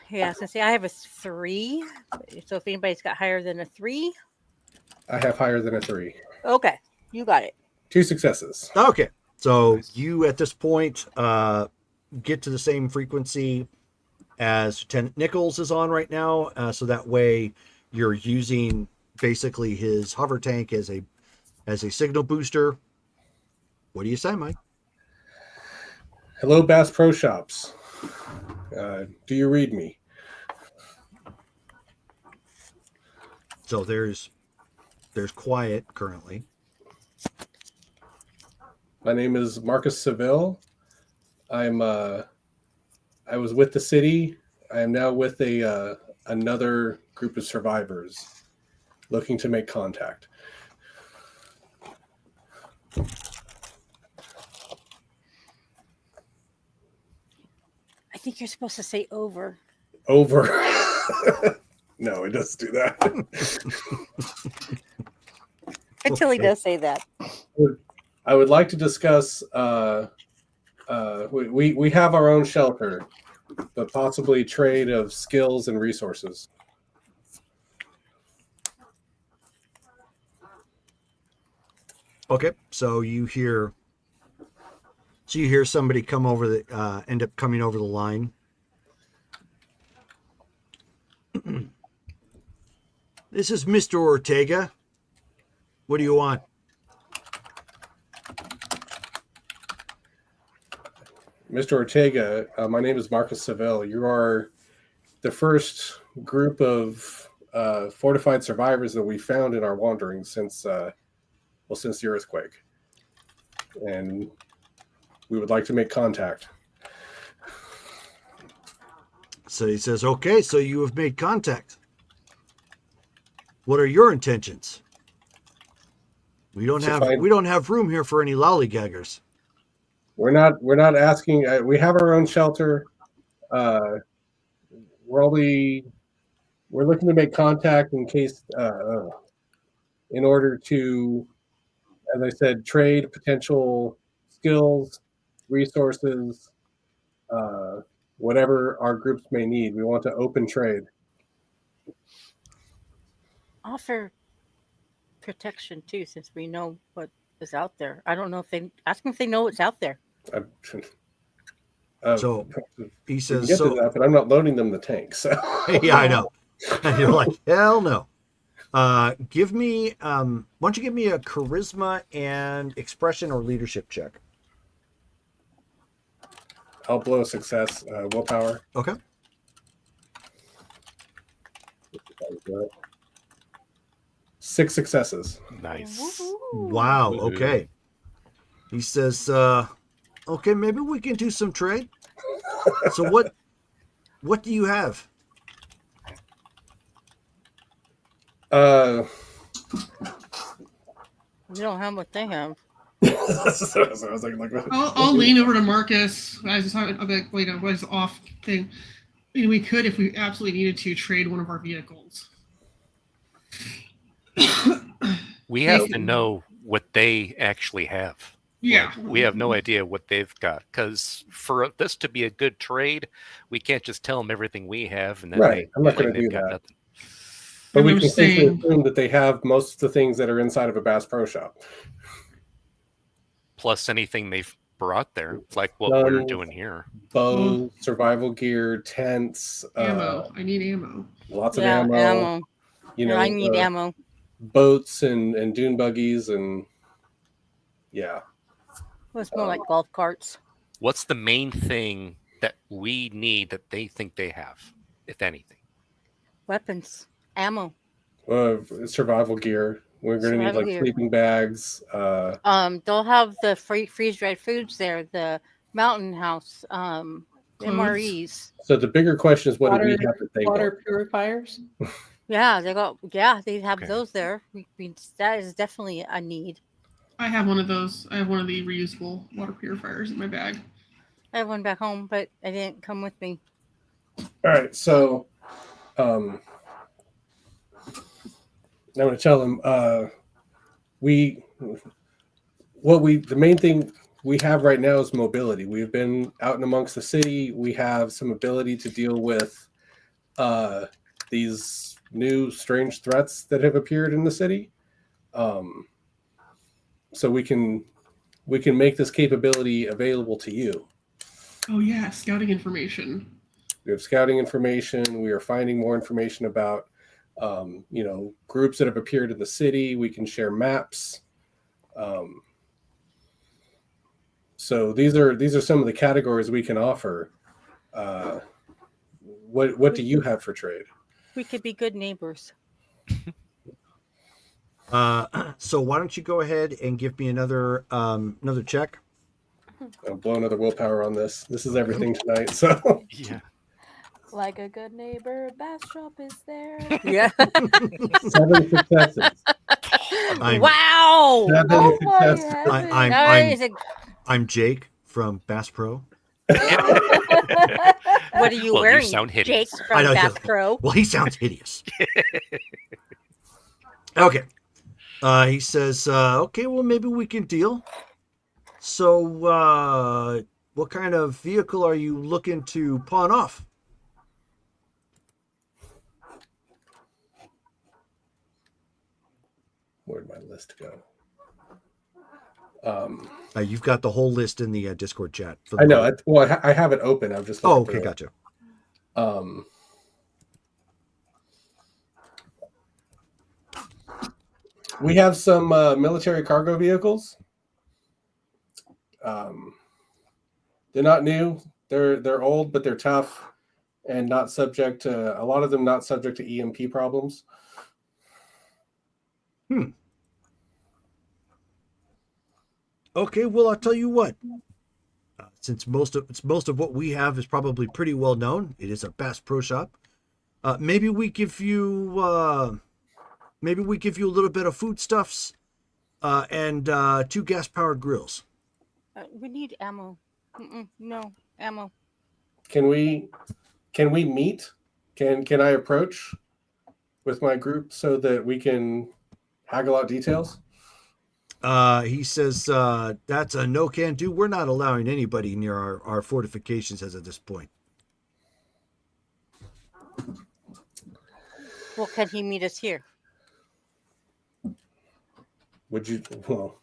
Yeah, so see, I have a 3. So if anybody's got higher than a 3, I have higher than a 3. okay, you got it. 2 successes. Okay. So Nice. you at this point get to the same frequency as Lieutenant Nichols is on right now. So that way you're using basically his hover tank as a signal booster. What do you say, Mike? Hello, Bass Pro Shops. Do you read me? So there's quiet currently. My name is Marcus Seville. I was with the city. I am now with another group of survivors looking to make contact. I think you're supposed to say over. Over. No, it doesn't do that. Until he does say that. I would like to discuss. We have our own shelter, but possibly trade of skills and resources. Okay, so you hear somebody come over the end up coming over the line. This is Mr. Ortega. What do you want? Mr. Ortega, my name is Marcus Seville. You are the first group of fortified survivors that we found in our wanderings since the earthquake. And we would like to make contact. So he says, okay, so you have made contact. What are your intentions? We don't So have fine. we don't have room here for any lollygaggers. We're not asking. We have our own shelter. We're looking to make contact in case, in order to, as I said, trade potential skills, resources, whatever our groups may need. We want to open trade. Offer protection too, since we know what is out there. I don't know if they ask them if they know what's out there. So he we can says, get to so that, but I'm not loading them the tank. So yeah, I know. And you're like, hell no. Give me why don't you give me a charisma and expression or leadership check? I'll blow a success. Willpower. Okay. 6 successes. Nice. Wow. Woohoo. Okay. He says, okay, maybe we can do some trade. So what do you have? Uh, We don't have what they have. so I was like, I'll lean over to Marcus. I was just talking about, wait, what is the off thing? I mean, we could, if we absolutely needed to, trade one of our vehicles. We have to know what they actually have. Yeah. Like, we have no idea what they've got, because for this to be a good trade, we can't just tell them everything we have and then Right, I'm not claim gonna they've do got that. nothing. but we I'm can safely saying- assume that they have most of the things that are inside of a Bass Pro Shop. Plus anything they've brought there, like what we're Guns, doing here. bows, survival gear, tents, Ammo. I need ammo. lots of Yeah, ammo. ammo. You Yeah, know, I need ammo. boats and dune buggies and yeah. Well, it's more like golf carts. What's the main thing that we need that they think they have, if anything? Weapons. Ammo. Survival gear. We're going to need Survival like gear. sleeping bags. They'll have the freeze-dried foods there, the mountain house, Clothes. MREs. So the bigger question is, what do we Water- have that they Water don't? purifiers. Yeah, they have Okay. those there. That is definitely a need. I have one of those. I have one of the reusable water purifiers in my bag. I have one back home, but it didn't come with me. All right, so I'm going to tell them the main thing we have right now is mobility. We've been out and amongst the city. We have some ability to deal with these new strange threats that have appeared in the city. So we can make this capability available to you. Oh yeah, scouting information. We have scouting information. We are finding more information about, groups that have appeared in the city. We can share maps. So these are some of the categories we can offer. What do you have for trade? We could be good neighbors. So why don't you go ahead and give me another check? I'll blow another willpower on this. This is everything tonight. So Yeah. Like a good neighbor, Bass Shop is there. Yeah. 7 successes. Wow. 7 Oh my successes. heavens. I'm Jake from Bass Pro. What are you Well, you wearing, sound Jake hideous. I from know, Bass just- Pro? Well, he sounds hideous. Okay. He says, okay, well, maybe we can deal. So, what kind of vehicle are you looking to pawn off? Where'd my list go? You've got the whole list in the Discord chat. For the I know. moment. I have it open. I'm just Oh, looking okay, through it. gotcha. We have some military cargo vehicles. They're not new. They're old, but they're tough and not subject to a lot of them. Not subject to EMP problems. Okay, well, I'll tell you what. Since most of what we have is probably pretty well known, it is a Bass Pro Shop. Maybe we give you a little bit of foodstuffs, and 2 gas-powered grills. We need ammo. No ammo. Can we meet? Can I approach with my group so that we can haggle out details? He says, that's a no can do. We're not allowing anybody near our fortifications as of this point. Well, can he meet us here? Would you? Well,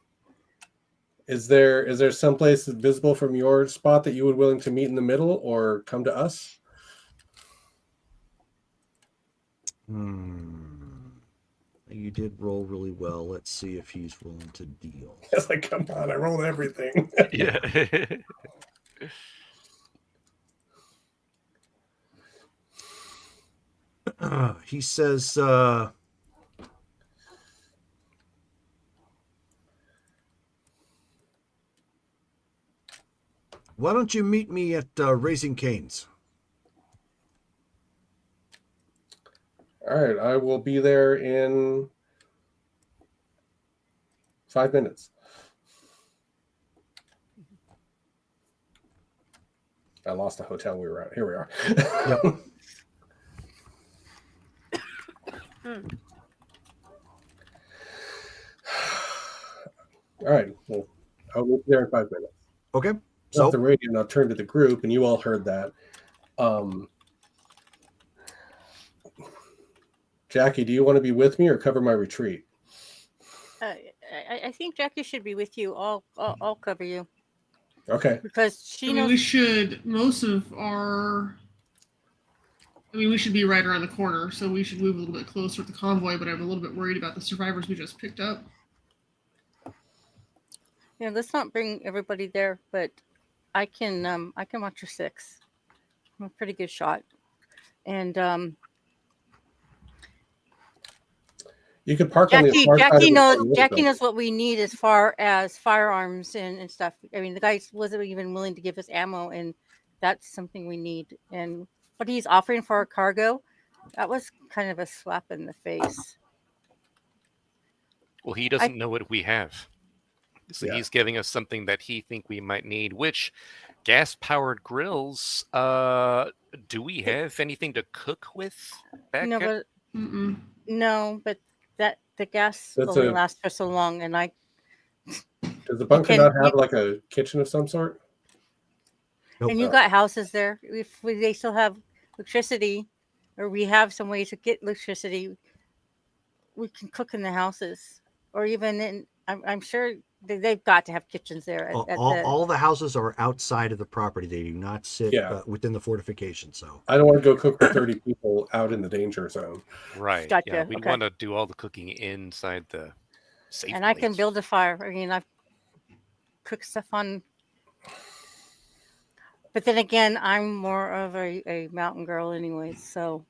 is there someplace visible from your spot that you would willing to meet in the middle, or come to us? You did roll really well. Let's see if he's willing to deal. It's like, come on, I rolled everything. Yeah. He says, why don't you meet me at Raising Cane's? All right, I will be there in 5 minutes. I lost the hotel we were at. Here we are. Yep. All right, well, I'll be there in 5 minutes. Okay. So So the radio, and I'll turn to the group, and you all heard that. Jackie, do you want to be with me or cover my retreat? I think Jackie should be with you. I'll cover you Okay. because she I mean, knows. we should most of our. I mean, we should be right around the corner, so we should move a little bit closer to the convoy. But I'm a little bit worried about the survivors we just picked up. Yeah, let's not bring everybody there, but I can watch your 6. I'm a pretty good shot, and You could park on the far side of the Jackie knows what we need as far as firearms and stuff. I mean, the guy wasn't even willing to give us ammo, and that's something we need. And what he's offering for our cargo, that was kind of a slap in the face. Well, he doesn't know what we have. So Yeah. he's giving us something that he think we might need, which gas-powered grills, do we have anything to cook with back No, at- but Mm-mm. no, but that the gas That's only a- lasts for so long, and Does the bunker not have like a kitchen of some sort? nope. and you got houses there. If they still have electricity, or we have some way to get electricity, we can cook in the houses, or even in. I'm sure they've got to have kitchens there. All the houses are outside of the property. They do not sit Yeah. within the fortification. So I don't want to go cook for 30 people out in the danger zone. Right. Gotcha, Yeah, we'd okay. want to do all the cooking inside the safe and I can place. build a fire. I mean, I've cooked stuff on. But then again, I'm more of a mountain girl, anyways. So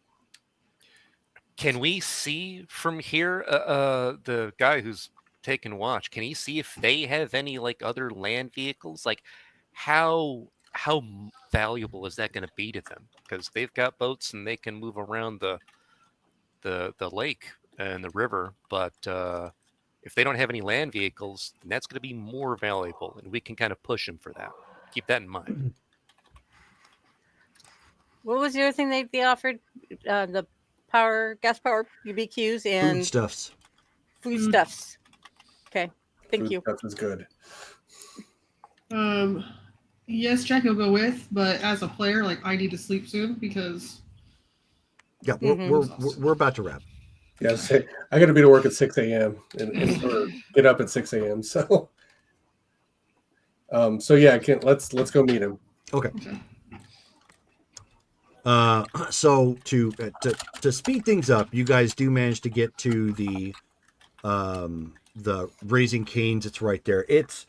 Can we see from here, the guy who's taking watch? Can he see if they have any like other land vehicles? Like, how valuable is that going to be to them? Because they've got boats and they can move around the lake and the river, but if they don't have any land vehicles, then that's going to be more valuable, and we can kind of push them for that. Keep that in mind. what was the other thing they offered? The gas power BBQs and foodstuffs. foodstuffs. Okay, thank you. That was good. Yes, Jackie will go with, but as a player, like I need to sleep soon because Yeah, we're about to wrap. Yeah, I got to be to work at 6 a.m. and or get up at 6 a.m. So, yeah, let's go meet him. Okay. So to speed things up, you guys do manage to get to the Raising Cane's. It's right there. It's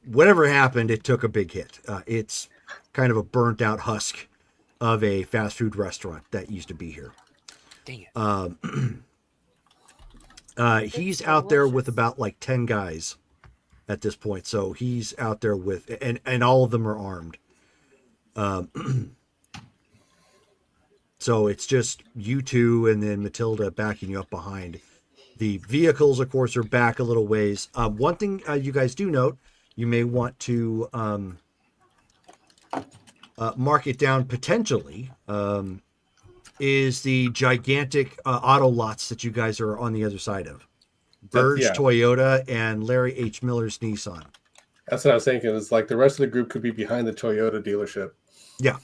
whatever happened, it took a big hit. It's kind of a burnt out husk of a fast food restaurant that used to be here. Dang it. He's out there with about like 10 guys at this point. So he's out there with, and all of them are armed. So it's just you two and then Matilda backing you up behind. The vehicles, of course, are back a little ways. One thing you guys do note, you may want to mark it down potentially, is the gigantic auto lots that you guys are on the other side of. Burge yeah. Toyota and Larry H. Miller's Nissan. That's what I was thinking. It's like the rest of the group could be behind the Toyota dealership. Yeah.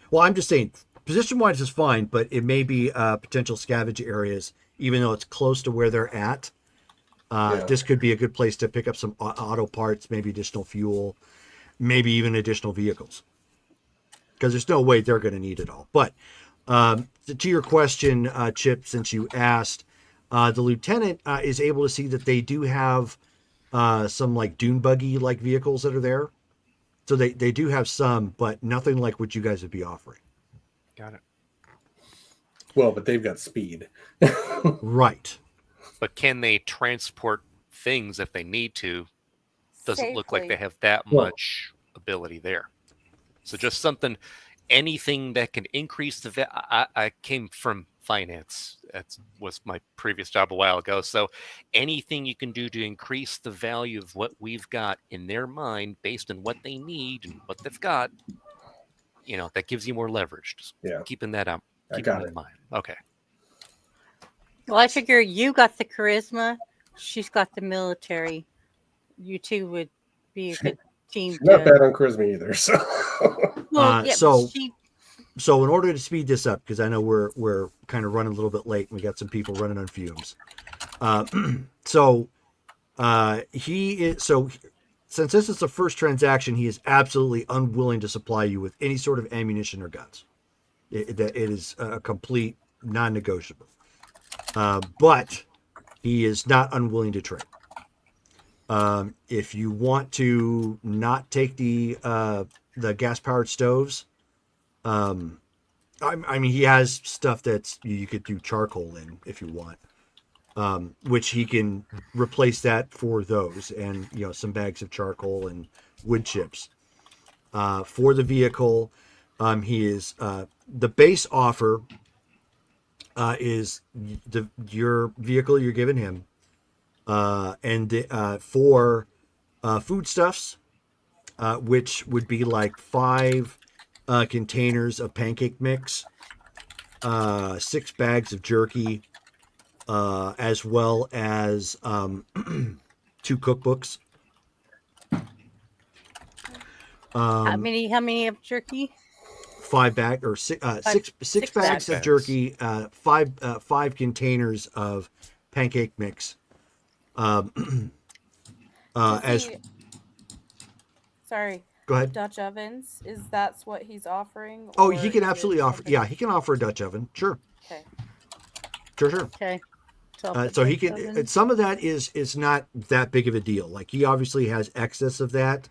Well, I'm just saying, position-wise is fine, but it may be potential scavenge areas, even though it's close to where they're at. Yeah. This could be a good place to pick up some auto parts, maybe additional fuel, maybe even additional vehicles. Because there's no way they're going to need it all. But to your question, Chip, since you asked, the lieutenant is able to see that they do have some like dune buggy like vehicles that are there. So they do have some, but nothing like what you guys would be offering. Got it. Well, but they've got speed. Right. But can they transport things if they need to? Doesn't look like they Safely. have that Well- much ability there. So just something, anything that can increase the I came from finance. That was my previous job a while ago. So anything you can do to increase the value of what we've got in their mind based on what they need and what they've got, that gives you more leverage. Just Yeah. keeping that out. I Keeping got in it. mind. Okay. Well, I figure you got the charisma, she's got the military. You two would be a good team. She's not bad on charisma either. So Well, yeah, so- but she. So in order to speed this up, because I know we're kind of running a little bit late, and we got some people running on fumes. Since this is the first transaction, he is absolutely unwilling to supply you with any sort of ammunition or guns. It is a complete non-negotiable. But he is not unwilling to trade. If you want to not take the gas-powered stoves, I mean, he has stuff that's you could do charcoal in if you want, which he can replace that for those, and some bags of charcoal and wood chips. For the vehicle, he is the base offer is your vehicle you're giving him, and for foodstuffs, which would be like 5 containers of pancake mix, 6 bags of jerky, as well as 2 cookbooks. How many of jerky? 5 bag or 6 six bags of bags. jerky, 5 containers of pancake mix. Does As he- Sorry, go ahead. Dutch ovens, is that's what he's offering? Oh, or he can is absolutely offer. something- Yeah, he can offer a Dutch oven. Sure, Okay. sure. Okay. So he can. Some of that is not that big of a deal. Like he obviously has excess of that.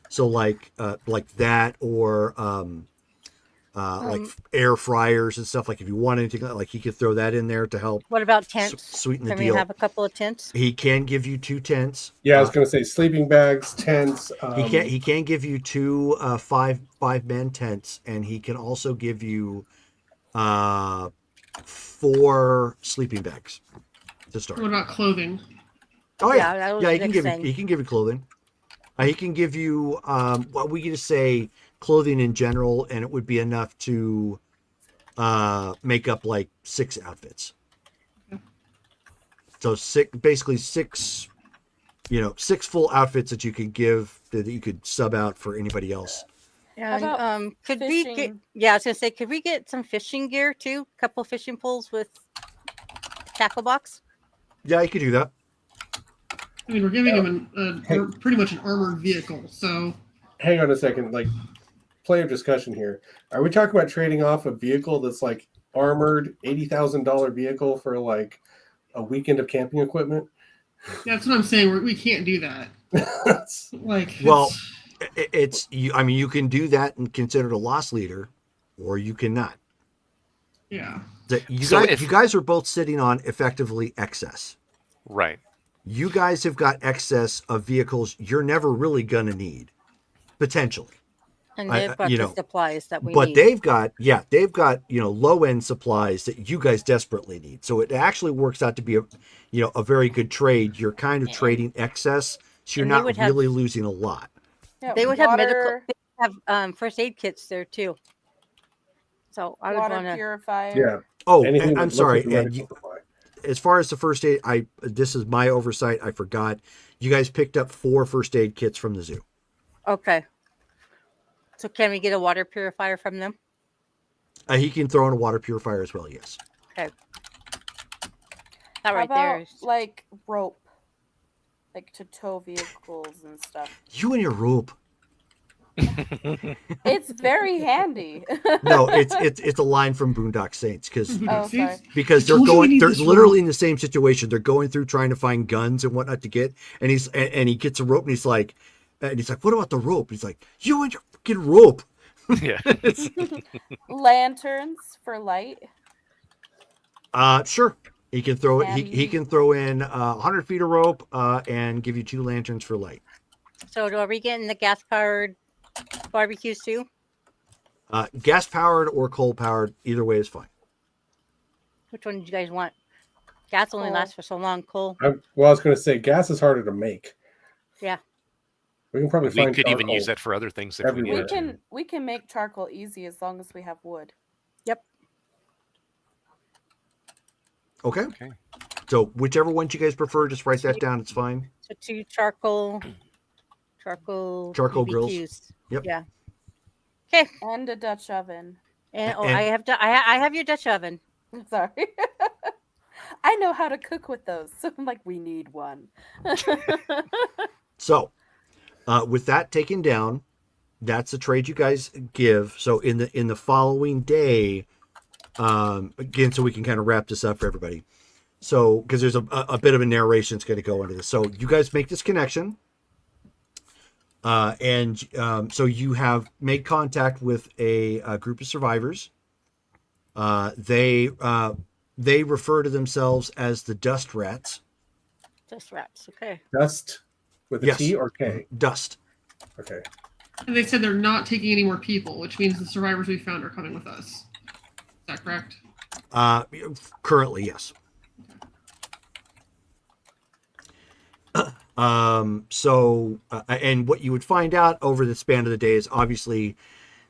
So like that, or like air fryers and stuff. Like if you want anything, like he could throw that in there to help What about tents? sweeten the Can we deal. have a couple of tents? He can give you 2 tents. yeah, I was going to say sleeping bags, tents. He can give you 2 5-man tents, and he can also give you 4 sleeping bags to start. What about clothing? Oh Yeah, yeah, that was yeah. the He can next give you. thing. He can give you clothing. He can give you. Well, we could just say clothing in general, and it would be enough to make up like 6 outfits. So basically 6, 6 full outfits that you could give that you could sub out for anybody else. And about could we get? fishing? Yeah, I was gonna say, could we get some fishing gear too? A couple fishing poles with tackle box. Yeah, you could do that. I mean, we're giving him pretty much an armored vehicle. So Hang on a second. Like, player discussion here. Are we talking about trading off a vehicle that's like armored $80,000 vehicle for like a weekend of camping equipment? that's what I'm saying. We can't do that. Like, Well, it's you. I mean, you can do that and consider it a loss leader, or you cannot. yeah. You guys are both sitting on effectively excess. Right. You guys have got excess of vehicles you're never really gonna need, potentially. And they've got you the know, supplies that we but need. they've got low end supplies that you guys desperately need. So it actually works out to be a very good trade. You're kind of And trading excess, so you're and they not would have really losing a lot. Yeah, they would have medical water, they would have first aid kits there too. So I would water want to. purifier. Yeah. Oh, Anything I'm that looks like sorry. a And medical supply. as far as the first aid, this is my oversight. I forgot. You guys picked up 4 first aid kits from the zoo. Okay. So can we get a water purifier from them? He can throw in a water purifier as well. Yes. Okay. That How right there. about like rope, like to tow vehicles and stuff? You and your rope. It's very handy. No, it's a line from Boondock Saints Oh, sorry. because I told you we need they're this literally rope. in the same situation. They're going through trying to find guns and whatnot to get, and he gets a rope and he's like, what about the rope? He's like, you and your fucking rope. Yeah. Lanterns for light. Sure. He can throw it. He And- can throw in 100 feet of rope and give you 2 lanterns for light. So are we getting the gas powered barbecues too? Gas powered or coal powered, either way is fine. Which one did you guys want? Gas only Coal. lasts for so long. Coal. I was going to say gas is harder to make. Yeah. We can probably We find could even use charcoal. that for other things if everywhere. we We need can to. we can make charcoal easy as long as we have wood. Okay. Okay. So whichever ones you guys prefer, just write that down. It's fine. So 2 charcoal Charcoal grills. BBQs. Yep. Yeah. Okay. And a Dutch oven. And And- I have your Dutch oven. Sorry. I know how to cook with those. So I'm like, we need one. So, with that taken down, that's the trade you guys give. So in the following day, again, so we can kind of wrap this up for everybody. So because there's a bit of a narration that's going to go into this. So you guys make this connection, and so you have made contact with a group of survivors. They refer to themselves as the Dust Rats. Just rats. Okay. Dust with a Yes. T or K? Dust. Okay. And they said they're not taking any more people, which means the survivors we found are coming with us. Is that correct? Currently, yes. And what you would find out over the span of the day is obviously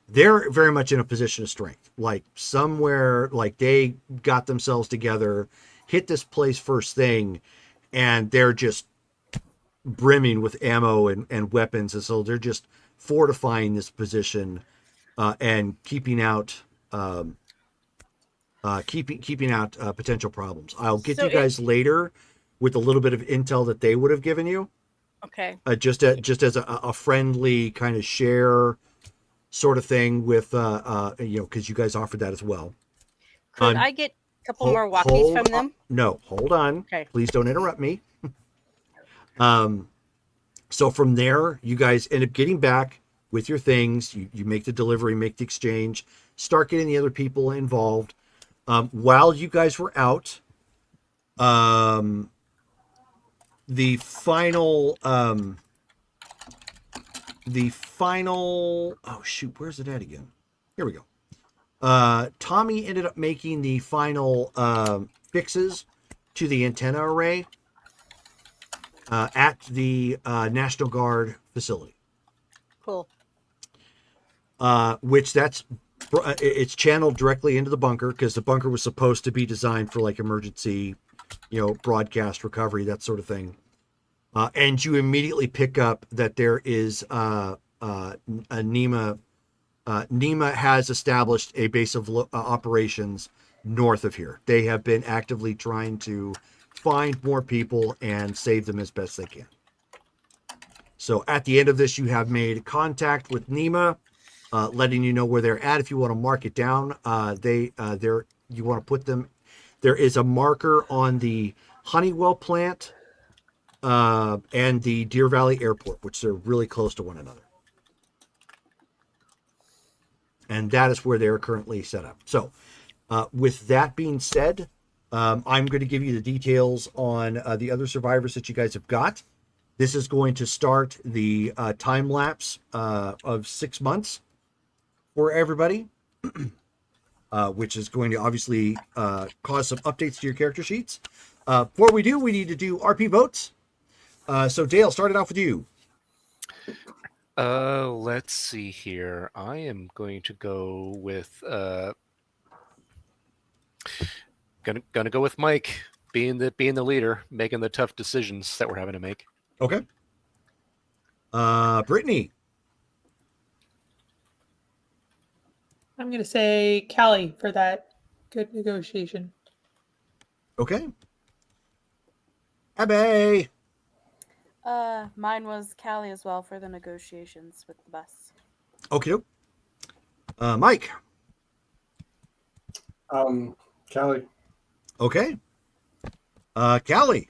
they're very much in a position of strength. Like somewhere, like they got themselves together, hit this place first thing, and they're just brimming with ammo and weapons. And so they're just fortifying this position and keeping out potential problems. I'll get So you guys later with a little bit of intel that they would have given you, Okay. just as a friendly kind of share sort of thing with because you guys offered that as well. Could Um, I get a couple more walkies from them? No, hold on. Okay. Please don't interrupt me. So from there, you guys end up getting back with your things. You make the delivery, make the exchange, start getting the other people involved. While you guys were out, the final oh shoot, where's it at again? Here we go. Tommy ended up making the final fixes to the antenna array at the National Guard facility, Cool. which it's channeled directly into the bunker because the bunker was supposed to be designed for like emergency, broadcast recovery, that sort of thing. And you immediately pick up that there is a NEMA. NEMA has established a base of operations north of here. They have been actively trying to find more people and save them as best they can. So at the end of this, you have made contact with NEMA, letting you know where they're at. If you want to mark it down, you want to put them. There is a marker on the Honeywell plant and the Deer Valley Airport, which they're really close to one another. And that is where they're currently set up. So with that being said, I'm going to give you the details on the other survivors that you guys have got. This is going to start the time lapse of 6 months for everybody, which is going to obviously cause some updates to your character sheets. Before we do, we need to do RP votes. So Dale, started off with you. Let's see here. I am going to go with gonna go with Mike being the leader, making the tough decisions that we're having to make. Okay. Brittany. I'm going to say Callie for that good negotiation. Okay. Abby. Mine was Callie as well for the negotiations with the bus. Okay. Mike. Callie. Okay. Callie.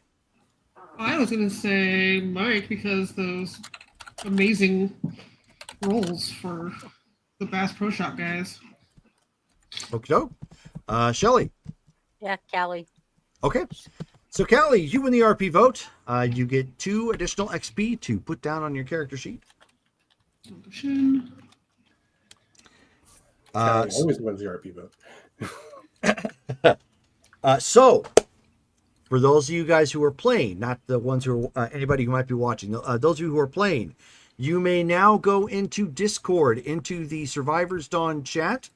I was gonna say Mike because those amazing roles for the Bass Pro Shop guys. Okay. Shelly. Yeah, Callie. Okay. So Callie, you win the RP vote. You get 2 additional XP to put down on your character sheet. Solution. Callie always wins the RP vote. So, for those of you guys who are playing, not the ones who are anybody who might be watching, those of you who are playing, you may now go into Discord, into the Survivors Dawn chat.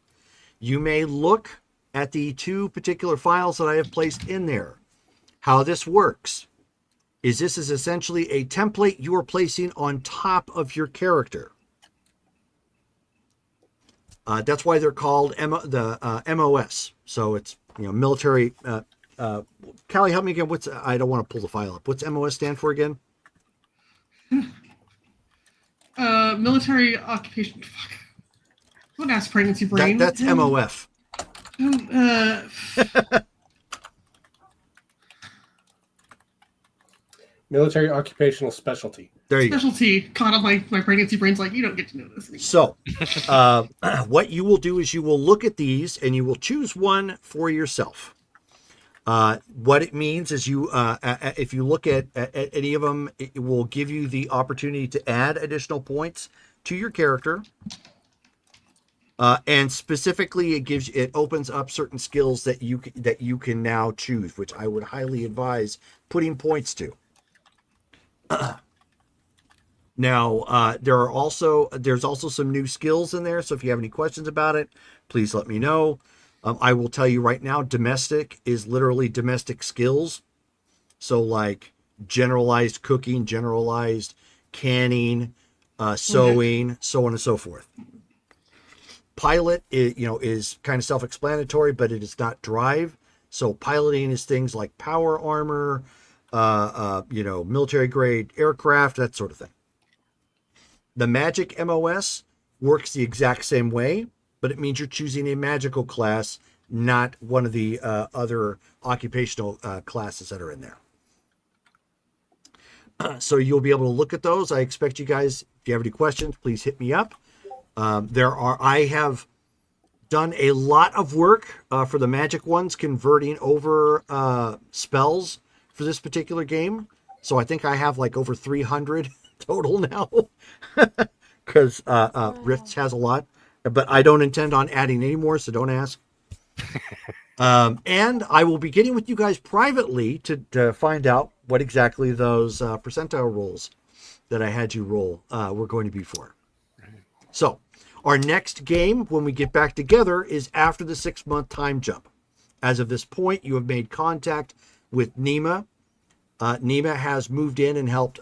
You may look at the 2 particular files that I have placed in there. How this works is this is essentially a template you are placing on top of your character. That's why they're called MOS. So it's military. Callie, help me again. I don't want to pull the file up. What's MOS stand for again? Military occupation. Fuck. Don't ask pregnancy brain. That's MOF. Military occupational specialty. There you go. Specialty. God, I'm my pregnancy brain's like, you don't get to know this anymore. So, what you will do is you will look at these and you will choose one for yourself. What it means is if you look at any of them, it will give you the opportunity to add additional points to your character. And specifically, it opens up certain skills that you can now choose, which I would highly advise putting points to. Now, there's also some new skills in there. So if you have any questions about it, please let me know. I will tell you right now, domestic is literally domestic skills. So like generalized cooking, generalized canning, sewing, so on and so forth. Pilot is kind of self-explanatory, but it is not drive. So piloting is things like power armor, military grade aircraft, that sort of thing. The magic MOS works the exact same way, but it means you're choosing a magical class, not one of the other occupational classes that are in there. So you'll be able to look at those. I expect you guys, if you have any questions, please hit me up. I have done a lot of work for the magic ones, converting over spells for this particular game. So I think I have like over 300 total now, because Rifts has a lot, but I don't intend on adding any more, so don't ask. And I will be getting with you guys privately to find out what exactly those percentile rolls that I had you roll were going to be for. So our next game, when we get back together, is after the 6-month time jump. As of this point, you have made contact with Nima. Nima has moved in and helped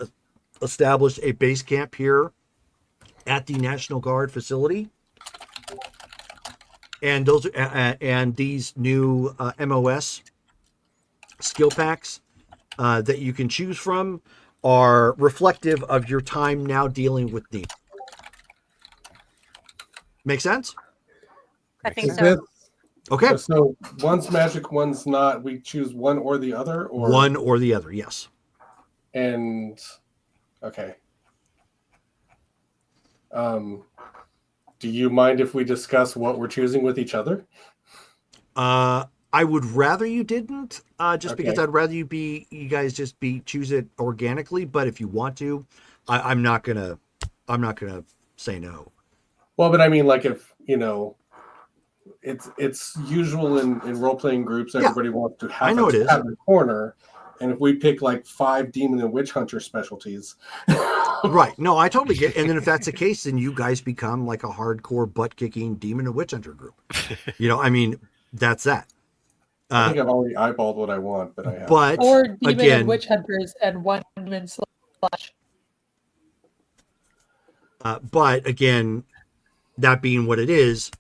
establish a base camp here at the National Guard facility. And these new MOS skill packs that you can choose from are reflective of your time now dealing with Nima. Make sense? I think Is so. this- Okay. So one's magic, one's not. We choose one or the other, or One or the other, yes. And okay. Do you mind if we discuss what we're choosing with each other? I would rather you didn't, just because Okay. I'd rather you guys just choose it organically. But if you want to, I'm not gonna say no. Well, but I mean, like, if you know, it's usual in role playing groups. Yeah. Everybody wants to I have know a it is. cat in the corner, and if we pick like 5 demon and witch hunter specialties, Right. No, I totally get it. And then if that's the case, then you guys become like a hardcore butt kicking demon and witch hunter group. You know, I mean, that's that. I think I've already eyeballed what I want, but I have. But Or demon again, and witch hunters and one demon slash. but again, that being what it is,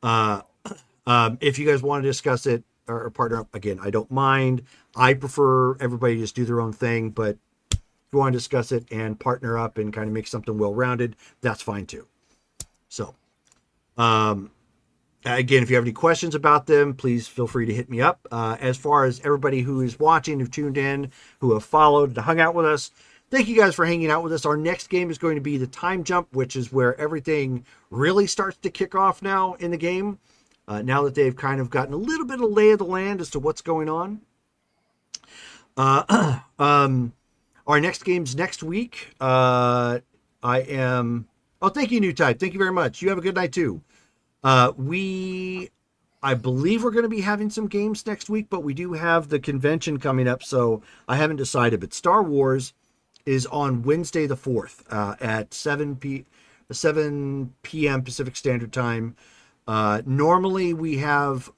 if you guys want to discuss it or partner up, again, I don't mind. I prefer everybody just do their own thing, but if you want to discuss it and partner up and kind of make something well-rounded, that's fine too. So, again, if you have any questions about them, please feel free to hit me up. As far as everybody who is watching, who tuned in, who have followed, hung out with us, thank you guys for hanging out with us. Our next game is going to be the time jump, which is where everything really starts to kick off now in the game. Now that they've kind of gotten a little bit of lay of the land as to what's going on. Our next game's next week. Oh, thank you, New Tide. Thank you very much. You have a good night too. I believe we're going to be having some games next week, but we do have the convention coming up, so I haven't decided. But Star Wars is on Wednesday the 4th at 7 p.m. Pacific Standard Time. Normally we have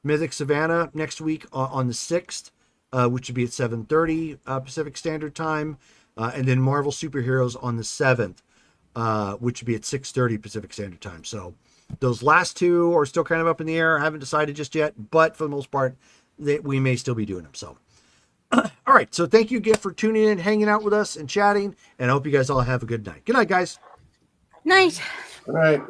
Mythic Savannah next week on the 6th, which would be at 7:30 Pacific Standard Time, and then Marvel Superheroes on the 7th, which would be at 6:30 Pacific Standard Time. So those last two are still kind of up in the air. I haven't decided just yet, but for the most part, we may still be doing them. So, all right. So thank you again for tuning in, hanging out with us, and chatting. And I hope you guys all have a good night. Good night, guys. Nice. All right.